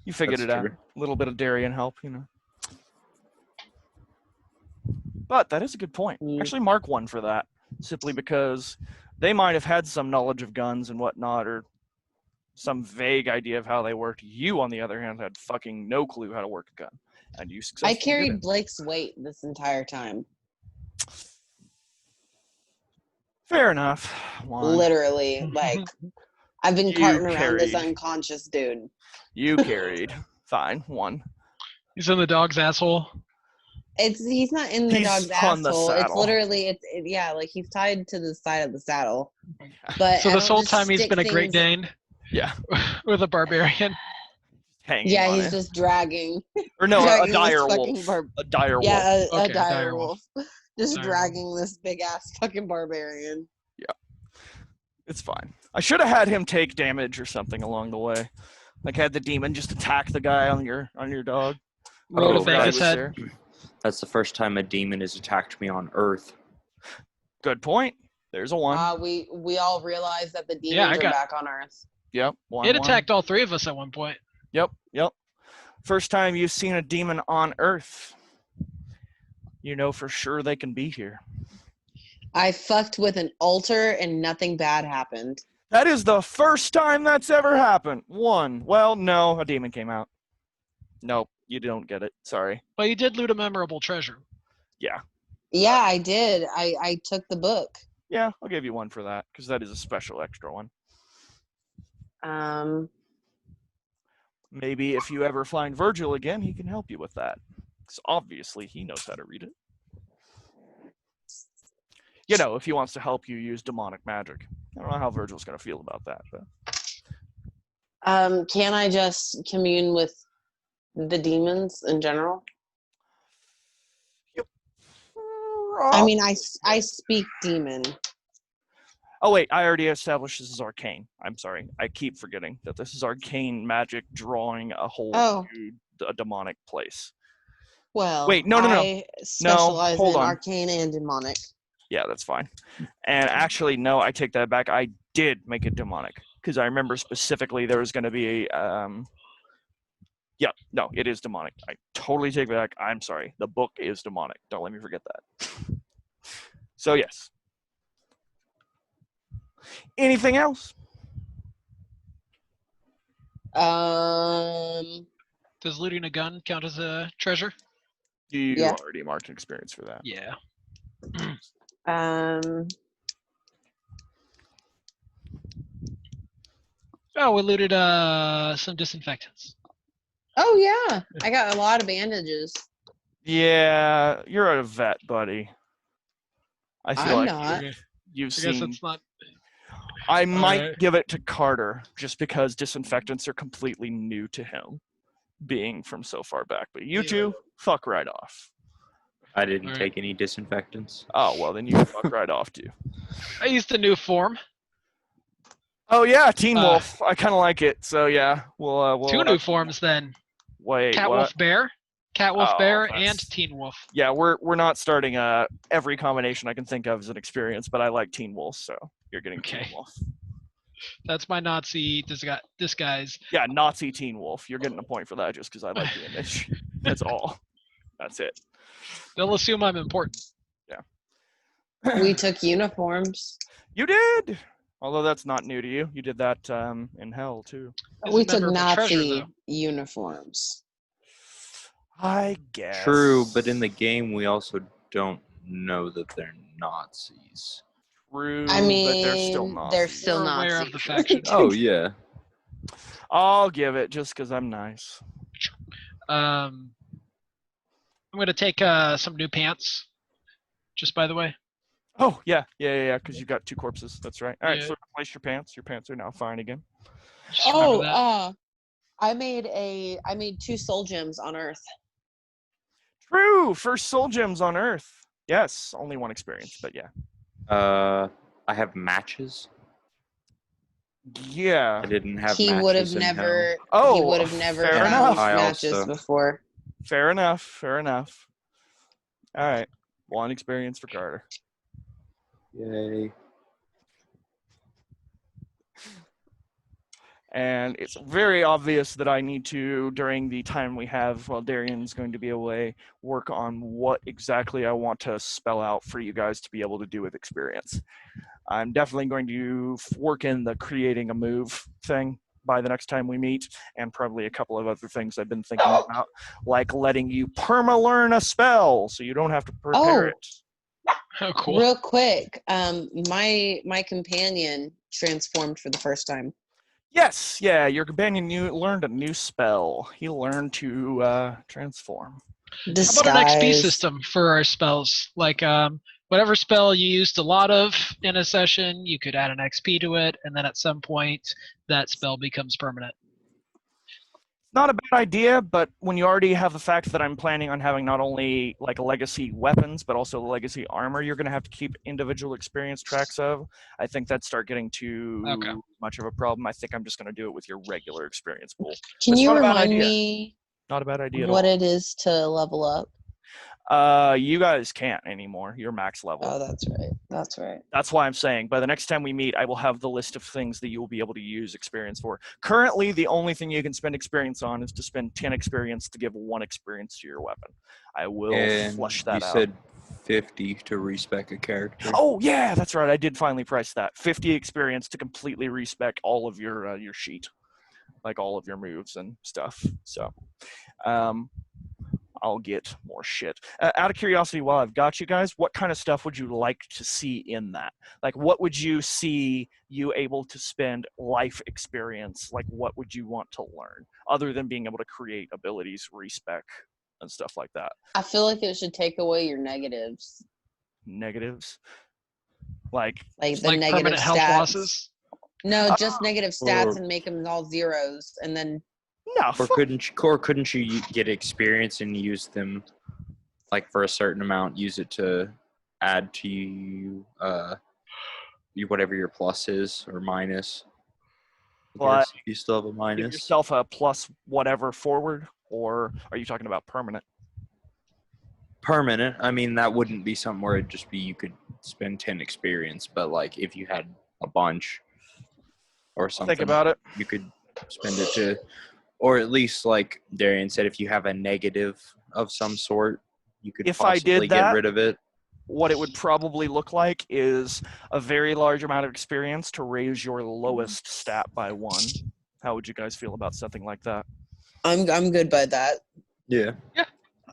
You figured That's it out. true. A little bit of Darien help, you know. But that is a good point. Actually, mark one for that. Simply because they might have had some knowledge of guns and whatnot, or some vague idea of how they worked. You, on the other hand, had fucking no clue how to work a gun. And you successfully I did carried it. Blake's weight this entire time. Fair enough. One. Literally, like, I've been You carting around this carried. unconscious dude. You carried. Fine. One. He's in the dog's asshole. He's not in the He's dog's on the asshole. It's saddle. literally yeah, like he's tied to the side of the saddle. But So I this don't whole just time he's stick been a Great things- Dane. Yeah, with a barbarian. hanging Yeah, on he's it. just dragging. Or no, a dragging this dire fucking wolf. A dire wolf. Yeah, a Okay, dire wolf. Just Dire dragging this big ass fucking barbarian. It's fine. I should have had him take damage or something along the way. Like had the demon just attack the guy on your dog. Roll to Oh, bank Guy his was head. there. That's the first time a demon has attacked me on Earth. Good point. There's a one. We all realize that the demons Yeah, I are got- back on Earth. Yep. One. It one. attacked all three of us at one point. Yep. First time you've seen a demon on Earth. You know for sure they can be here. I fucked with an altar and nothing bad happened. That is the first time that's ever happened. One. Well, no, a demon came out. Nope, you don't get it. Sorry. But you did loot a memorable treasure. Yeah. Yeah, I did. I took the book. Yeah, I'll give you one for that because that is a special extra one. Maybe if you ever find Virgil again, he can help you with that. Because obviously he knows how to read it. You know, if he wants to help you use demonic magic. I don't know how Virgil's going to feel about that. But can I just commune with the demons in general? I mean, I speak demon. Oh, wait, I already established this is arcane. I'm sorry. I keep forgetting that this is arcane magic drawing a whole to a demonic place. Well, Wait, no. I specialize hold in on. arcane and demonic. Yeah, that's fine. And actually, no, I take that back. I did make it demonic because I remember specifically there was going to be yeah, no, it is demonic. I totally take it back. I'm sorry. The book is demonic. Don't let me forget that. So, yes. Anything else? Does looting a gun count as a treasure? You Yeah. already marked an experience for that. Yeah. Oh, we looted some disinfectants. Oh yeah, I got a lot of bandages. Yeah, you're a vet, buddy. I feel I'm like not. you've I guess seen. it's not. I might Alright. give it to Carter just because disinfectants are completely new to him, being from so far back. But you two, fuck right off. I didn't Alright. take any disinfectants. Oh well, then you can fuck right off too. I used a new form. Oh yeah, Teen Wolf. I kind of like it. So yeah, we'll Two new forms then. Wait, Cat what? Wolf Bear. Cat Wolf Oh, Bear that's- and Teen Wolf. Yeah, we're not starting every combination I can think of as an experience, but I like Teen Wolf, so you're getting Okay. Teen Wolf. That's my Nazi disguise. Yeah, Nazi Teen Wolf. You're getting a point for that just because I like the image. That's all. That's it. They'll assume I'm important. We took uniforms. You did. Although that's not new to you. You did that in Hell too. It's We a took memorable treasure, Nazi though. uniforms. I guess. True, but in the game we also don't know that they're Nazis. True, I mean, but they're still Nazis. they're still We're aware Nazi. of the faction. Oh yeah. I'll give it just because I'm nice. I'm gonna take some new pants. Just by the way. Oh yeah, because you've got two corpses. That's right. All right, Yeah. so replace your pants. Your pants are now fine again. Just remember Oh, that. I made 2 soul gems on Earth. True, first soul gems on Earth. Yes, only one experience, but yeah. I have matches. Yeah. I didn't have He matches would have in never. Oh, he would have never fair found enough. I matches also- before. Fair enough. Fair enough. All right, one experience for Carter. Yay. And it's very obvious that I need to, during the time we have while Darian's going to be away, work on what exactly I want to spell out for you guys to be able to do with experience. I'm definitely going to work in the creating a move thing by the next time we meet, and probably a couple of other things I've been thinking about, like letting you perma-learn a spell so you don't have to prepare Oh. it. Oh, cool. Real quick, my companion transformed for the first time. Yes, yeah, your companion learned a new spell. He learned to transform. How Disguise. about an XP system for our spells? Like whatever spell you used a lot of in a session, you could add an XP to it, and then at some point that spell becomes permanent. Not a bad idea, but when you already have the fact that I'm planning on having not only like legacy weapons, but also legacy armor you're going to have to keep individual experience tracks of, I think that'd start getting too Okay. much of a problem. I think I'm just going to do it with your regular experience pool. Can It's you not a bad remind idea. me Not a bad idea at what all. it is to level up? You guys can't anymore. You're max level. Oh, that's right. That's right. That's why I'm saying by the next time we meet, I will have the list of things that you will be able to use experience for. Currently, the only thing you can spend experience on is to spend 10 experience to give 1 experience to your weapon. I will And flush that you out. said 50 to respec a character. Oh yeah, that's right. I did finally price that. 50 experience to completely respec all of your sheet, like all of your moves and stuff. So, I'll get more shit. Out of curiosity, while I've got you guys, what kind of stuff would you like to see in that? Like, what would you see you able to spend life experience? Like, what would you want to learn other than being able to create abilities, respec, and stuff like that? I feel like it should take away your negatives, Negatives, like like the Like negative permanent health stats. losses. No, just negative stats Or- and make them all zeros, and then no. Or couldn't you get experience and use them, like for a certain amount, use it to add to you, whatever your plus is or minus? I But guess you still have a Give minus. yourself a plus whatever forward, or are you talking about permanent? Permanent. I mean, that wouldn't be something where it'd just be you could spend 10 experience, but like if you had a bunch or something, Think about it. you could spend it to, or at least like Darian said, if you have a negative of some sort, you could If I possibly did get that- rid of it. What it would probably look like is a very large amount of experience to raise your lowest stat by 1. How would you guys feel about something like that? I'm good by that. Yeah. That'd be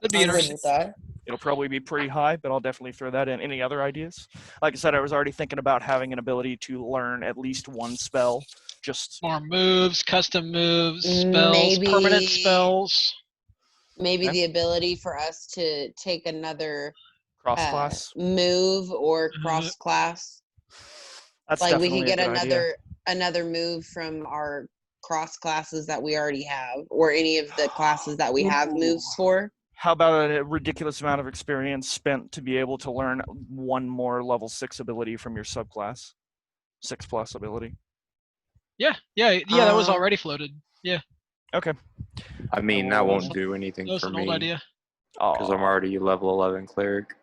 I'm good interesting. with that. It'll probably be pretty high, but I'll definitely throw that in. Any other ideas? Like I said, I was already thinking about having an ability to learn at least 1 spell. Just More moves, custom moves, spells, permanent Maybe- spells. Maybe Okay. the ability for us to take another cross class. move or Mhm. cross class. That's Like we definitely could get a good idea. another move from our cross classes that we already have, or any of the classes that we have moves for. How about a ridiculous amount of experience spent to be able to learn 1 more level 6 ability from your subclass? 6+ ability. Yeah, that was Uh, already floated. Yeah, Okay. I mean, that won't do anything that was for an me old idea. because I'm Aw. already a level 11 cleric.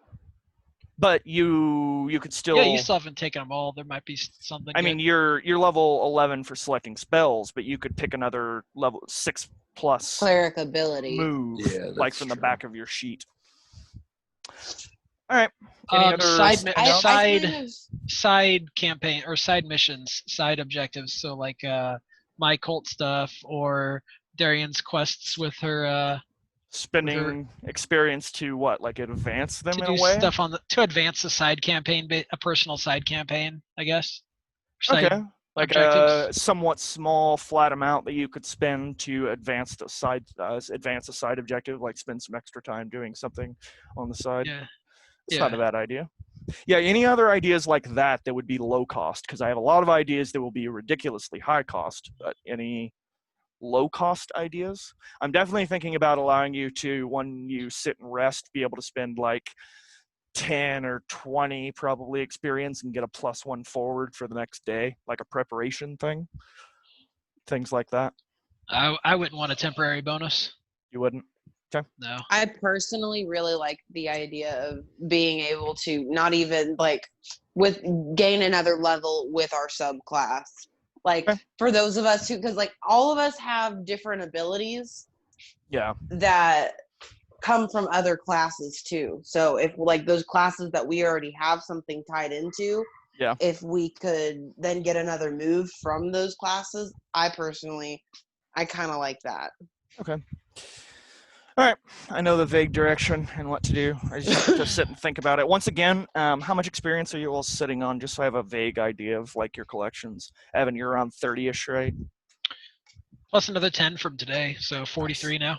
But you could still. Yeah, you still haven't taken them all. There might be something. I good. mean, you're level 11 for selecting spells, but you could pick another level 6+ Cleric ability. move, Yeah, like that's from the true. back of your sheet. All right. Any other side stand out? side campaign or side missions, side objectives. So like my cult stuff or Darian's quests with her Spending experience to what? Like advance them to in do a way? stuff on to advance the side campaign, a personal side campaign, I guess. Side Okay. Like a objectives. somewhat small flat amount that you could spend to advance a side objective, like spend some extra time doing something on the side. Yeah. It's not a bad idea. Yeah, any other ideas like that that would be low cost? Because I have a lot of ideas that will be ridiculously high cost, but any low cost ideas? I'm definitely thinking about allowing you to, when you sit and rest, be able to spend like 10 or 20 probably experience and get a +1 forward for the next day, like a preparation thing. Things like that. I wouldn't want a temporary bonus. You wouldn't? No. I personally really like the idea of being able to not even like gain another level with our subclass. Like Okay. for those of us who, because like all of us have different abilities Yeah. that come from other classes too. So if like those classes that we already have something tied into, Yeah. if we could then get another move from those classes, I kind of like that. Okay. All right. I know the vague direction and what to do. I just have to sit and think about it. Once again, how much experience are you all sitting on? Just so I have a vague idea of like your collections. Evan, you're around 30-ish, right? Plus another 10 from today, so 43 now.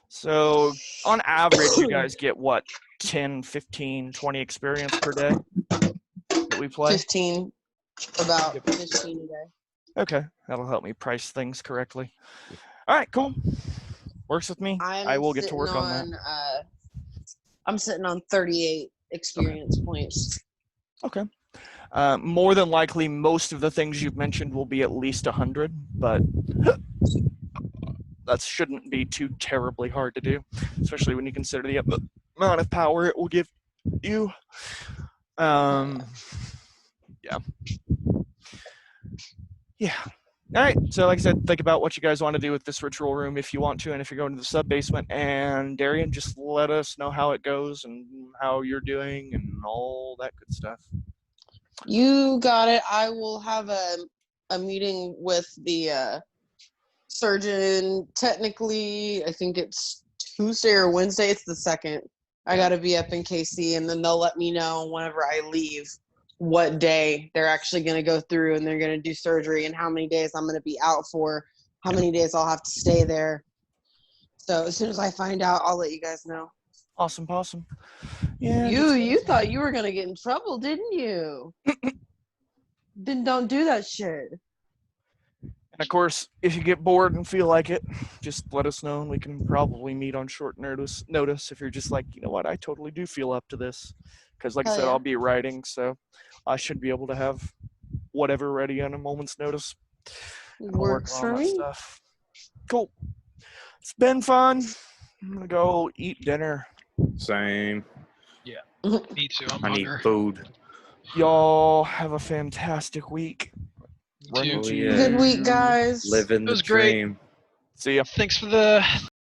So on average, you guys get what? 10, 15, 20 experience per day that we play? 15, about 15 a day. Okay, that'll help me price things correctly. All right, cool. Works with me. I will get to work on that. I'm sitting on 38 experience points. Okay. More than likely, most of the things you've mentioned will be at least 100, but that shouldn't be too terribly hard to do, especially when you consider the amount of power it will give you. Yeah. All right. So, like I said, think about what you guys want to do with this ritual room if you want to, and if you're going to the sub basement. And Darian, just let us know how it goes and how you're doing and all that good stuff. You got it. I will have a meeting with the surgeon. Technically, I think it's Tuesday or Wednesday. It's the 2nd. I got to be up in KC, and then they'll let me know whenever I leave what day they're actually going to go through and they're going to do surgery and how many days I'm going to be out for, how many days I'll have to stay there. So as soon as I find out, I'll let you guys know. Awesome. Yeah. You thought you were going to get in trouble, didn't you? Then don't do that shit. And of course, if you get bored and feel like it, just let us know and we can probably meet on short notice if you're just like, you know what, I totally do feel up to this. Because like I Hell said, yeah. I'll be writing, so I should be able to have whatever ready on a moment's notice. And I'll work Works on for that me. stuff. Cool. It's been fun. I'm going to go eat dinner. Same. Me too. I'm I need hungry. food. Y'all have a fantastic week. Me too. Oh, yeah. Good week, guys. Living It the was great. dream. See ya. Thanks for the